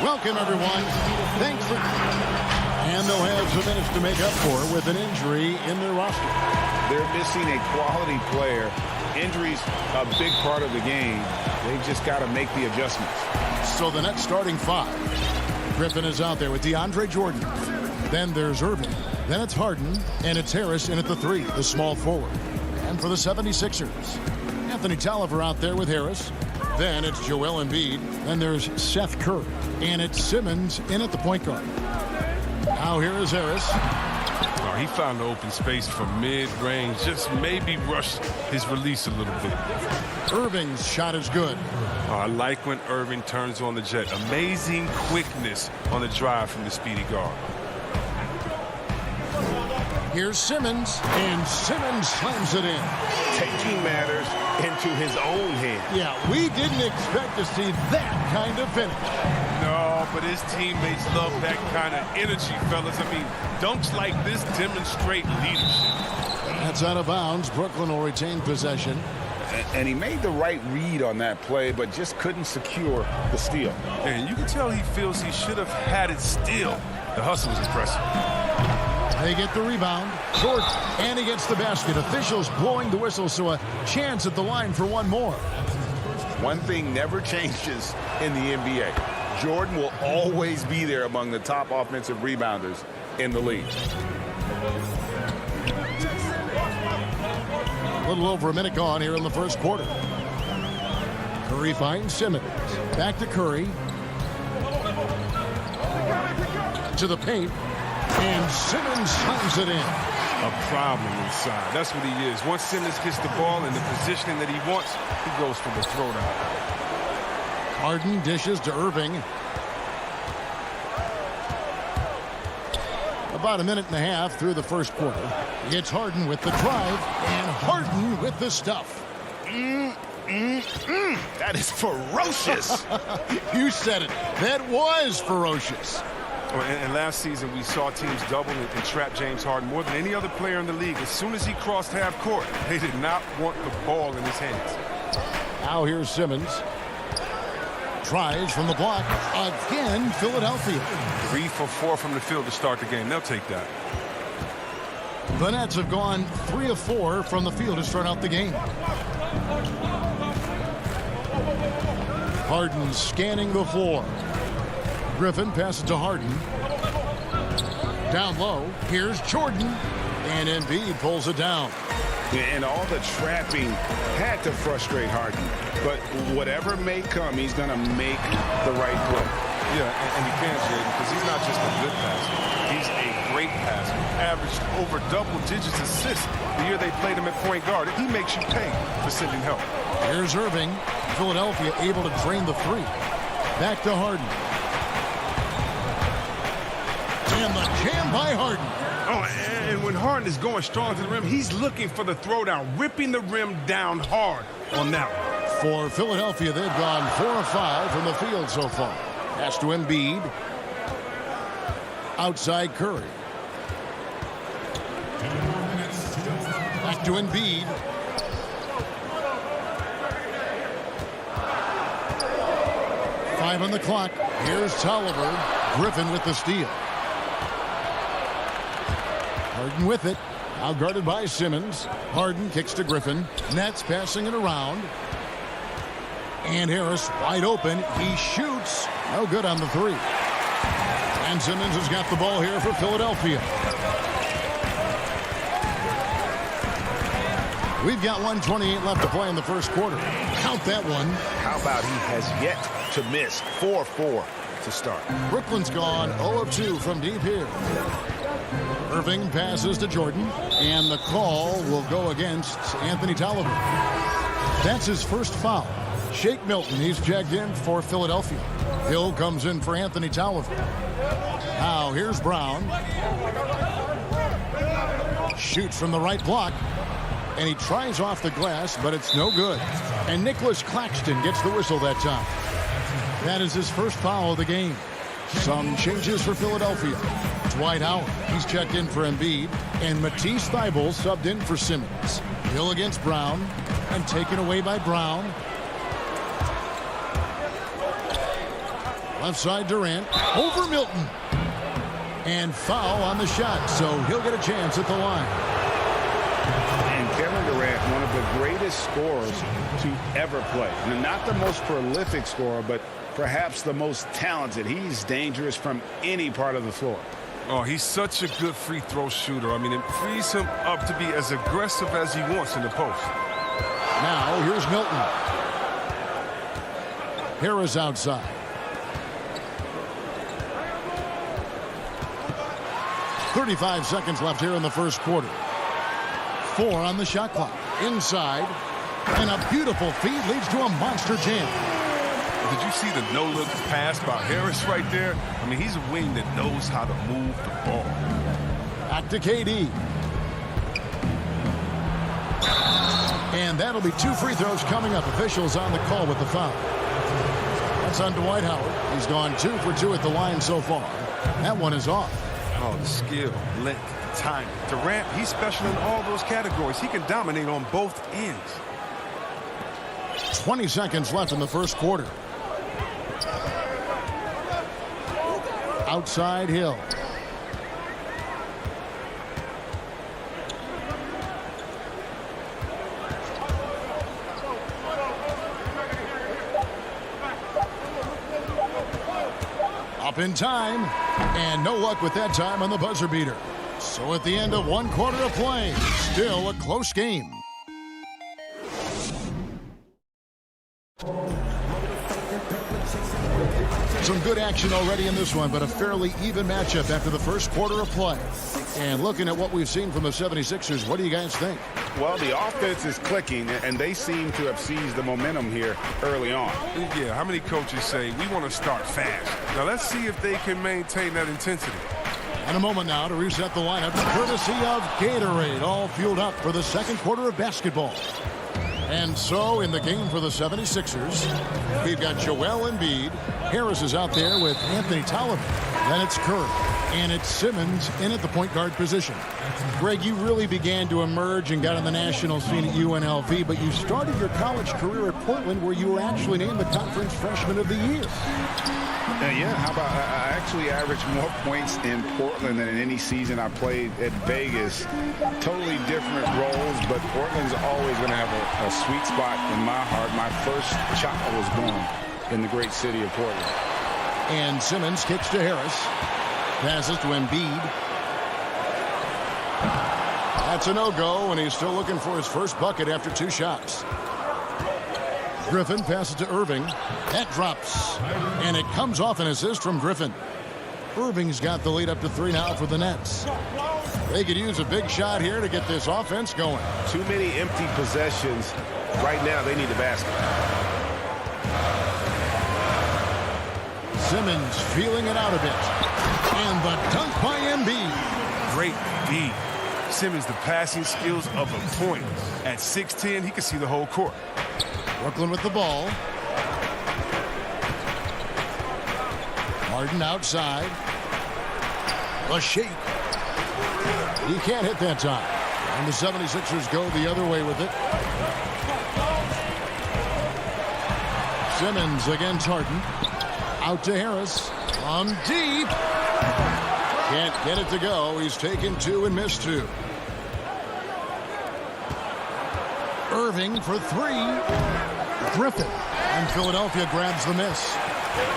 Welcome, everyone. Thanks for... And they'll have some minutes to make up for with an injury in their roster. They're missing a quality player. Injuries a big part of the game. They've just got to make the adjustments. So the next starting five. Griffin is out there with DeAndre Jordan. Then there's Irving. Then it's Harden. And it's Harris in at the 3, the small forward. And for the 76ers, Anthony Tolliver out there with Harris. Then it's Joel Embiid. Then there's Seth Curry. And it's Simmons in at the point guard. Now here is Harris. Oh, he found the open space from mid-range. Just maybe rushed his release a little bit. Irving's shot is good. Oh, I like when Irving turns on the jet. Amazing quickness on the drive from the speedy guard. Here's Simmons, and Simmons slams it in. Taking matters into his own hand. Yeah, we didn't expect to see that kind of finish. No, but his teammates love that kind of energy, fellas. I mean, dunks like this demonstrate leadership. That's out of bounds. Brooklyn will retain possession. And he made the right read on that play, but just couldn't secure the steal. And you can tell he feels he should have had it still. The hustle was impressive. They get the rebound. Short, and he gets the basket. Officials blowing the whistle, so a chance at the line for one more. One thing never changes in the NBA. Jordan will always be there among the top offensive rebounders in the league. A little over a minute gone here in the first quarter. Curry finds Simmons. Back to Curry. To the paint. And Simmons slams it in. A problem inside. That's what he is. Once Simmons gets the ball in the positioning that he wants, he goes for the throwdown. Harden dishes to Irving. About a minute and a half through the first quarter. It's Harden with the drive, and Harden with the stuff. That is ferocious. You said it. That was ferocious. And last season, we saw teams double and trap James Harden more than any other player in the league. As soon as he crossed half court, they did not want the ball in his hands. Now here's Simmons. Tries from the block. Again, Philadelphia. 3 for 4 from the field to start the game. They'll take that. The Nets have gone 3 of 4 from the field to start out the game. Harden scanning the floor. Griffin passes to Harden. Down low. Here's Jordan. And Embiid pulls it down. And all the trapping had to frustrate Harden. But whatever may come, he's going to make the right play. Yeah, and he can't, Jaden, because he's not just a good passer. He's a great passer. Averaged over double digits assists the year they played him at point guard. He makes you pay for sending help. Here's Irving. Philadelphia able to drain the 3. Back to Harden. And the jam by Harden. Oh, and when Harden is going strong to the rim, he's looking for the throwdown, ripping the rim down hard on that one. For Philadelphia, they've gone 4 of 5 from the field so far. Pass to Embiid. Outside Curry. Back to Embiid. Five on the clock. Here's Tolliver. Griffin with the steal. Harden with it. Now guarded by Simmons. Harden kicks to Griffin. Nets passing it around. And Harris wide open. He shoots. No good on the three. And Simmons has got the ball here for Philadelphia. We've got 1:28 left to play in the first quarter. Count that one. How about he has yet to miss 4-4 to start. Brooklyn's gone 0 of 2 from deep here. Irving passes to Jordan, and the call will go against Anthony Tolliver. That's his first foul. Shake Milton, he's checked in for Philadelphia. Hill comes in for Anthony Tolliver. Now here's Brown. Shoots from the right block. And he tries off the glass, but it's no good. And Nicholas Claxton gets the whistle that time. That is his first foul of the game. Some changes for Philadelphia. Dwight Howard, he's checked in for Embiid. And Matisse Thybulle subbed in for Simmons. Hill against Brown. And taken away by Brown. Left side Durant. Over Milton. And foul on the shot. So he'll get a chance at the line. Kevin Durant, one of the greatest scorers to ever play. And not the most prolific scorer, but perhaps the most talented. He's dangerous from any part of the floor. Oh, he's such a good free throw shooter. I mean, it frees him up to be as aggressive as he wants in the post. Now, here's Milton. Harris outside. .35 seconds left here in the first quarter. 4 on the shot clock. Inside. And a beautiful feed leads to a monster jam. Did you see the no-look pass by Harris right there? I mean, he's a wing that knows how to move the ball. Back to KD. And that'll be 2 free throws coming up. Officials on the call with the foul. That's on Dwight Howard. He's gone 2 for 2 at the line so far. That one is off. Oh, the skill, length, time. Durant, he's special in all those categories. He can dominate on both ends. 20 seconds left in the first quarter. Outside Hill. Up in time, and no luck with that time on the buzzer beater. So at the end of 1 quarter of play, still a close game. Some good action already in this one, but a fairly even matchup after the first quarter of play. And looking at what we've seen from the 76ers, what do you guys think? Well, the offense is clicking, and they seem to have seized the momentum here early on. Yeah, how many coaches say, we want to start fast? Now, let's see if they can maintain that intensity. And a moment now to reset the lineup, courtesy of Gatorade, all fueled up for the second quarter of basketball. And so, in the game for the 76ers, we've got Joel Embiid. Harris is out there with Anthony Tolliver. Then it's Curry. And it's Simmons in at the point guard position. Greg, you really began to emerge and got on the national scene at UNLV, but you started your college career at Portland, where you were actually named the Conference Freshman of the Year. Yeah, how about I actually averaged more points in Portland than in any season I played at Vegas. Totally different roles, but Portland's always going to have a sweet spot in my heart. My first child was born in the great city of Portland. And Simmons kicks to Harris. Passes to Embiid. That's a no-go, and he's still looking for his first bucket after 2 shots. Griffin passes to Irving. That drops. And it comes off an assist from Griffin. Irving's got the lead up to 3 now for the Nets. They could use a big shot here to get this offense going. Too many empty possessions. Right now, they need a basket. Simmons feeling it out a bit. And the dunk by Embiid. Great D. Simmons, the passing skills of a point. At 6'10", he can see the whole court. Brooklyn with the ball. Harden outside. A shake. He can't hit that time. And the 76ers go the other way with it. Simmons against Harden. Out to Harris. On deep. Can't get it to go. He's taken two and missed two. Irving for three. Griffin. And Philadelphia grabs the miss.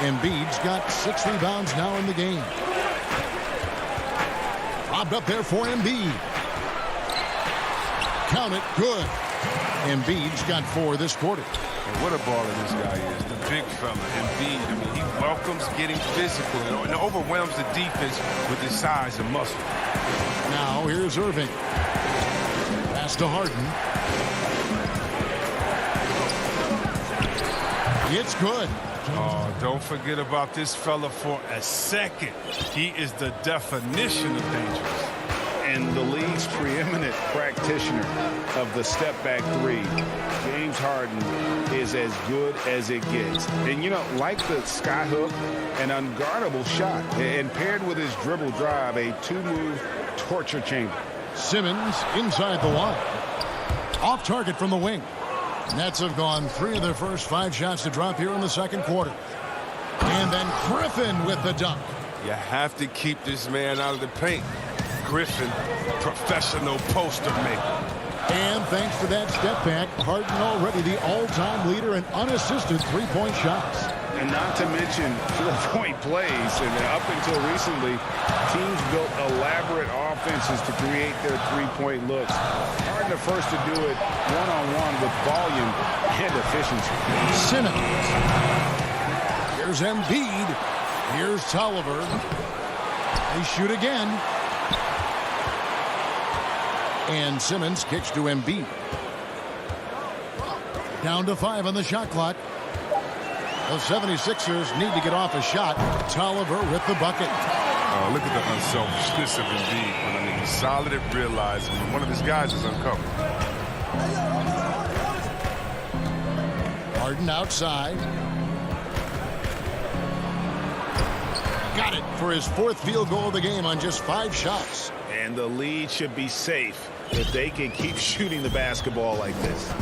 Embiid's got 6 rebounds now in the game. Lobbed up there for Embiid. Count it. Good. Embiid's got 4 this quarter. And what a baller this guy is. The big fella, Embiid. I mean, he welcomes getting physical and overwhelms the defense with his size and muscle. Now here's Irving. Pass to Harden. It's good. Oh, don't forget about this fella for a second. He is the definition of dangerous. And the league's preeminent practitioner of the step-back three, James Harden, is as good as it gets. And, you know, like the skyhook, an unguardable shot. And paired with his dribble drive, a 2-move torture chamber. Simmons inside the line. Off target from the wing. Nets have gone 3 of their first 5 shots to drop here in the second quarter. And then Griffin with the dunk. You have to keep this man out of the paint. Griffin, professional poster maker. And thanks to that step back, Harden already the all-time leader in unassisted 3-point shots. And not to mention 4-point plays. And up until recently, teams built elaborate offenses to create their 3-point looks. Harden the first to do it one-on-one with volume and efficiency. Simmons. Here's Embiid. Here's Tolliver. They shoot again. And Simmons kicks to Embiid. Down to 5 on the shot clock. The 76ers need to get off a shot. Tolliver with the bucket. Oh, look at the unselfishness of Embiid. But I mean, he's solid at realizing one of his guys is uncovered. Harden outside. Got it for his 4th field goal of the game on just 5 shots. And the lead should be safe if they can keep shooting the basketball like this.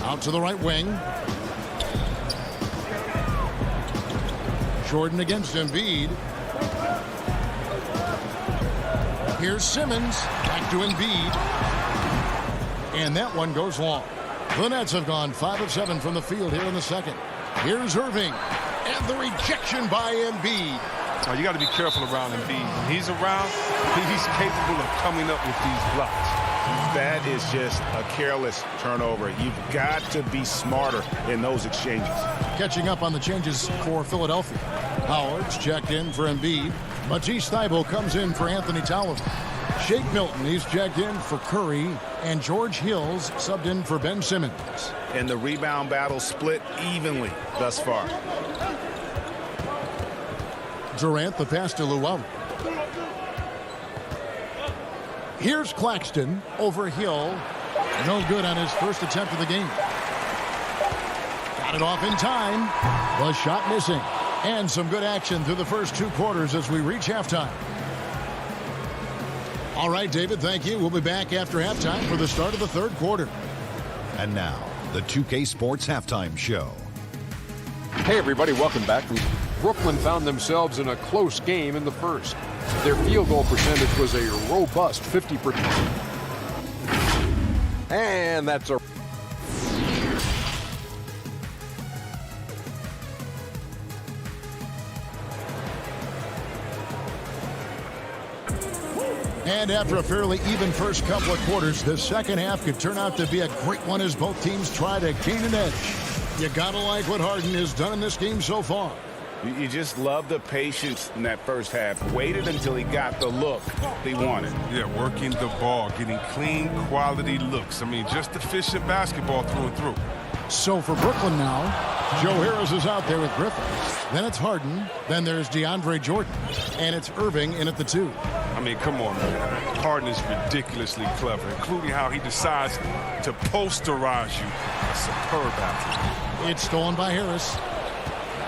Out to the right wing. Jordan against Embiid. Here's Simmons. Back to Embiid. And that one goes long. The Nets have gone 5 of 7 from the field here in the second. Here's Irving. And the rejection by Embiid. Oh, you got to be careful around Embiid. When he's around, he's capable of coming up with these blocks. That is just a careless turnover. You've got to be smarter in those exchanges. Catching up on the changes for Philadelphia. Howard's checked in for Embiid. Matisse Thybulle comes in for Anthony Tolliver. Shake Milton, he's checked in for Curry. And George Hill's subbed in for Ben Simmons. And the rebound battle split evenly thus far. Durant, the pass to Luau. Here's Claxton over Hill. No good on his first attempt of the game. Got it off in time. The shot missing. And some good action through the first 2 quarters as we reach halftime. All right, David, thank you. We'll be back after halftime for the start of the 3rd quarter. And now, the 2K Sports Halftime Show. Hey, everybody, welcome back. Brooklyn found themselves in a close game in the first. Their field goal percentage was a robust 50%. And that's a... And after a fairly even first couple of quarters, the second half could turn out to be a great one as both teams try to gain an edge. You gotta like what Harden has done in this game so far. You just love the patience in that first half. Waited until he got the look he wanted. Yeah, working the ball, getting clean, quality looks. I mean, just efficient basketball through and through. So for Brooklyn now, Joe Harris is out there with Griffin. Then it's Harden. Then there's DeAndre Jordan. And it's Irving in at the 2. I mean, come on, man. Harden is ridiculously clever, including how he decides to posterize you. A superb athlete. It's stolen by Harris.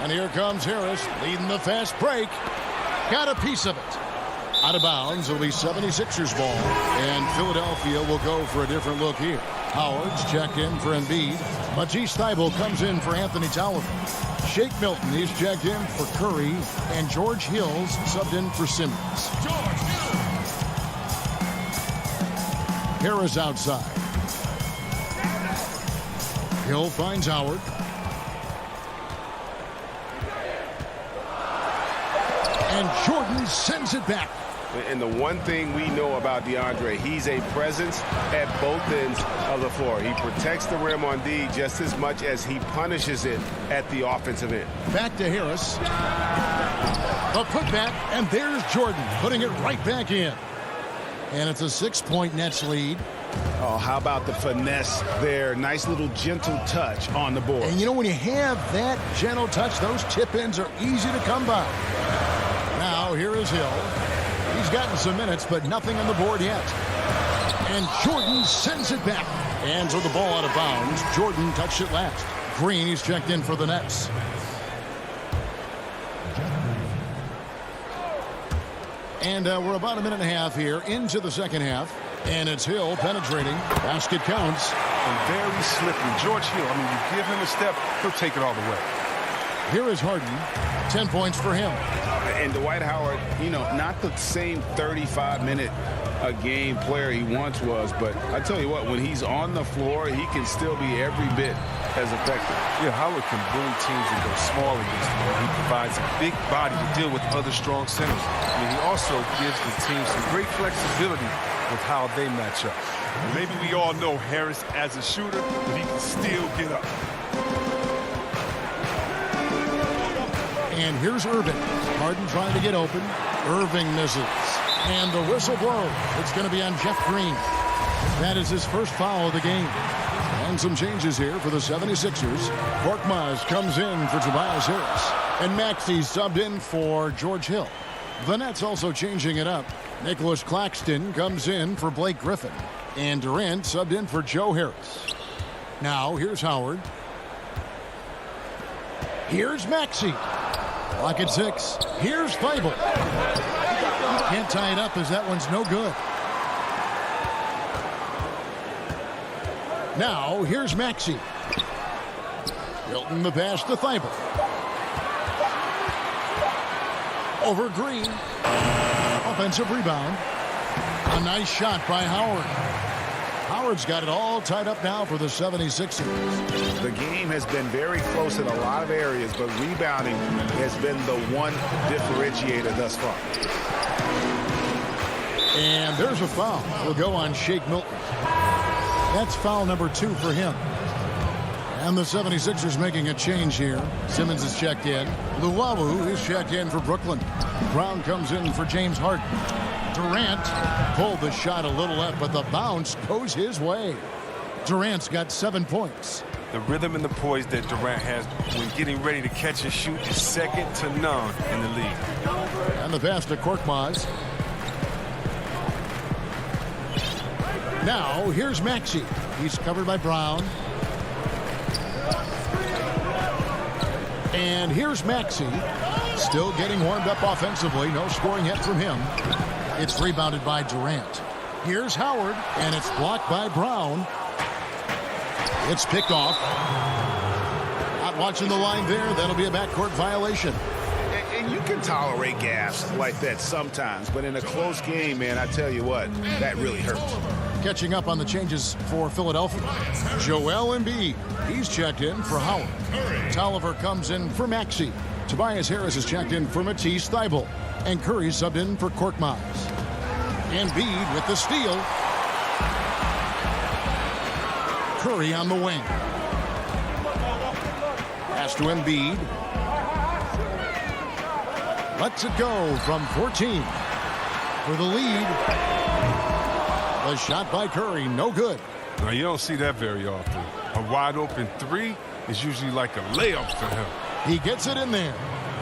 And here comes Harris leading the fast break. Got a piece of it. Out of bounds. It'll be 76ers ball. And Philadelphia will go for a different look here. Howard's checked in for Embiid. Matisse Thybulle comes in for Anthony Tolliver. Shake Milton, he's checked in for Curry. And George Hill's subbed in for Simmons. Harris outside. Hill finds Howard. And Jordan sends it back. And the one thing we know about DeAndre, he's a presence at both ends of the floor. He protects the rim on D just as much as he punishes it at the offensive end. Back to Harris. A putback, and there's Jordan putting it right back in. And it's a 6-point Nets lead. Oh, how about the finesse there? Nice little gentle touch on the board. And you know, when you have that gentle touch, those tip-ins are easy to come by. Now, here is Hill. He's gotten some minutes, but nothing on the board yet. And Jordan sends it back. And so the ball out of bounds. Jordan touched it last. Green, he's checked in for the Nets. And we're about a minute and a half here into the second half. And it's Hill penetrating. Basket counts. And very slippery. George Hill, I mean, you give him a step, he'll take it all the way. Here is Harden. 10 points for him. And Dwight Howard, you know, not the same 35-minute-a-game player he once was, but I tell you what, when he's on the floor, he can still be every bit as effective. Yeah, Howard can bully teams and go small against them. He provides a big body to deal with other strong centers. I mean, he also gives the team some great flexibility with how they match up. Maybe we all know Harris as a shooter, but he can still get up. And here's Irving. Harden trying to get open. Irving misses. And the whistle blows. It's going to be on Jeff Green. That is his first foul of the game. And some changes here for the 76ers. Korkmaz comes in for Tobias Harris. And Maxey subbed in for George Hill. The Nets also changing it up. Nicholas Claxton comes in for Blake Griffin. And Durant subbed in for Joe Harris. Now here's Howard. Here's Maxey. Clock at 6. Here's Thybulle. Can't tie it up as that one's no good. Now, here's Maxey. Hilton the pass to Thybulle. Over Green. Offensive rebound. A nice shot by Howard. Howard's got it all tied up now for the 76ers. The game has been very close in a lot of areas, but rebounding has been the one differentiator thus far. And there's a foul. Will go on Shake Milton. That's foul number 2 for him. And the 76ers making a change here. Simmons is checked in. Luwawu is checked in for Brooklyn. Brown comes in for James Harden. Durant pulled the shot a little left, but the bounce goes his way. Durant's got 7 points. The rhythm and the poise that Durant has when getting ready to catch and shoot is second to none in the league. And the pass to Korkmaz. Now, here's Maxey. He's covered by Brown. And here's Maxey. Still getting warmed up offensively. No scoring yet from him. It's rebounded by Durant. Here's Howard, and it's blocked by Brown. It's picked off. Not watching the line there. That'll be a backcourt violation. And you can tolerate gaffes like that sometimes, but in a close game, man, I tell you what, that really hurts. Catching up on the changes for Philadelphia. Joel Embiid. He's checked in for Howard. Tolliver comes in for Maxey. Tobias Harris is checked in for Matisse Thybulle. And Curry subbed in for Korkmaz. Embiid with the steal. Curry on the wing. Pass to Embiid. Lets it go from 14. For the lead. The shot by Curry, no good. Now, you don't see that very often. A wide open three is usually like a layup for him. He gets it in there.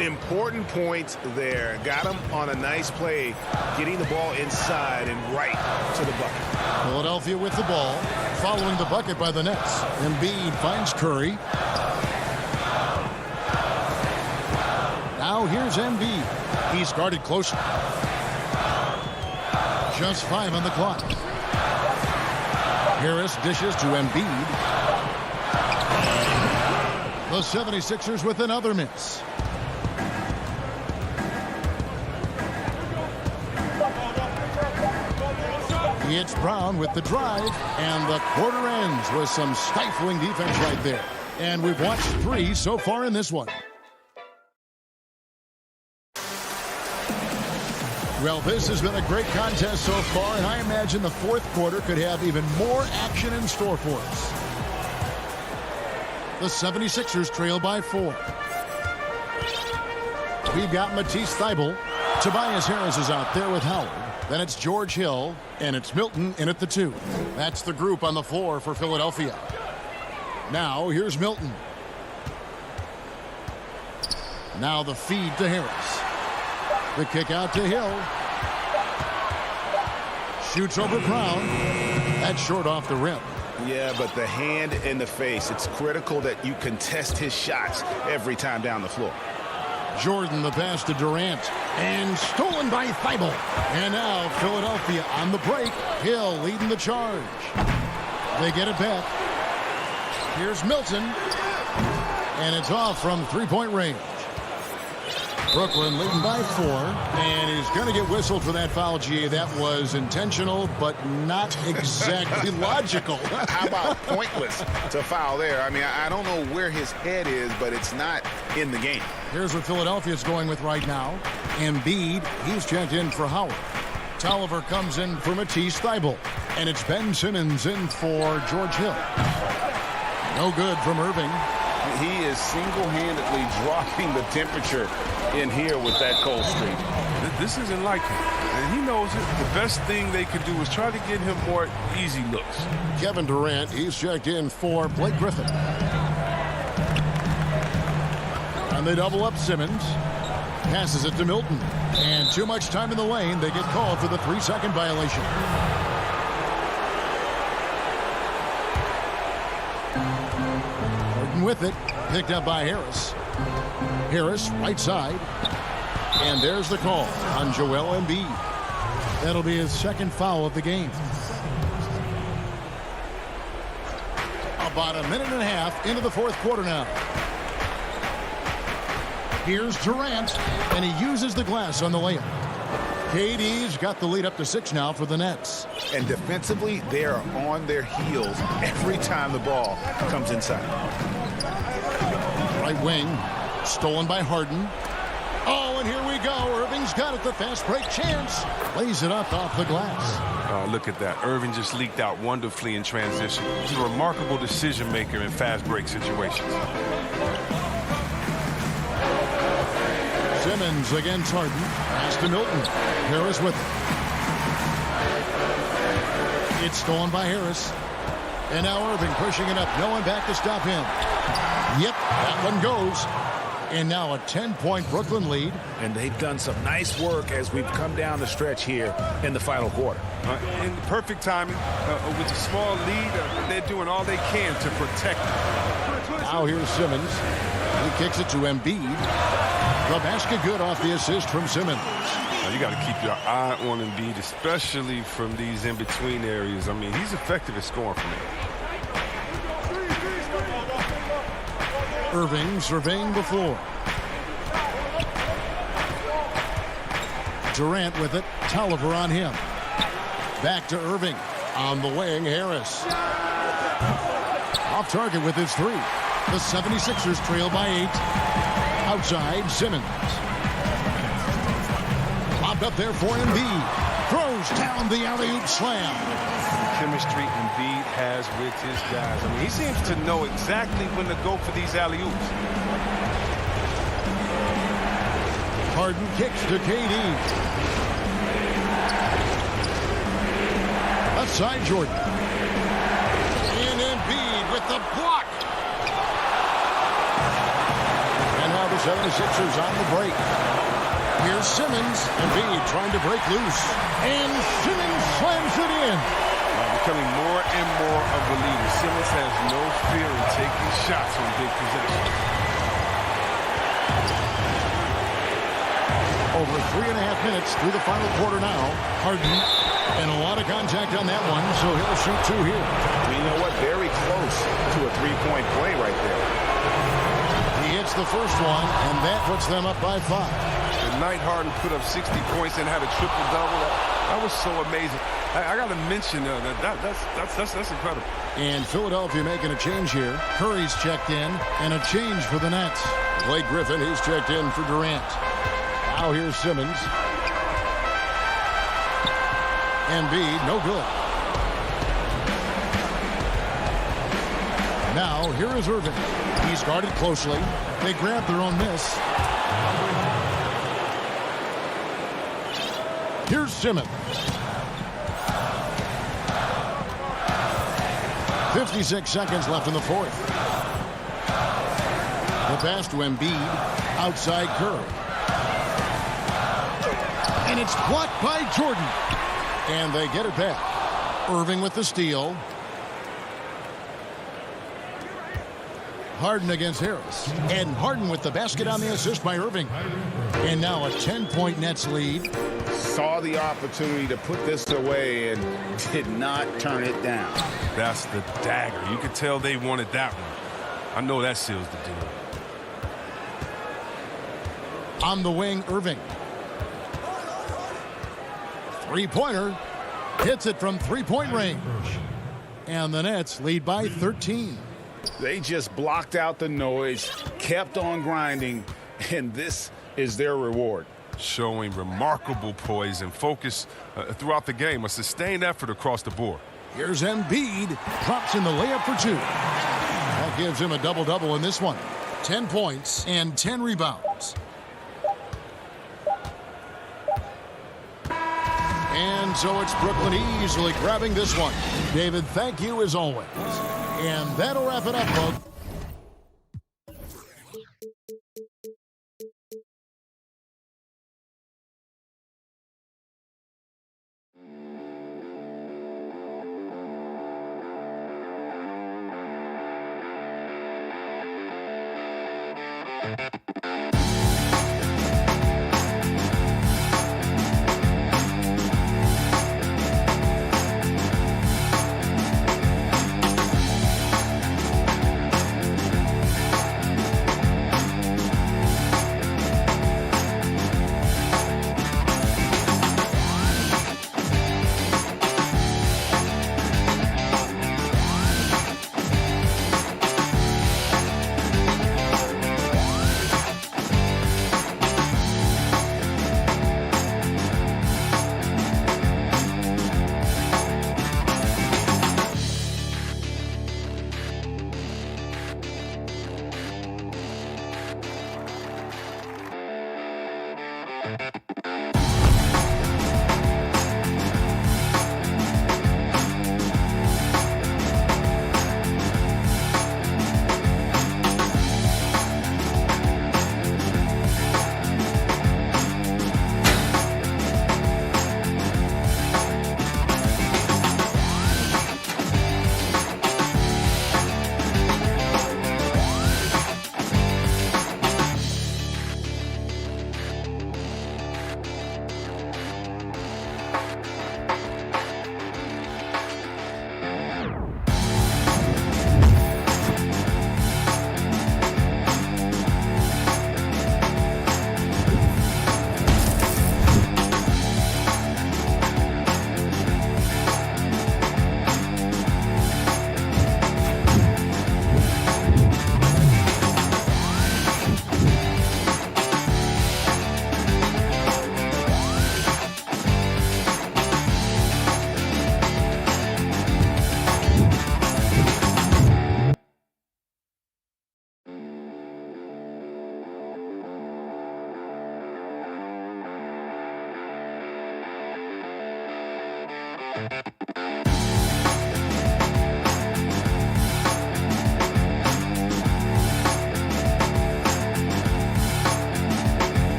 Important point there. Got him on a nice play, getting the ball inside and right to the bucket. Philadelphia with the ball, following the bucket by the Nets. Embiid finds Curry. Now here's Embiid. He's guarded closely. Just 5 on the clock. Harris dishes to Embiid. The 76ers with another miss. It's Brown with the drive, and the quarter ends with some stifling defense right there. And we've watched 3 so far in this one. Well, this has been a great contest so far, and I imagine the fourth quarter could have even more action in store for us. The 76ers trail by 4. We've got Matisse Thybulle. Tobias Harris is out there with Howard. Then it's George Hill, and it's Milton in at the 2. That's the group on the floor for Philadelphia. Now, here's Milton. Now the feed to Harris. The kick out to Hill. Shoots over Brown. That's short off the rim. Yeah, but the hand in the face, it's critical that you contest his shots every time down the floor. Jordan, the pass to Durant, and stolen by Thybulle. And now Philadelphia on the break. Hill leading the charge. They get it back. Here's Milton, and it's off from three-point range. Brooklyn leading by 4, and he's going to get whistled for that foul, GA. That was intentional, but not exactly logical. How about pointless to foul there? I mean, I don't know where his head is, but it's not in the game. Here's what Philadelphia's going with right now. Embiid, he's checked in for Howard. Tolliver comes in for Matisse Thybulle, and it's Ben Simmons in for George Hill. No good from Irving. He is single-handedly dropping the temperature in here with that cold streak. This isn't like him, and he knows it. The best thing they could do is try to get him more easy looks. Kevin Durant, he's checked in for Blake Griffin. And they double up Simmons. Passes it to Milton. And too much time in the lane. They get called for the 3-second violation. Harden with it. Picked up by Harris. Harris, right side. And there's the call on Joel Embiid. That'll be his second foul of the game. About a minute and a half into the fourth quarter now. Here's Durant, and he uses the glass on the layup. KD's got the lead up to 6 now for the Nets. And defensively, they are on their heels every time the ball comes inside. Right wing, stolen by Harden. Oh, and here we go. Irving's got it, the fast break chance. Lays it up off the glass. Look at that. Irving just leaked out wonderfully in transition. He's a remarkable decision maker in fast break situations. Simmons against Harden. Pass to Milton. Harris with it. It's stolen by Harris. And now Irving pushing it up. No one back to stop him. Yep, that one goes. And now a 10-point Brooklyn lead. And they've done some nice work as we've come down the stretch here in the final quarter. In perfect timing, with a small lead, they're doing all they can to protect it. Now here's Simmons. He kicks it to Embiid. The basket good off the assist from Simmons. Now you got to keep your eye on Embiid, especially from these in-between areas. I mean, he's effective at scoring from there. Irving surveying the floor. Durant with it. Tolliver on him. Back to Irving. On the wing, Harris. Off target with his 3. The 76ers trail by 8. Outside, Simmons. Lobbed up there for Embiid. Throws down the alley-oop slam. Chemistry Embiid has with his guys. I mean, he seems to know exactly when to go for these alley-oops. Harden kicks to KD. Left side, Jordan. the block. And now the 76ers on the break. Here's Simmons. Embiid trying to break loose. And Simmons slams it in. Becoming more and more of a leader. Simmons has no fear in taking shots on big possessions. Over 3.5 minutes through the final quarter now. Harden. And a lot of contact on that one, so he'll shoot two here. You know what? Very close to a three-point play right there. He hits the first one, and that puts them up by 5. The night Harden put up 60 points and had a triple-double. That was so amazing. I got to mention that's incredible. And Philadelphia making a change here. Curry's checked in, and a change for the Nets. Blake Griffin, he's checked in for Durant. Now here's Simmons. Embiid, no good. Now here is Irving. He's guarded closely. They grab their own miss. Here's Simmons. 56 seconds left in the fourth. The pass to Embiid. Outside Curry. And it's blocked by Jordan. And they get it back. Irving with the steal. Harden against Harris. And Harden with the basket on the assist by Irving. And now a 10-point Nets lead. Saw the opportunity to put this away and did not turn it down. That's the dagger. You could tell they wanted that one. I know that seals the deal. On the wing, Irving. Three-pointer. Hits it from three-point range. And the Nets lead by 13. They just blocked out the noise, kept on grinding, and this is their reward. Showing remarkable poise and focus throughout the game. A sustained effort across the board. Here's Embiid. Drops in the layup for 2. That gives him a double-double in this one. 10 points and 10 rebounds. And so it's Brooklyn easily grabbing this one. David, thank you as always. And that'll wrap it up, folks.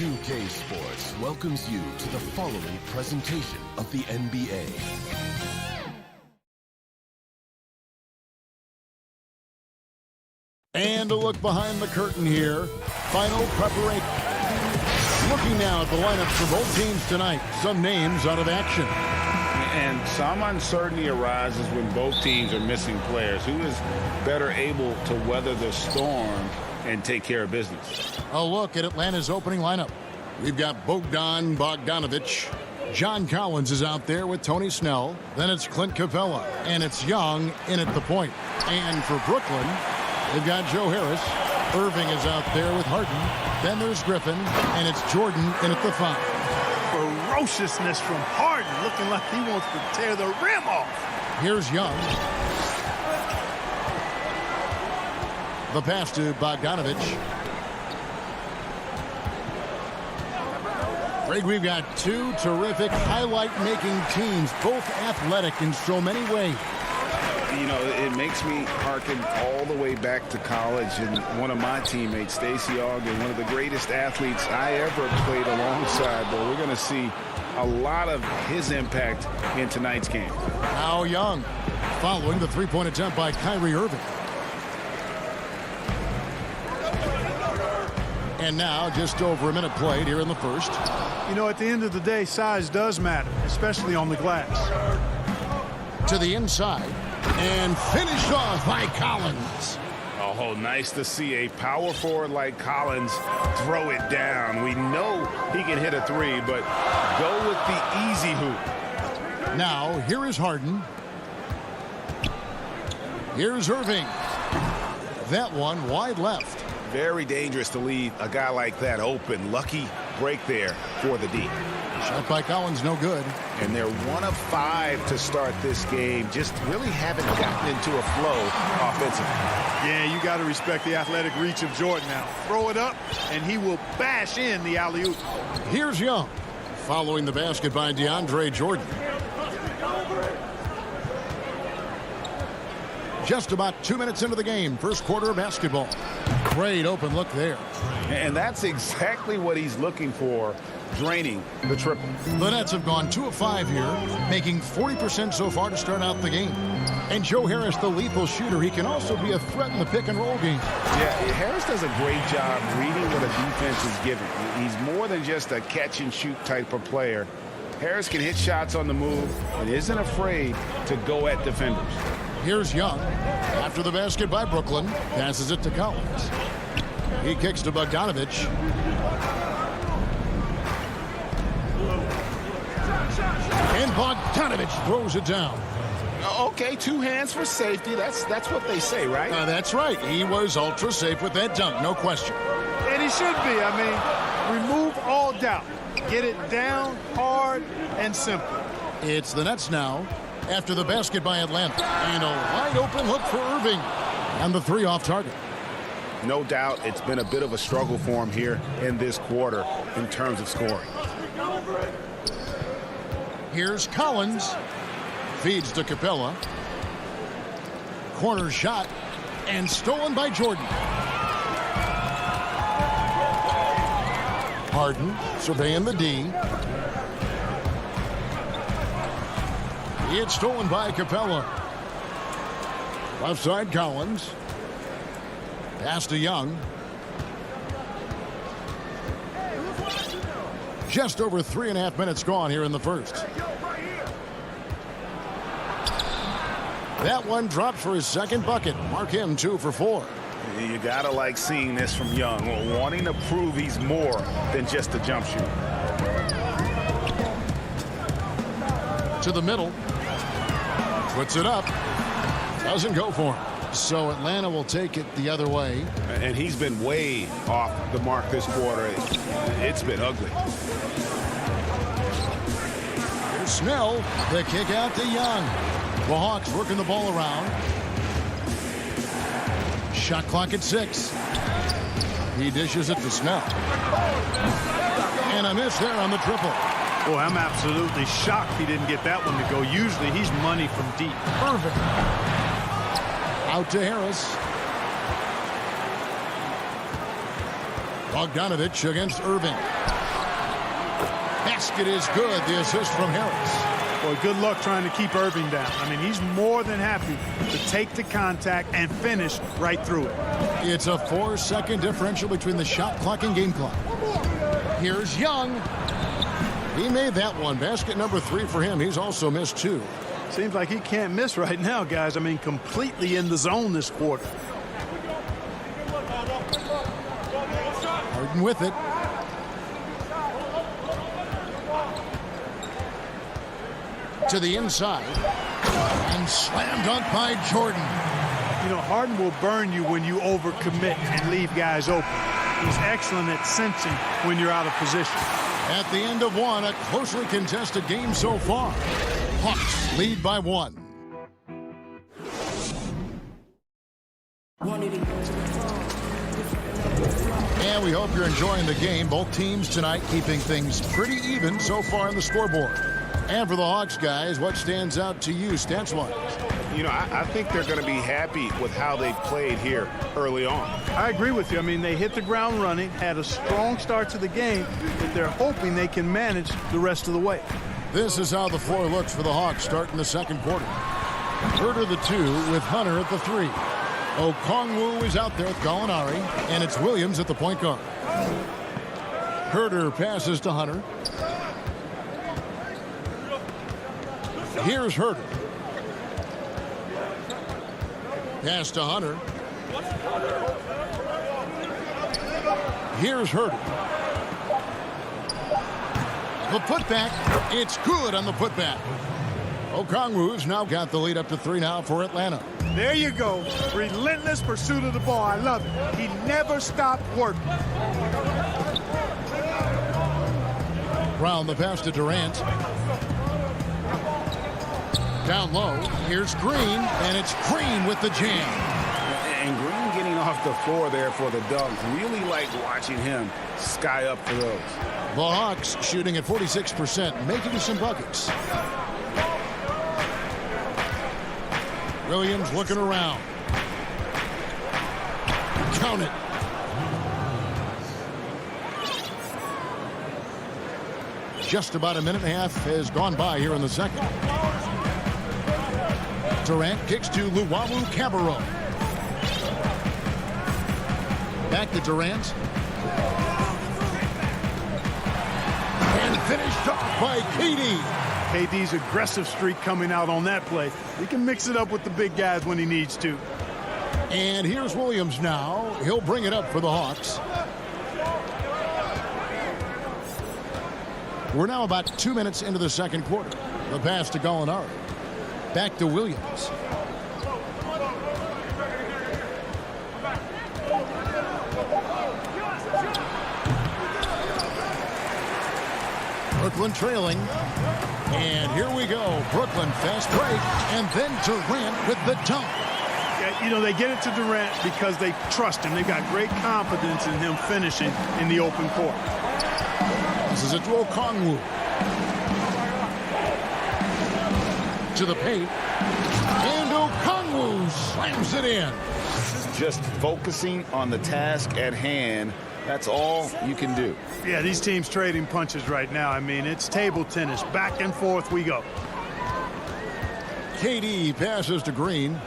2K Sports welcomes you to the following presentation of the NBA. And a look behind the curtain here. Final preparation. Looking now at the lineups for both teams tonight. Some names out of action. And some uncertainty arises when both teams are missing players. Who is better able to weather the storm and take care of business? A look at Atlanta's opening lineup. We've got Bogdan Bogdanovic. John Collins is out there with Tony Snell. Then it's Clint Capella. And it's Young in at the point. And for Brooklyn, they've got Joe Harris. Irving is out there with Harden. Then there's Griffin. And it's Jordan in at the 5. Ferociousness from Harden, looking like he wants to tear the rim off. Here's Young. The pass to Bogdanovic. Greg, we've got two terrific highlight-making teams, both athletic in so many ways. You know, it makes me hearken all the way back to college, and one of my teammates, Stacey Ogden, one of the greatest athletes I ever played alongside. But we're going to see a lot of his impact in tonight's game. Now Young, following the three-point attempt by Kyrie Irving. And now just over a minute played here in the first. You know, at the end of the day, size does matter, especially on the glass. To the inside and finished off by Collins. Oh, nice to see a power forward like Collins throw it down. We know he can hit a three, but go with the easy hoop. Now, here is Harden. Here's Irving. That one wide left. Very dangerous to leave a guy like that open. Lucky break there for the D. Shot by Collins, no good. And they're 1 of 5 to start this game. Just really haven't gotten into a flow offensively. Yeah, you got to respect the athletic reach of Jordan now. Throw it up, and he will bash in the alley-oop. Here's Young, following the basket by DeAndre Jordan. Just about 2 minutes into the game, first quarter of basketball. Great open look there. And that's exactly what he's looking for, draining the triple. The Nets have gone 2 of 5 here, making 40% so far to start out the game. And Joe Harris, the lethal shooter, he can also be a threat in the pick-and-roll game. Yeah, Harris does a great job reading what a defense is giving. He's more than just a catch-and-shoot type of player. Harris can hit shots on the move and isn't afraid to go at defenders. Here's Young. After the basket by Brooklyn, passes it to Collins. He kicks to Bogdanovic. And Bogdanovic throws it down. Okay, 2 hands for safety. That's what they say, right? That's right. He was ultra safe with that dunk, no question. And he should be. I mean, remove all doubt. Get it down, hard, and simple. It's the Nets now. After the basket by Atlanta. And a wide open look for Irving. And the 3 off target. No doubt it's been a bit of a struggle for him here in this quarter in terms of scoring. Here's Collins. Feeds to Capella. Corner shot. And stolen by Jordan. Harden surveying the D. It's stolen by Capella. Left side Collins. Pass to Young. Just over 3.5 minutes gone here in the first. That one dropped for his second bucket. Mark him 2 for 4. You gotta like seeing this from Young, wanting to prove he's more than just a jump shooter. To the middle. Puts it up. Doesn't go for him. So Atlanta will take it the other way. And he's been way off the mark this quarter. It's been ugly. Here's Snell. The kick out to Young. The Hawks working the ball around. Shot clock at 6. He dishes it to Snell. And a miss there on the triple. Boy, I'm absolutely shocked he didn't get that one to go. Usually he's money from deep. Irving. Out to Harris. Bogdanovich against Irving. Basket is good. The assist from Harris. Boy, good luck trying to keep Irving down. I mean, he's more than happy to take the contact and finish right through it. It's a 4-second differential between the shot clock and game clock. Here's Young. He made that one. Basket number 3 for him. He's also missed 2. Seems like he can't miss right now, guys. I mean, completely in the zone this quarter. Harden with it. To the inside. And slam dunk by Jordan. You know, Harden will burn you when you overcommit and leave guys open. He's excellent at sensing when you're out of position. At the end of one, a closely contested game so far. Hawks lead by 1. And we hope you're enjoying the game. Both teams tonight keeping things pretty even so far on the scoreboard. And for the Hawks guys, what stands out to you stats-wise? You know, I think they're going to be happy with how they played here early on. I agree with you. I mean, they hit the ground running, had a strong start to the game, but they're hoping they can manage the rest of the way. This is how the floor looks for the Hawks starting the second quarter. Herter the 2 with Hunter at the 3. Okongwu is out there with Gallinari, and it's Williams at the point guard. Herter passes to Hunter. Here's Herter. Pass to Hunter. Here's Herter. The putback. It's good on the putback. Okongwu's now got the lead up to 3 now for Atlanta. There you go. Relentless pursuit of the ball. I love it. He never stopped working. Brown the pass to Durant. Down low. Here's Green, and it's Green with the jam. And Green getting off the floor there for the dunk. Really like watching him sky up for those. The Hawks shooting at 46%, making some buckets. Williams looking around. Count it. Just about a minute and a half has gone by here in the second. Durant kicks to Luwawu Cabarrot. Back to Durant. And finished off by KD. KD's aggressive streak coming out on that play. He can mix it up with the big guys when he needs to. And here's Williams now. He'll bring it up for the Hawks. We're now about 2 minutes into the second quarter. The pass to Gallinari. Back to Williams. Brooklyn trailing. And here we go. Brooklyn fast break. And then Durant with the dunk. Yeah, you know, they get it to Durant because they trust him. They've got great confidence in him finishing in the open court. This is a to Okongwu. To the paint. And Okongwu slams it in. Just focusing on the task at hand. That's all you can do. Yeah, these teams trading punches right now. I mean, it's table tennis. Back and forth we go. KD passes to Green.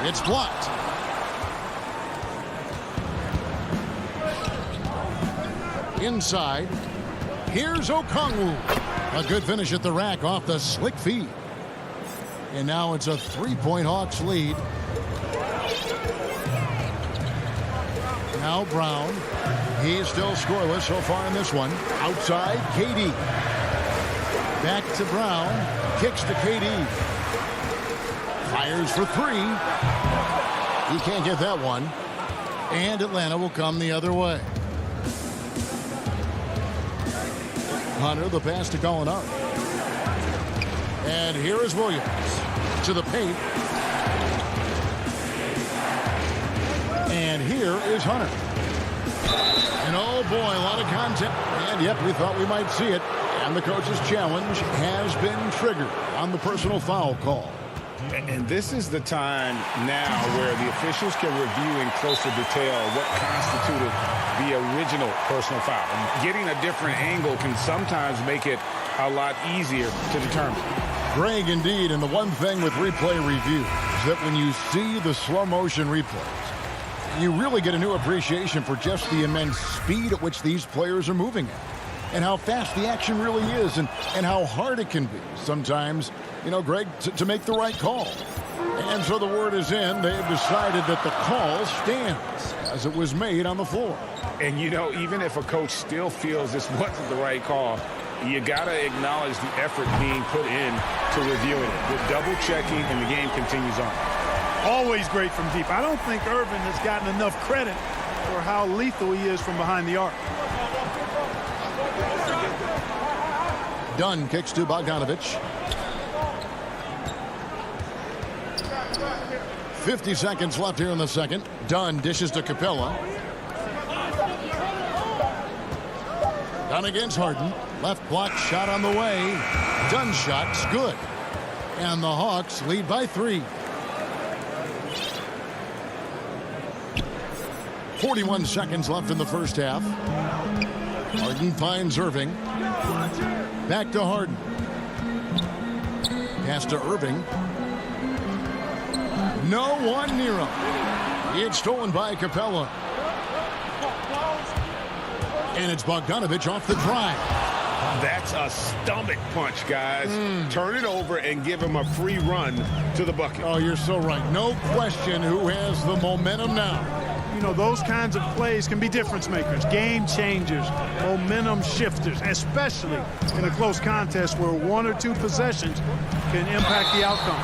It's blocked. Inside. Here's Okongwu. A good finish at the rack off the slick feed. And now it's a 3-point Hawks lead. Now Brown. He's still scoreless so far in this one. Outside, KD. Back to Brown. Kicks to KD. Fires for three. He can't get that one. And Atlanta will come the other way. Hunter, the pass to Gallinari. And here is Williams to the paint. And here is Hunter. And oh boy, a lot of contact. And yep, we thought we might see it. And the coach's challenge has been triggered on the personal foul call. And this is the time now where the officials can review in closer detail what constituted the original personal foul. And getting a different angle can sometimes make it a lot easier to determine. Greg, indeed, and the one thing with replay review is that when you see the slow motion replays, you really get a new appreciation for just the immense speed at which these players are moving at. And how fast the action really is, and how hard it can be sometimes, you know, Greg, to make the right call. And so the word is in. They've decided that the call stands as it was made on the floor. And, you know, even if a coach still feels this wasn't the right call, you got to acknowledge the effort being put in to reviewing it. With double checking, and the game continues on. Always great from deep. I don't think Irvin has gotten enough credit for how lethal he is from behind the arc. Dunn kicks to Bogdanovich. 50 seconds left here in the second. Dunn dishes to Capella. Dunn against Harden. Left block shot on the way. Dunn shot's good. And the Hawks lead by 3. 41 seconds left in the first half. Harden finds Irving. Back to Harden. Pass to Irving. No one near him. It's stolen by Capella. And it's Bogdanovich off the drive. That's a stomach punch, guys. Turn it over and give him a free run to the bucket. Oh, you're so right. No question who has the momentum now. You know, those kinds of plays can be difference makers, game changers, momentum shifters, especially in a close contest where 1 or 2 possessions can impact the outcome.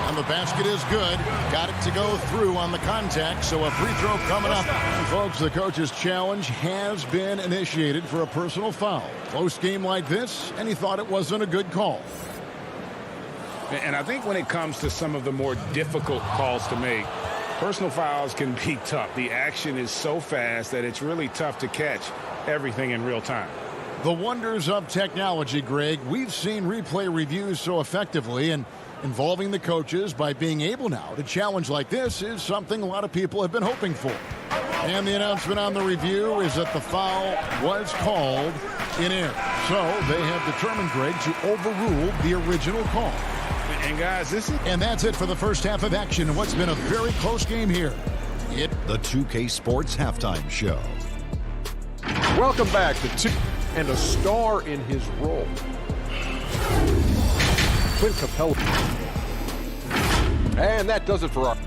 And the basket is good. Got it to go through on the contact, so a free throw coming up. And folks, the coach's challenge has been initiated for a personal foul. Close game like this, and he thought it wasn't a good call. And I think when it comes to some of the more difficult calls to make, personal fouls can be tough. The action is so fast that it's really tough to catch everything in real time. The wonders of technology, Greg. We've seen replay reviews so effectively, and involving the coaches by being able now to challenge like this is something a lot of people have been hoping for. And the announcement on the review is that the foul was called in air. So they have determined, Greg, to overrule the original call. And guys, and that's it for the first half of action. What's been a very close game here. The 2K Sports Halftime Show. Welcome back to 2 and a star in his role. Clint Capella. And that does it for our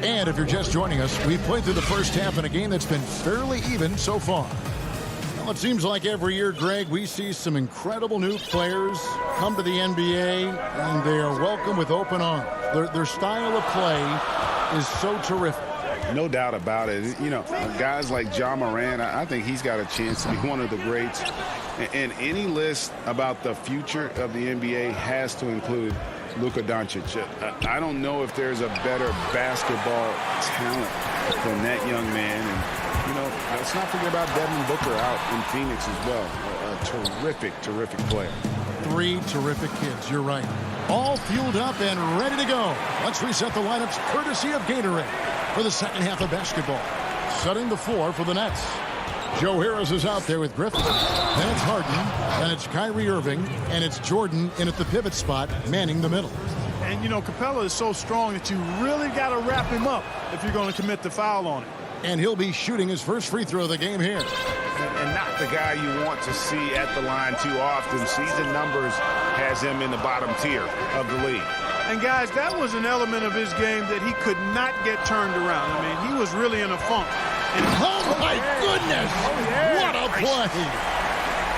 And if you're just joining us, we've played through the first half in a game that's been fairly even so far. Well, it seems like every year, Greg, we see some incredible new players come to the NBA, and they are welcome with open arms. Their style of play is so terrific. No doubt about it. You know, guys like Ja Morant, I think he's got a chance to be one of the greats. And any list about the future of the NBA has to include Luka Doncic. I don't know if there's a better basketball talent than that young man. And, you know, let's not forget about Devin Booker out in Phoenix as well. A terrific, terrific player. 3 terrific kids, you're right. All fueled up and ready to go. Let's reset the lineups courtesy of Gatorade for the second half of basketball. Setting the floor for the Nets. Joe Harris is out there with Griffin. Then it's Harden. Then it's Kyrie Irving. And it's Jordan in at the pivot spot, manning the middle. And, you know, Capella is so strong that you really got to wrap him up if you're going to commit the foul on him. And he'll be shooting his first free throw of the game here. And not the guy you want to see at the line too often. Season numbers has him in the bottom tier of the league. And, guys, that was an element of his game that he could not get turned around. I mean, he was really in a funk. And oh, my goodness! What a play!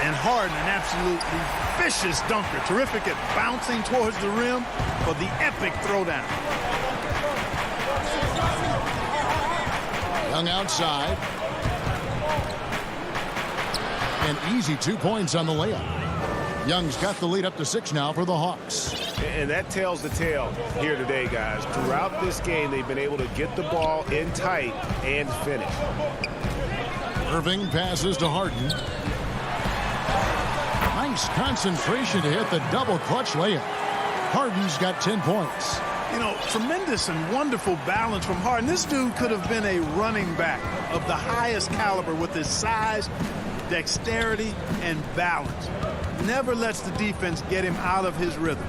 And Harden, an absolutely vicious dunker. Terrific at bouncing towards the rim for the epic throwdown. Young outside. An easy 2 points on the layup. Young's got the lead up to 6 now for the Hawks. And that tells the tale here today, guys. Throughout this game, they've been able to get the ball in tight and finish. Irving passes to Harden. Nice concentration to hit the double clutch layup. Harden's got 10 points. You know, tremendous and wonderful balance from Harden. This dude could have been a running back of the highest caliber with his size, dexterity, and balance. Never lets the defense get him out of his rhythm.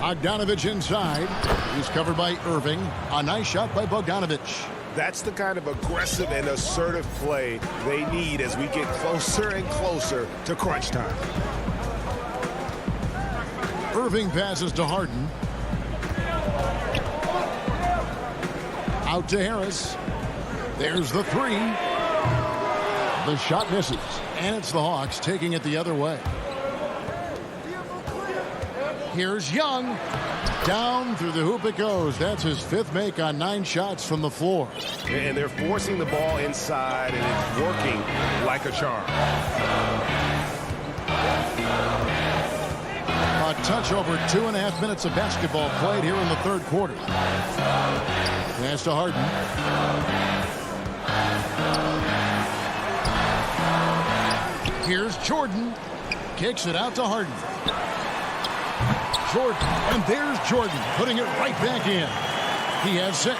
Bogdanovich inside. He's covered by Irving. A nice shot by Bogdanovich. That's the kind of aggressive and assertive play they need as we get closer and closer to crunch time. Irving passes to Harden. Out to Harris. There's the three. The shot misses. And it's the Hawks taking it the other way. Here's Young. Down through the hoop it goes. That's his 5th make on 9 shots from the floor. And they're forcing the ball inside, and it's working like a charm. A touch over 2.5 minutes of basketball played here in the 3rd quarter. Pass to Harden. Here's Jordan. Kicks it out to Harden. Jordan, and there's Jordan putting it right back in. He has 6.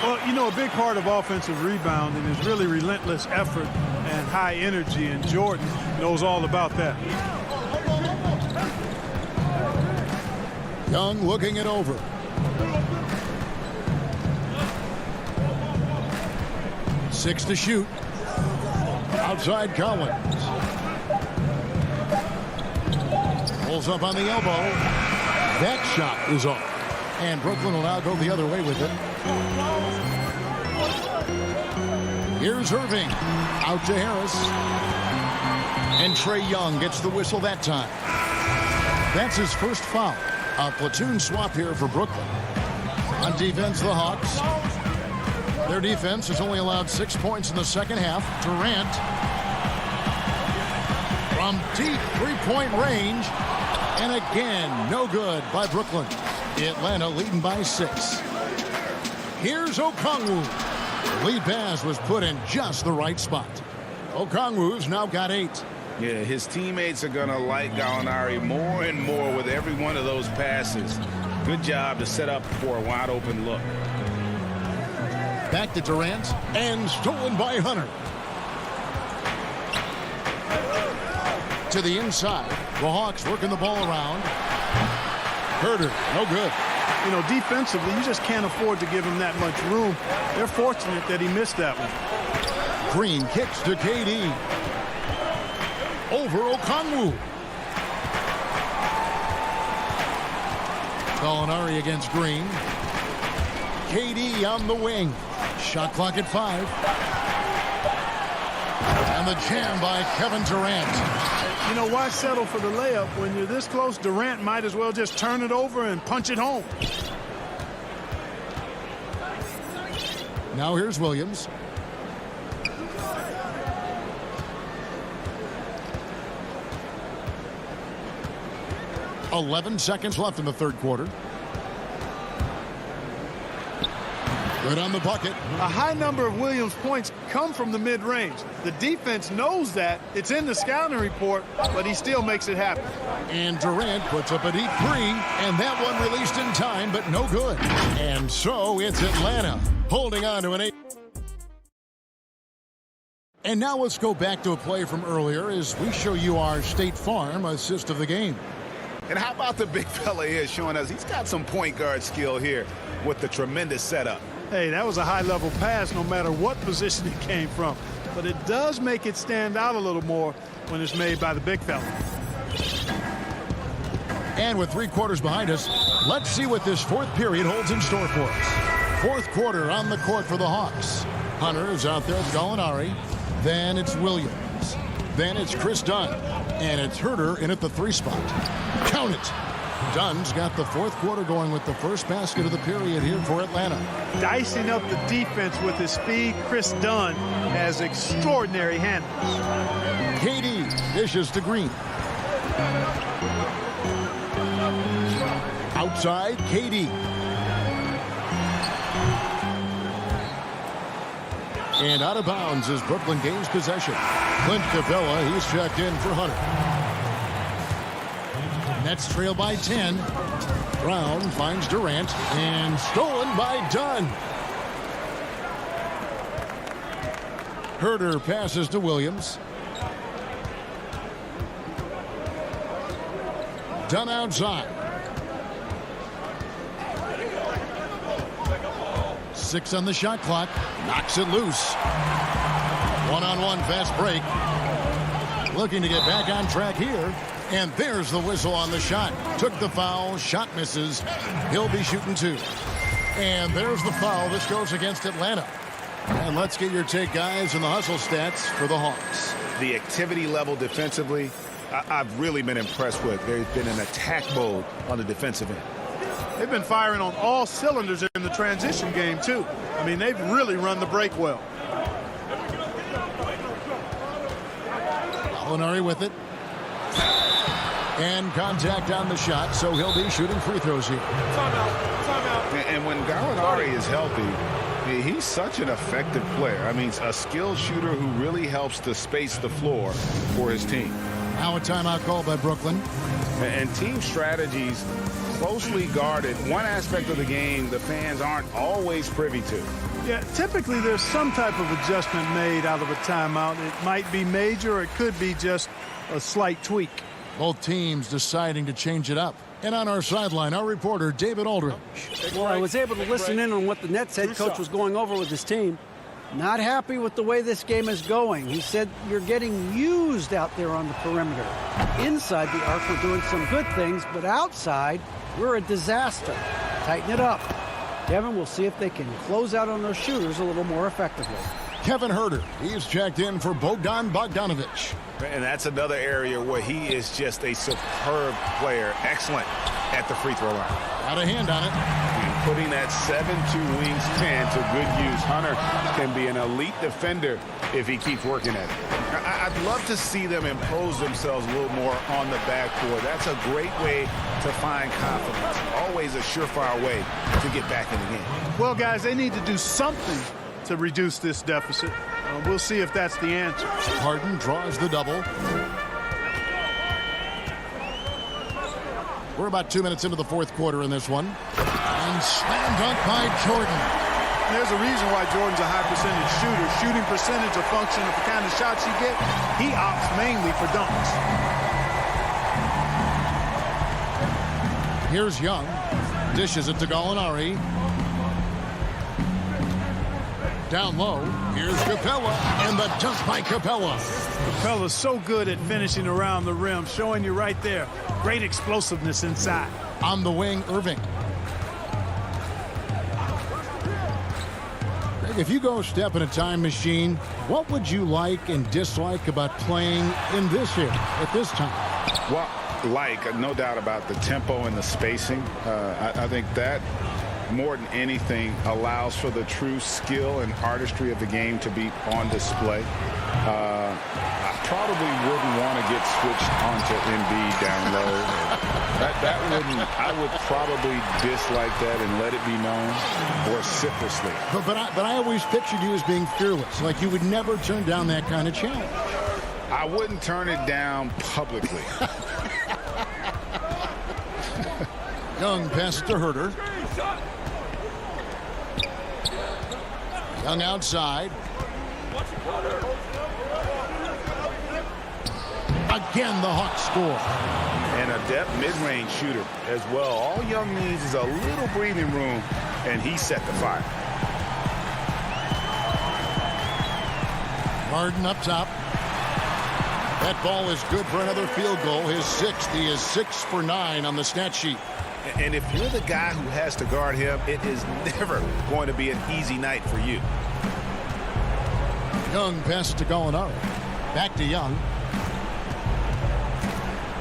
Well, you know, a big part of offensive rebounding is really relentless effort and high energy, and Jordan knows all about that. Young looking it over. Six to shoot. Outside Collins. Pulls up on the elbow. That shot is off. And Brooklyn will now go the other way with it. Here's Irving. Out to Harris. And Trae Young gets the whistle that time. That's his first foul. A platoon swap here for Brooklyn. On defense, the Hawks. Their defense has only allowed 6 points in the second half. Durant. From deep three-point range. And again, no good by Brooklyn. Atlanta leading by 6. Here's Okongwu. The lead pass was put in just the right spot. Okongwu's now got 8. Yeah, his teammates are going to like Gallinari more and more with every one of those passes. Good job to set up for a wide-open look. Back to Durant, and stolen by Hunter. To the inside. The Hawks working the ball around. Herter, no good. You know, defensively, you just can't afford to give him that much room. They're fortunate that he missed that one. Green kicks to KD. Over Okongwu. Gallinari against Green. KD on the wing. Shot clock at 5. And the jam by Kevin Durant. You know, why settle for the layup when you're this close? Durant might as well just turn it over and punch it home. Now here's Williams. .11 seconds left in the 3rd quarter. Good on the bucket. A high number of Williams' points come from the mid-range. The defense knows that. It's in the scouting report, but he still makes it happen. And Durant puts up a deep 3, and that one released in time, but no good. And so it's Atlanta holding on to an 8. And now let's go back to a play from earlier as we show you our State Farm assist of the game. And how about the big fella here showing us he's got some point guard skill here. with the tremendous setup. Hey, that was a high-level pass no matter what position it came from. But it does make it stand out a little more when it's made by the big fella. And with 3 quarters behind us, let's see what this 4th period holds in store for us. 4th quarter on the court for the Hawks. Hunter is out there with Gallinari. Then it's Williams. Then it's Chris Dunn. And it's Herder in at the 3 spot. Count it. Dunn's got the 4th quarter going with the first basket of the period here for Atlanta. Dicing up the defense with his speed, Chris Dunn has extraordinary handles. KD dishes to Green. Outside, KD. And out of bounds as Brooklyn gains possession. Clint Capella, he's checked in for Hunter. Nets trail by 10. Brown finds Durant and stolen by Dunn. Herder passes to Williams. Dunn outside. 6 on the shot clock. Knocks it loose. One-on-one fast break. Looking to get back on track here. And there's the whistle on the shot. Took the foul. Shot misses. He'll be shooting 2. And there's the foul. This goes against Atlanta. And let's get your take, guys, on the hustle stats for the Hawks. The activity level defensively, I've really been impressed with. There's been an attack mode on the defensive end. They've been firing on all cylinders in the transition game, too. I mean, they've really run the break well. Gallinari with it. And contact on the shot, so he'll be shooting free throws here. Timeout. And when Gallinari is healthy, he's such an effective player. I mean, a skilled shooter who really helps to space the floor for his team. Now a timeout called by Brooklyn. And team strategies closely guarded. One aspect of the game the fans aren't always privy to. Yeah, typically there's some type of adjustment made out of a timeout. It might be major or it could be just a slight tweak. Both teams deciding to change it up. And on our sideline, our reporter, David Aldridge. Well, I was able to listen in on what the Nets head coach was going over with his team. Not happy with the way this game is going. He said you're getting used out there on the perimeter. Inside the arc, we're doing some good things, but outside, we're a disaster. Tighten it up. Kevin, we'll see if they can close out on those shooters a little more effectively. Kevin Herder, he's checked in for Bogdan Bogdanovic. And that's another area where he is just a superb player. Excellent at the free throw line. Got a hand on it. And putting that 7'2" wingspan to good use. Hunter can be an elite defender if he keeps working at it. I'd love to see them impose themselves a little more on the backcourt. That's a great way to find confidence. Always a surefire way to get back in the game. Well, guys, they need to do something to reduce this deficit. We'll see if that's the answer. Harden draws the double. We're about 2 minutes into the 4th quarter in this one. And slam dunk by Jordan. There's a reason why Jordan's a high percentage shooter. Shooting percentage a function of the kind of shots you get. He opts mainly for dunks. Here's Young. Dishes it to Gallinari. Down low, here's Capella, and the dunk by Capella. Capella's so good at finishing around the rim, showing you right there. Great explosiveness inside. On the wing, Irving. If you go step in a time machine, what would you like and dislike about playing in this era at this time? Well, no doubt about the tempo and the spacing. I think that more than anything allows for the true skill and artistry of the game to be on display. I probably wouldn't want to get switched onto Embiid down low. I would probably dislike that and let it be known vociferously. But I always pictured you as being fearless, like you would never turn down that kind of challenge. I wouldn't turn it down publicly. Young passes to Herder. Young outside. Again, the Hawks score. And a depth mid-range shooter as well. All Young needs is a little breathing room and he set the fire. Harden up top. That ball is good for another field goal. His sixth. He is 6 for 9 on the stat sheet. And if you're the guy who has to guard him, it is never going to be an easy night for you. Young passes to Gallinari. Back to Young.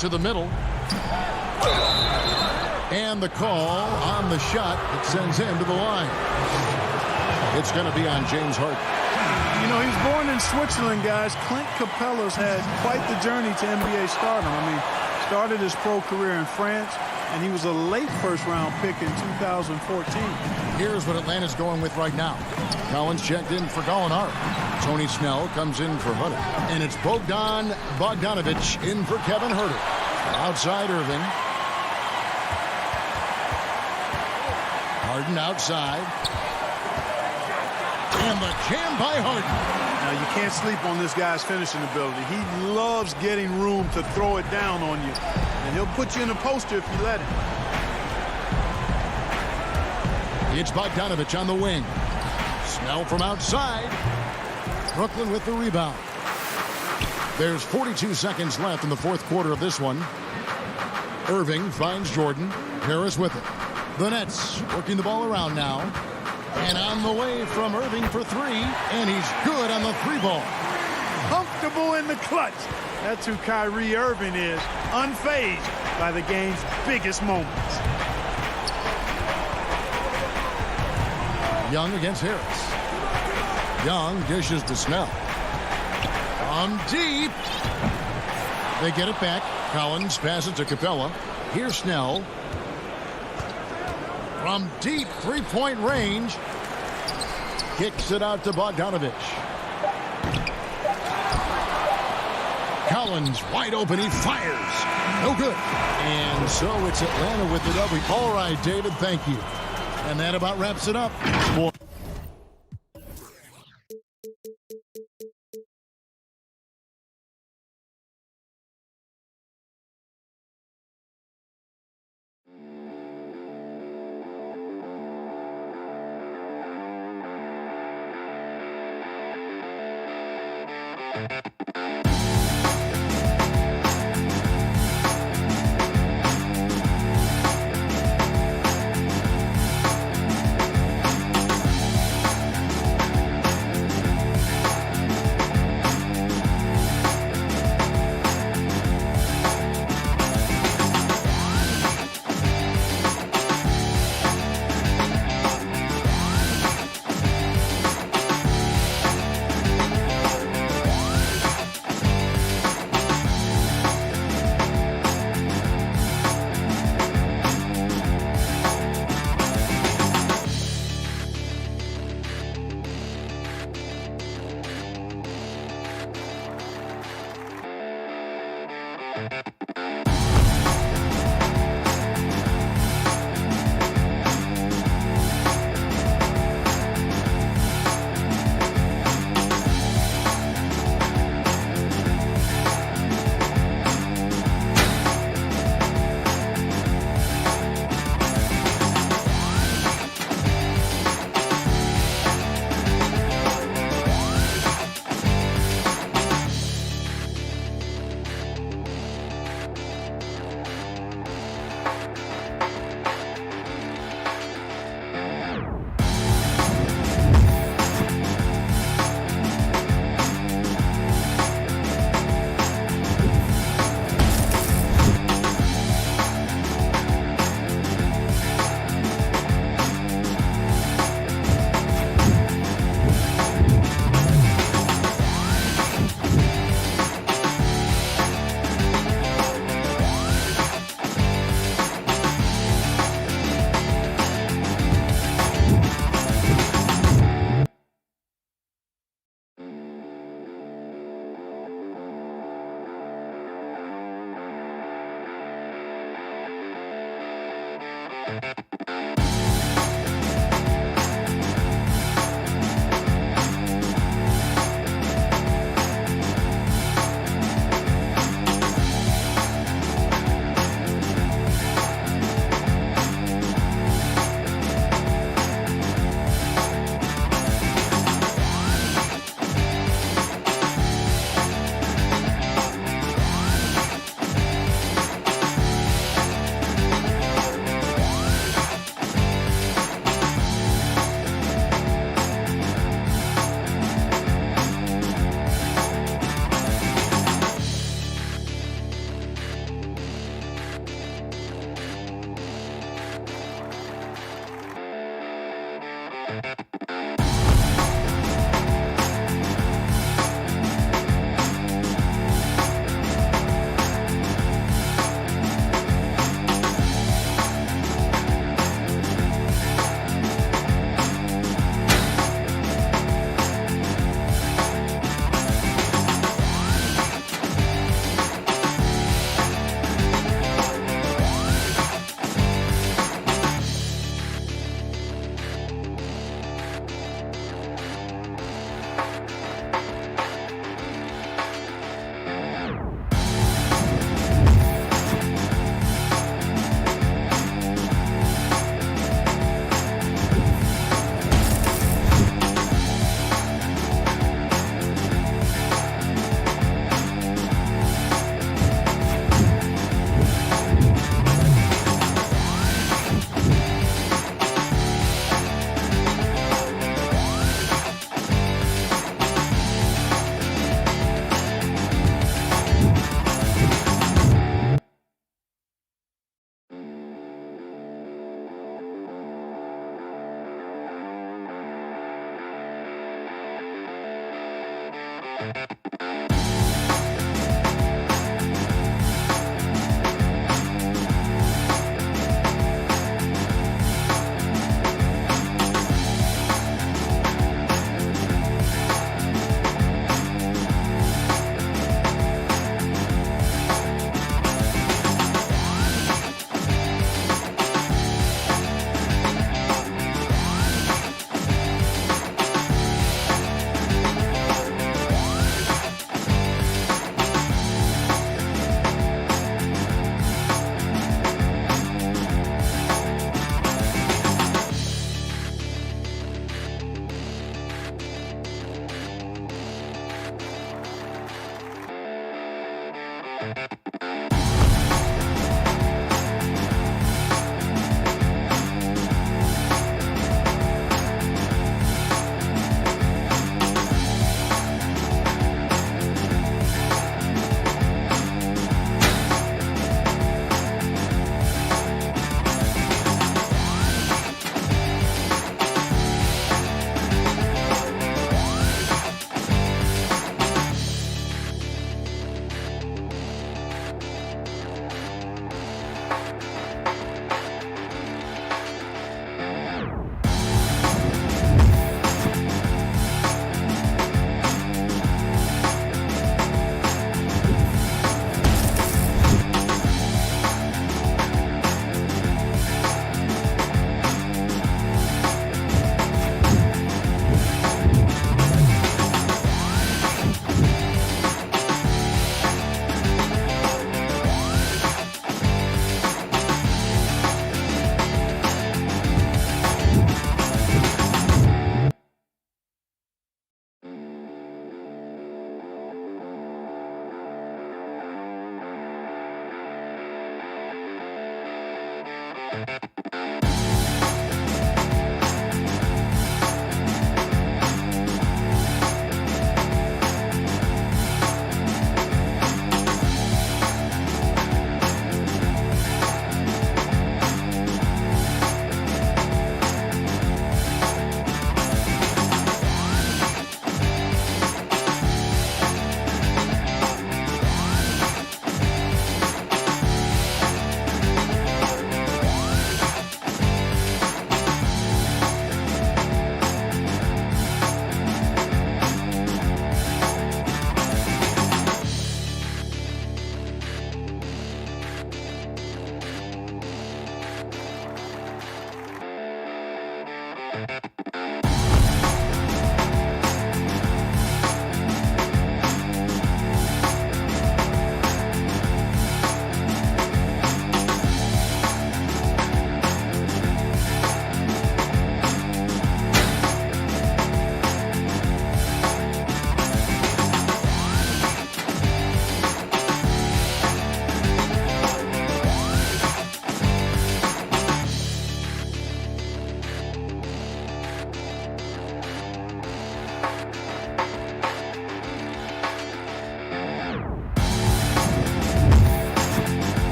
To the middle. And the call on the shot that sends him to the line. It's going to be on James Harden. You know, he's born in Switzerland, guys. Clint Capella's had quite the journey to NBA stardom. I mean, started his pro career in France, and he was a late first-round pick in 2014. Here's what Atlanta's going with right now. Collins checked in for Gallinari. Tony Snell comes in for Hutter. And it's Bogdan Bogdanovic in for Kevin Huerter. Outside Irving. Harden outside. And the jam by Harden. Now, you can't sleep on this guy's finishing ability. He loves getting room to throw it down on you. And he'll put you in a poster if you let him. It's Bogdanovic on the wing. Snell from outside. Brooklyn with the rebound. There's 42 seconds left in the fourth quarter of this one. Irving finds Jordan. Harris with it. The Nets working the ball around now. And on the way from Irving for three. And he's good on the three ball. Comfortable in the clutch. That's who Kyrie Irving is. Unfazed by the game's biggest moments. Young against Harris. Young dishes to Snell. From deep. They get it back. Collins passes to Capella. Here's Snell. From deep three-point range. Kicks it out to Bogdanovic. Collins wide open. He fires. No good. And so it's Atlanta with the W. All right, David, thank you. And that about wraps it up.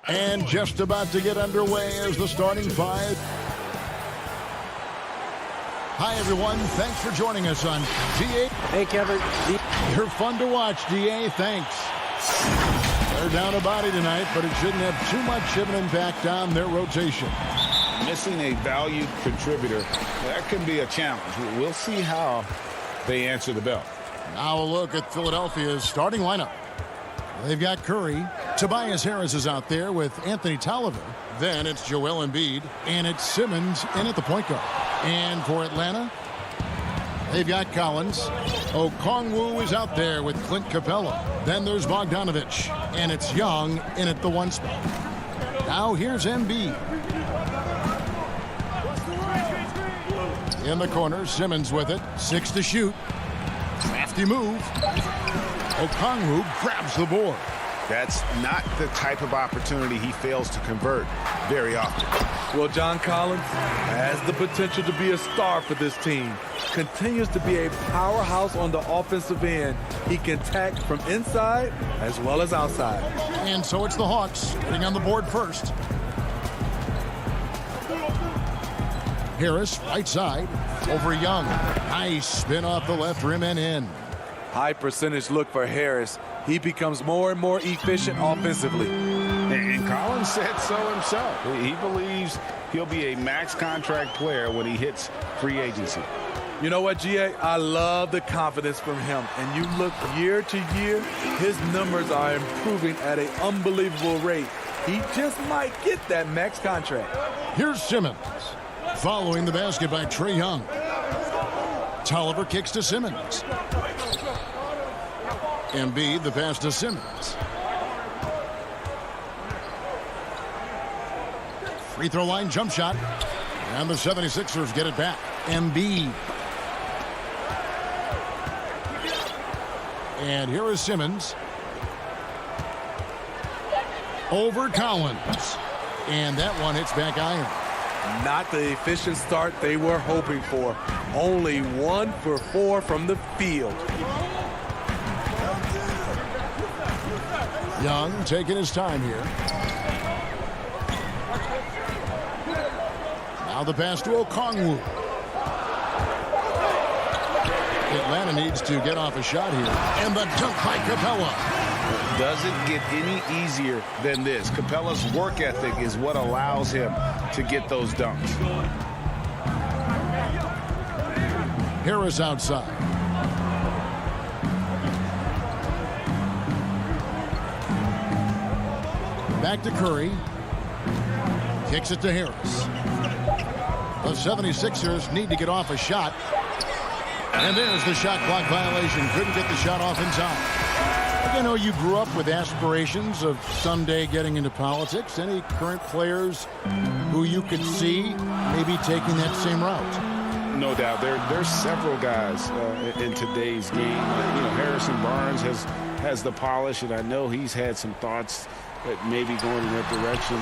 And just about to get underway as the starting five. Hi, everyone. Thanks for joining us on GA. Hey, Kevin. You're fun to watch, GA. Thanks. They're down a body tonight, but it shouldn't have too much of an impact on their rotation. Missing a valued contributor, that can be a challenge. We'll see how they answer the bell. Now a look at Philadelphia's starting lineup. They've got Curry. Tobias Harris is out there with Anthony Tolliver. Then it's Joel Embiid, and it's Simmons in at the point guard. And for Atlanta, they've got Collins. Okongwu is out there with Clint Capella. Then there's Bogdanovich, and it's Young in at the one spot. Now here's Embiid. In the corner, Simmons with it. 6 to shoot. Crafty move. Okongwu grabs the board. That's not the type of opportunity he fails to convert very often. Well, John Collins has the potential to be a star for this team. Continues to be a powerhouse on the offensive end. He can attack from inside as well as outside. And so it's the Hawks getting on the board first. Harris, right side, over Young. Nice spin off the left rim and in. High percentage look for Harris. He becomes more and more efficient offensively. And Collins said so himself. He believes he'll be a max contract player when he hits free agency. You know what, GA? I love the confidence from him. And you look year to year, his numbers are improving at an unbelievable rate. He just might get that max contract. Here's Simmons. Following the basket by Trae Young. Tolliver kicks to Simmons. Embiid, the pass to Simmons. Free throw line jump shot. And the 76ers get it back. Embiid. And here is Simmons. Over Collins. And that one hits back iron. Not the efficient start they were hoping for. Only 1 for 4 from the field. Young taking his time here. Now the pass to Okongwu. Atlanta needs to get off a shot here. And the dunk by Capella. Doesn't get any easier than this. Capella's work ethic is what allows him to get those dunks. Harris outside. Back to Curry. Kicks it to Harris. The 76ers need to get off a shot. And there's the shot clock violation. Couldn't get the shot off in time. You know, you grew up with aspirations of someday getting into politics. Any current players who you could see maybe taking that same route? No doubt. There's several guys in today's game. You know, Harrison Barnes has the polish, and I know he's had some thoughts that maybe going in that direction.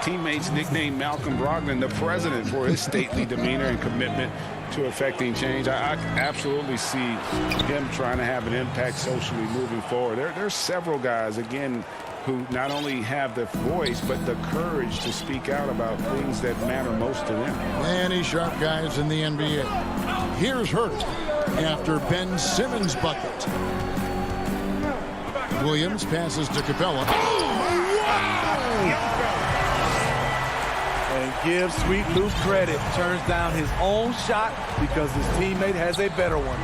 Teammates nicknamed Malcolm Brogdon the president for his stately demeanor and commitment to affecting change. I absolutely see him trying to have an impact socially moving forward. There's several guys, again, who not only have the voice, but the courage to speak out about things that matter most to them. Many sharp guys in the NBA. Here's Hurt after Ben Simmons' bucket. Williams passes to Capella. And give Sweet Lou credit. Turns down his own shot because his teammate has a better one.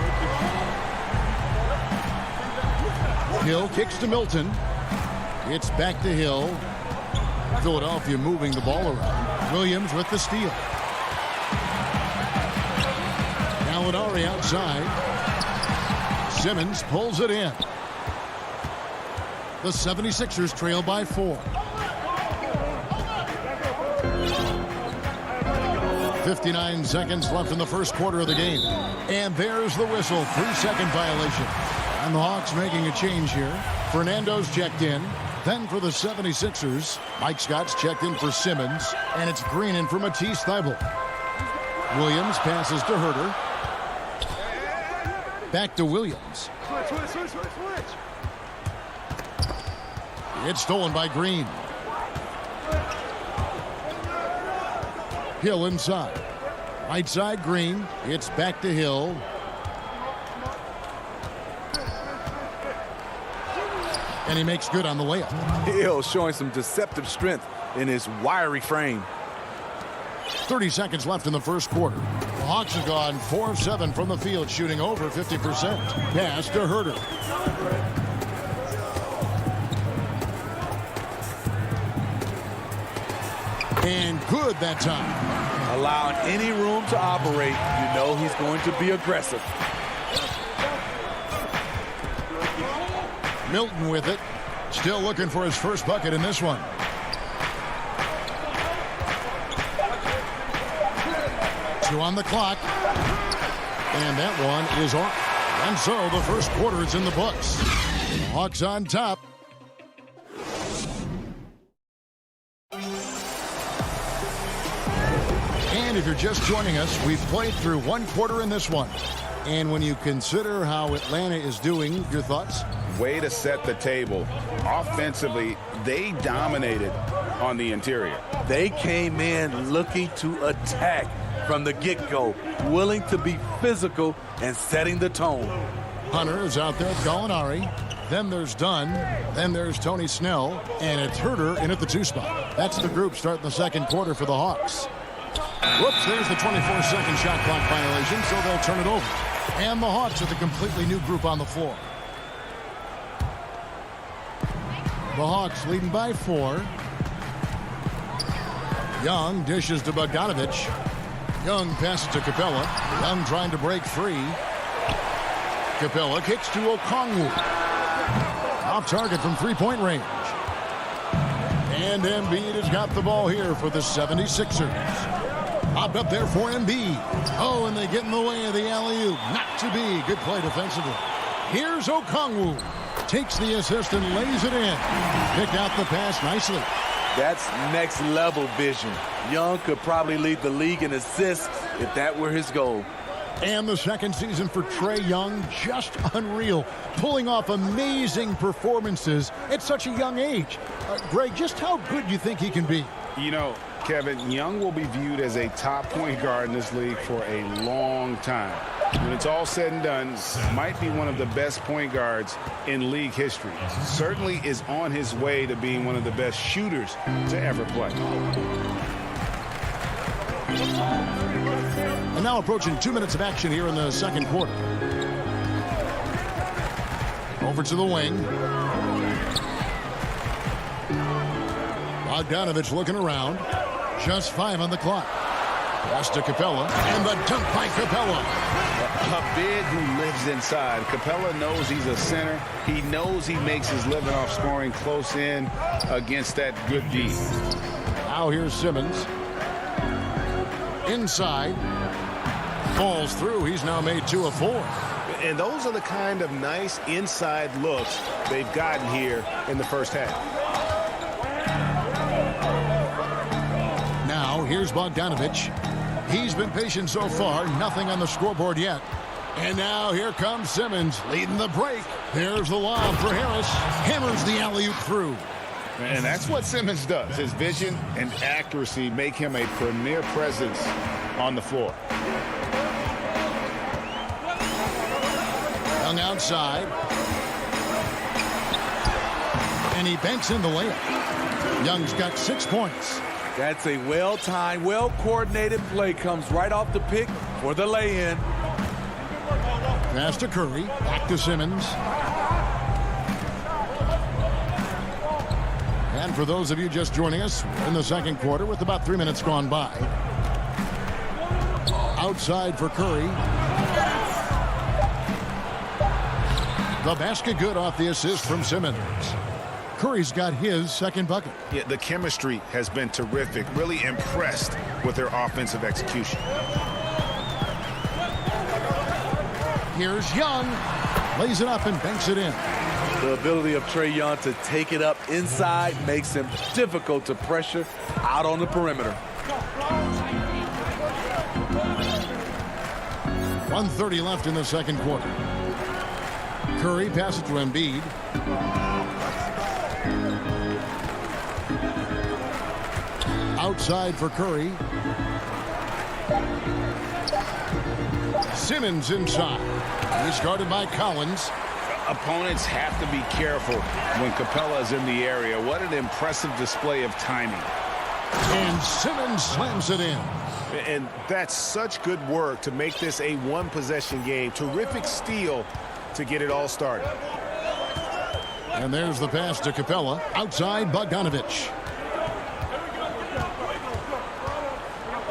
Hill kicks to Milton. It's back to Hill. Philadelphia moving the ball around. Williams with the steal. Gallinari outside. Simmons pulls it in. The 76ers trail by 4. 59 seconds left in the first quarter of the game. And there's the whistle. 3-second violation. And the Hawks making a change here. Fernando's checked in. Then for the 76ers, Mike Scott's checked in for Simmons. And it's Green in for Matisse Thybulle. Williams passes to Herter. Back to Williams. Switch. It's stolen by Green. Hill inside. Right side, Green. It's back to Hill. And he makes good on the layup. Hill showing some deceptive strength in his wiry frame. 30 seconds left in the first quarter. The Hawks have gone 4 of 7 from the field, shooting over 50%. Pass to Herter. And good that time. Allowing any room to operate, you know he's going to be aggressive. Milton with it. Still looking for his first bucket in this one. 2 on the clock. And that one is off. And so the first quarter is in the books. Hawks on top. And if you're just joining us, we've played through one quarter in this one. And when you consider how Atlanta is doing, your thoughts? Way to set the table. Offensively, they dominated on the interior. They came in looking to attack from the get-go, willing to be physical and setting the tone. Hunter is out there, Gallinari. Then there's Dunn. Then there's Tony Snell. And it's Herter in at the 2 spot. That's the group starting the second quarter for the Hawks. Whoops, there's the 24-second shot clock violation, so they'll turn it over. And the Hawks with a completely new group on the floor. The Hawks leading by 4. Young dishes to Bogdanovich. Young passes to Capella. Young trying to break free. Capella kicks to Okongwu. Off target from 3-point range. And Embiid has got the ball here for the 76ers. Popped up there for Embiid. Oh, and they get in the way of the alley-oop. Not to be. Good play defensively. Here's Okongwu. Takes the assist and lays it in. Picked out the pass nicely. That's next level vision. Young could probably lead the league in assists if that were his goal. And the second season for Trae Young, just unreal. Pulling off amazing performances at such a young age. Greg, just how good do you think he can be? You know, Kevin, Young will be viewed as a top point guard in this league for a long time. When it's all said and done, might be one of the best point guards in league history. Certainly is on his way to being one of the best shooters to ever play. And now approaching 2 minutes of action here in the second quarter. Over to the wing. Bogdanovich looking around. Just 5 on the clock. Pass to Capella. And the dunk by Capella. A big who lives inside. Capella knows he's a center. He knows he makes his living off scoring close in against that good D. Now here's Simmons. Inside. Falls through. He's now made 2 of 4. And those are the kind of nice inside looks they've gotten here in the first half. Now here's Bogdanovich. He's been patient so far. Nothing on the scoreboard yet. And now here comes Simmons leading the break. There's the lob for Harris. Hammers the alley-oop through. And that's what Simmons does. His vision and accuracy make him a premier presence on the floor. Young outside. And he banks in the layup. Young's got 6 points. That's a well-timed, well-coordinated play. Comes right off the pick for the lay-in. Pass to Curry. Back to Simmons. And for those of you just joining us, we're in the second quarter with about 3 minutes gone by. Outside for Curry. The basket good off the assist from Simmons. Curry's got his second bucket. Yeah, the chemistry has been terrific. Really impressed with their offensive execution. Here's Young. Lays it up and banks it in. The ability of Trae Young to take it up inside makes him difficult to pressure out on the perimeter. 1:30 left in the second quarter. Curry passes to Embiid. Outside for Curry. Simmons inside. He's guarded by Collins. Opponents have to be careful when Capella is in the area. What an impressive display of timing. And Simmons slams it in. And that's such good work to make this a one-possession game. Terrific steal to get it all started. And there's the pass to Capella. Outside, Bogdanovich.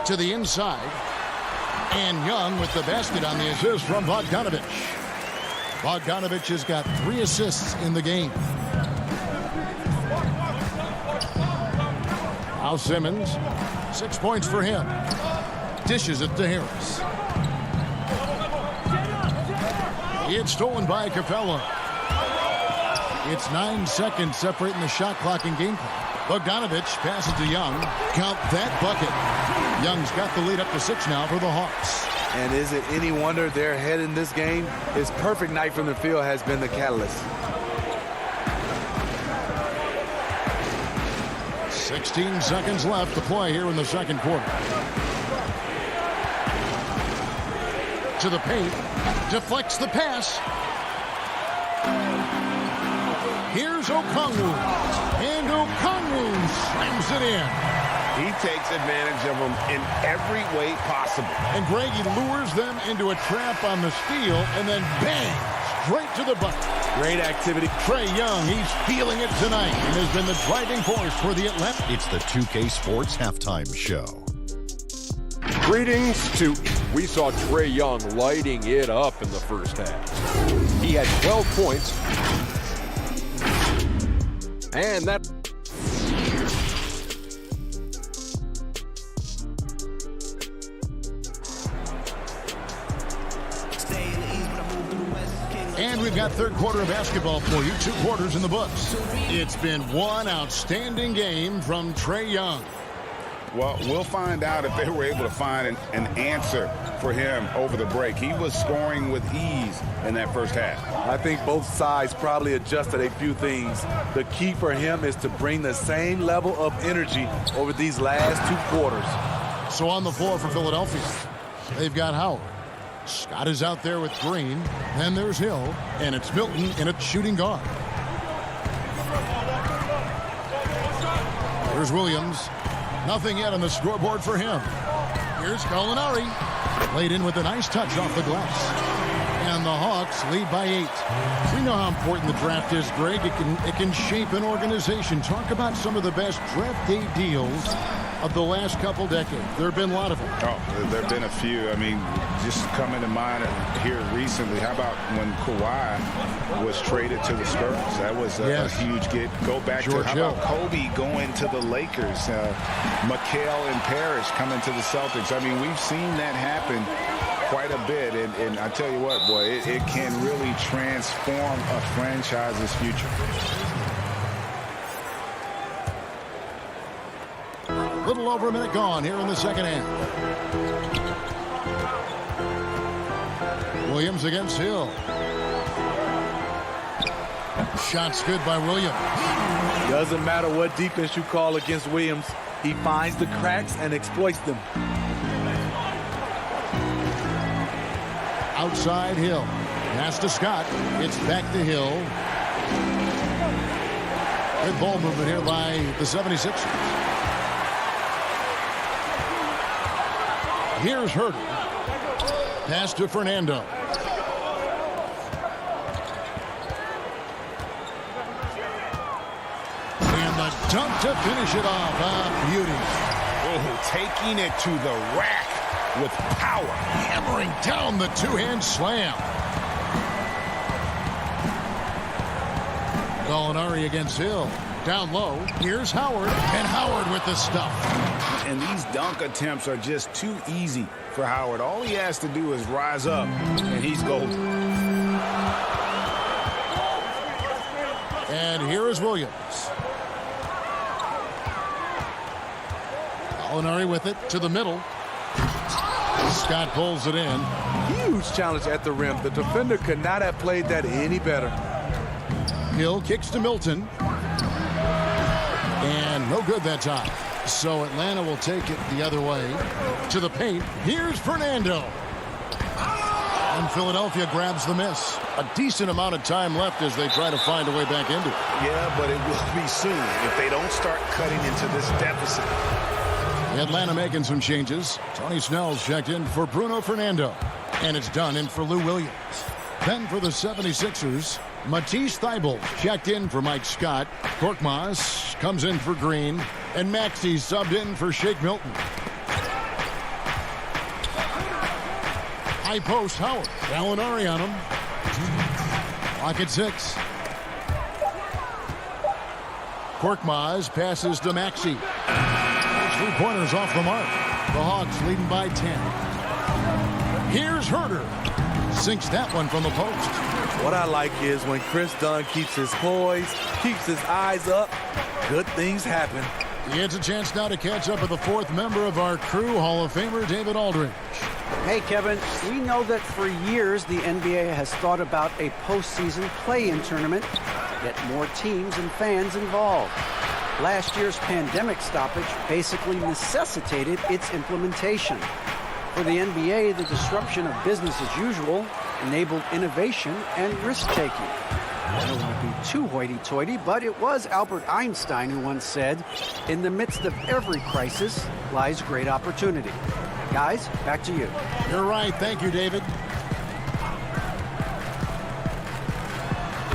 To the inside. And Young with the basket on the assist from Bogdanovich. Bogdanovich has got 3 assists in the game. Now Simmons, 6 points for him. Dishes it to Harris. It's stolen by Capella. It's 9 seconds separating the shot clock and game clock. Bogdanovich passes to Young. Count that bucket. Young's got the lead up to 6 now for the Hawks. And is it any wonder they're ahead in this game? His perfect night from the field has been the catalyst. 16 seconds left to play here in the second quarter. To the paint. Deflects the pass. Here's Okongwu. And Okongwu slams it in. He takes advantage of them in every way possible. And Greg, he lures them into a trap on the steal and then bang, straight to the bucket. Great activity. Trae Young, he's feeling it tonight and has been the driving force for the Atlanta. It's the 2K Sports Halftime Show. Greetings to... We saw Trae Young lighting it up in the first half. He had 12 points. And that... And we've got third quarter of basketball for you. 2 quarters in the books. It's been one outstanding game from Trae Young. Well, we'll find out if they were able to find an answer for him over the break. He was scoring with ease in that first half. I think both sides probably adjusted a few things. The key for him is to bring the same level of energy over these last 2 quarters. So on the floor for Philadelphia, they've got Howard. Scott is out there with Green. Then there's Hill. And it's Milton in a shooting guard. Here's Williams. Nothing yet on the scoreboard for him. Here's Gallinari. Laid in with a nice touch off the glass. And the Hawks lead by 8. We know how important the draft is, Greg. It can shape an organization. Talk about some of the best draft day deals of the last couple decades. There have been a lot of them. Oh, there have been a few. I mean, just coming to mind here recently, how about when Kawhi was traded to the Spurs? That was a huge get. Go back George to how Hill. about Kobe going to the Lakers? McHale and Parrish coming to the Celtics. I mean, we've seen that happen quite a bit. And I tell you what, boy, it can really transform a franchise's future. Little over a minute gone here in the second half. Williams against Hill. Shot's good by Williams. Doesn't matter what defense you call against Williams. He finds the cracks and exploits them. Outside Hill. Pass to Scott. It's back to Hill. Good ball movement here by the 76ers. Here's Herter. Pass to Fernando. And the dunk to finish it off. Beauty. Oh, taking it to the rack with power. Hammering down the two-hand slam. Gallinari against Hill. Down low. Here's Howard. And Howard with the stuff. And these dunk attempts are just too easy for Howard. All he has to do is rise up, and he's golden. And here is Williams. Gallinari with it to the middle. Scott pulls it in. Huge challenge at the rim. The defender could not have played that any better. Hill kicks to Milton. And no good that time. So Atlanta will take it the other way. To the paint. Here's Fernando. And Philadelphia grabs the miss. A decent amount of time left as they try to find a way back into it. Yeah, but it will be soon if they don't start cutting into this deficit. Atlanta making some changes. Tony Snell's checked in for Bruno Fernando. And it's done in for Lou Williams. Then for the 76ers, Matisse Thybulle checked in for Mike Scott. Korkmaz comes in for Green. And Maxey subbed in for Shake Milton. High post Howard. Gallinari on him. Clock at 6. Korkmaz passes to Maxey. 3-pointers off the mark. The Hawks leading by 10. Here's Herter. Sinks that one from the post. What I like is when Chris Dunn keeps his poise, keeps his eyes up, good things happen. He gets a chance now to catch up with the fourth member of our crew, Hall of Famer David Aldridge. Hey, Kevin, we know that for years the NBA has thought about a postseason play-in tournament to get more teams and fans involved. Last year's pandemic stoppage basically necessitated its implementation. For the NBA, the disruption of business as usual enabled innovation and risk-taking. I don't want to be too hoity-toity, but it was Albert Einstein who once said, "In the midst of every crisis lies great opportunity." Guys, back to you. You're right. Thank you, David.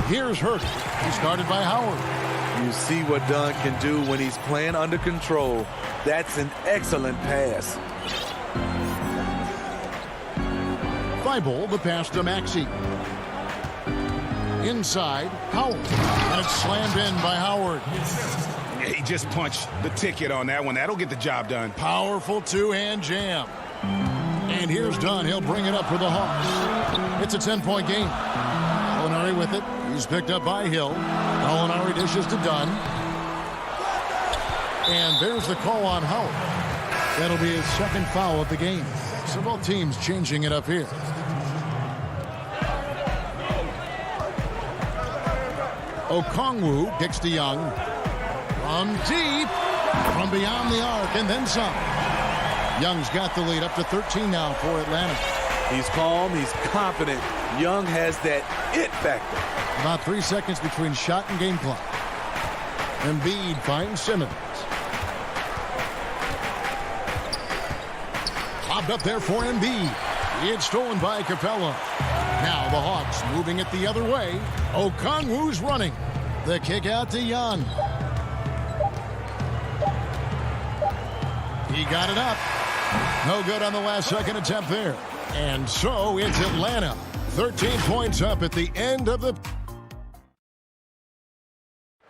Here's Hurt. He started by Howard. You see what Dunn can do when he's playing under control. That's an excellent pass. Thibault, the pass to Maxey. Inside, Howard. And it's slammed in by Howard. He just punched the ticket on that one. That'll get the job done. Powerful two-hand jam. And here's Dunn. He'll bring it up for the Hawks. It's a 10-point game. Molinari with it. He's picked up by Hill. Molinari dishes to Dunn. And there's the call on Howard. That'll be his second foul of the game. So both teams changing it up here. Okongwu kicks to Young. From deep. From beyond the arc and then some. Young's got the lead up to 13 now for Atlanta. He's calm. He's confident. Young has that it factor. About 3 seconds between shot and game clock. Embiid finds Simmons. Lobbed up there for Embiid. It's stolen by Capella. Now the Hawks moving it the other way. Okongwu's running. The kick out to Young. He got it up. No good on the last second attempt there. And so it's Atlanta. 13 points up at the end of the...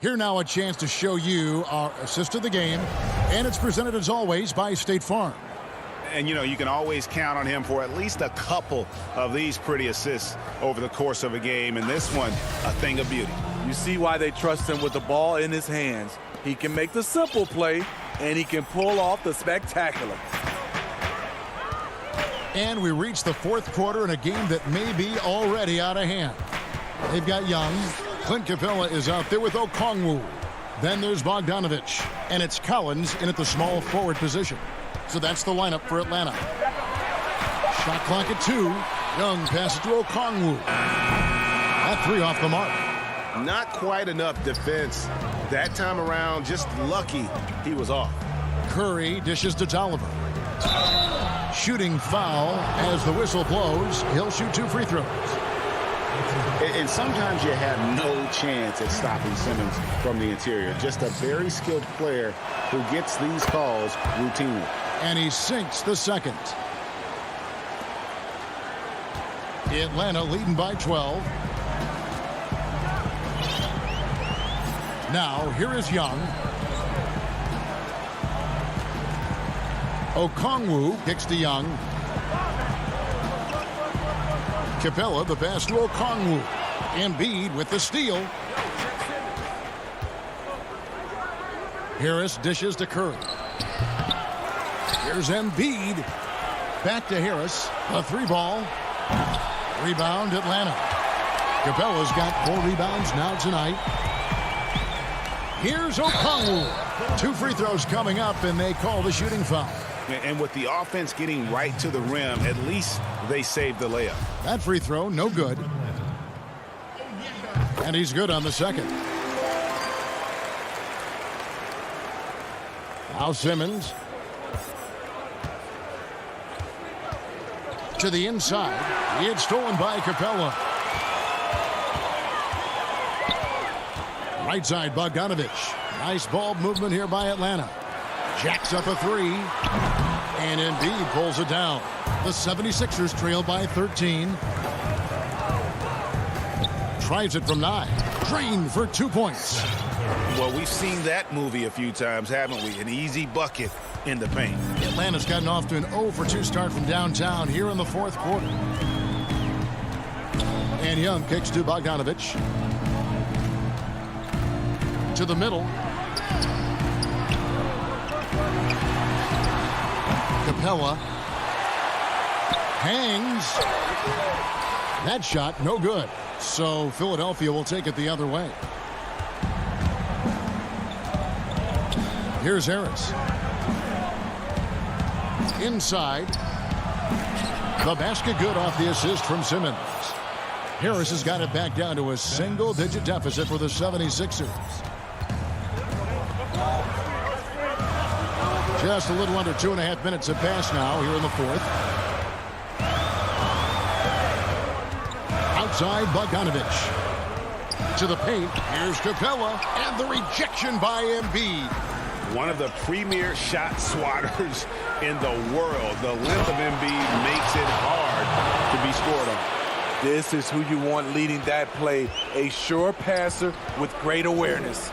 Here now a chance to show you our assist of the game. And it's presented as always by State Farm. And, you know, you can always count on him for at least a couple of these pretty assists over the course of a game. And this one, a thing of beauty. You see why they trust him with the ball in his hands. He can make the simple play, and he can pull off the spectacular. And we reach the fourth quarter in a game that may be already out of hand. They've got Young. Clint Capella is out there with Okongwu. Then there's Bogdanovich. And it's Collins in at the small forward position. So that's the lineup for Atlanta. Shot clock at 2. Young passes to Okongwu. That three off the mark. Not quite enough defense that time around. Just lucky he was off. Curry dishes to Tolliver. Shooting foul as the whistle blows. He'll shoot 2 free throws. And sometimes you have no chance at stopping Simmons from the interior. Just a very skilled player who gets these calls routinely. And he sinks the second. Atlanta leading by 12. Now, here is Young. Okongwu kicks to Young. Capella, the pass to Okongwu. Embiid with the steal. Harris dishes to Curry. Here's Embiid. Back to Harris. A 3-ball. Rebound, Atlanta. Capella's got 4 rebounds now tonight. Here's Okongwu. 2 free throws coming up, and they call the shooting foul. And with the offense getting right to the rim, at least they saved the layup. That free throw, no good. And he's good on the second. Now Simmons. To the inside. It's stolen by Capella. Right side, Bogdanovich. Nice ball movement here by Atlanta. Jacks up a 3. And Embiid pulls it down. The 76ers trail by 13. Tries it from 9. Drained for 2 points. Well, we've seen that movie a few times, haven't we? An easy bucket in the paint. Atlanta's gotten off to an 0-for-2 start from downtown here in the fourth quarter. And Young kicks to Bogdanovich. To the middle. Capella hangs. That shot no good. So Philadelphia will take it the other way. Here's Harris. Inside. The basket good off the assist from Simmons. Harris has got it back down to a single-digit deficit for the 76ers. Just a little under 2.5 minutes have passed now here in the fourth. Outside Bogdanovich. To the paint. Here's Capella. And the rejection by Embiid. One of the premier shot swatters in the world. The length of Embiid makes it hard to be scored on. This is who you want leading that play. A sure passer with great awareness.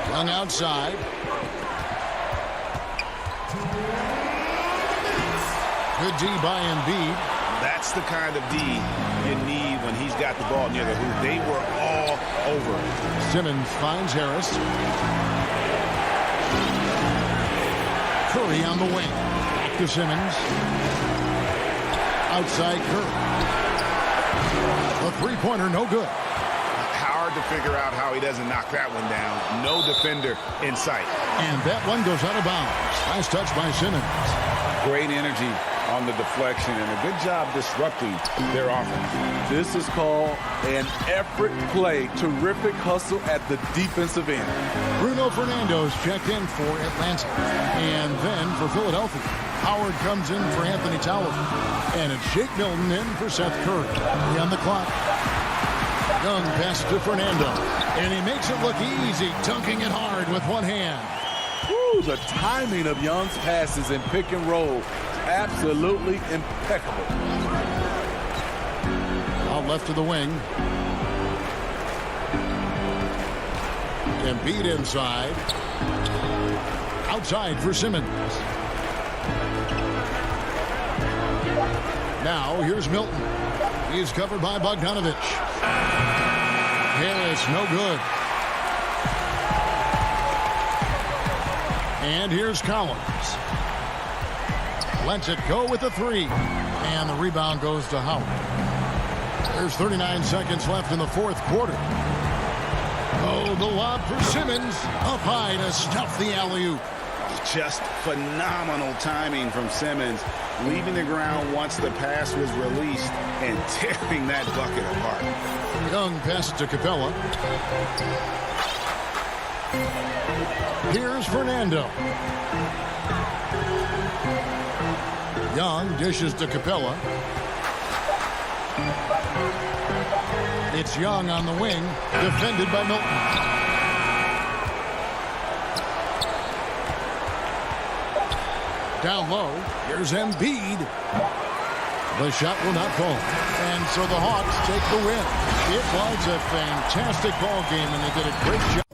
Young outside. Good D by Embiid. That's the kind of D you need when he's got the ball near the hoop. They were all over it. Simmons finds Harris. Curry on the wing. Back to Simmons. Outside Curry. A three-pointer, no good. Hard to figure out how he doesn't knock that one down. No defender in sight. And that one goes out of bounds. Last touch by Simmons. Great energy on the deflection and a good job disrupting their offense. This is called an effort play. Terrific hustle at the defensive end. Bruno Fernando's checked in for Atlanta. And then for Philadelphia, Howard comes in for Anthony Towers. And it's Shake Milton in for Seth Curry. On the clock. Young pass to Fernando. And he makes it look easy, dunking it hard with one hand. Woo, the timing of Young's passes in pick and roll, absolutely impeccable. Out left to the wing. Embiid inside. Outside for Simmons. Now here's Milton. He's covered by Bogdanovich. Harris, no good. And here's Collins. Lets it go with the three. And the rebound goes to Howard. There's 39 seconds left in the fourth quarter. Oh, the lob for Simmons. Up high to stuff the alley-oop. Just phenomenal timing from Simmons. Leaving the ground once the pass was released and tearing that bucket apart. Young pass to Capella. Here's Fernando. Young dishes to Capella. It's Young on the wing, defended by Milton. Down low, here's Embiid. The shot will not fall. And so the Hawks take the win. It was a fantastic ball game, and they did a great job.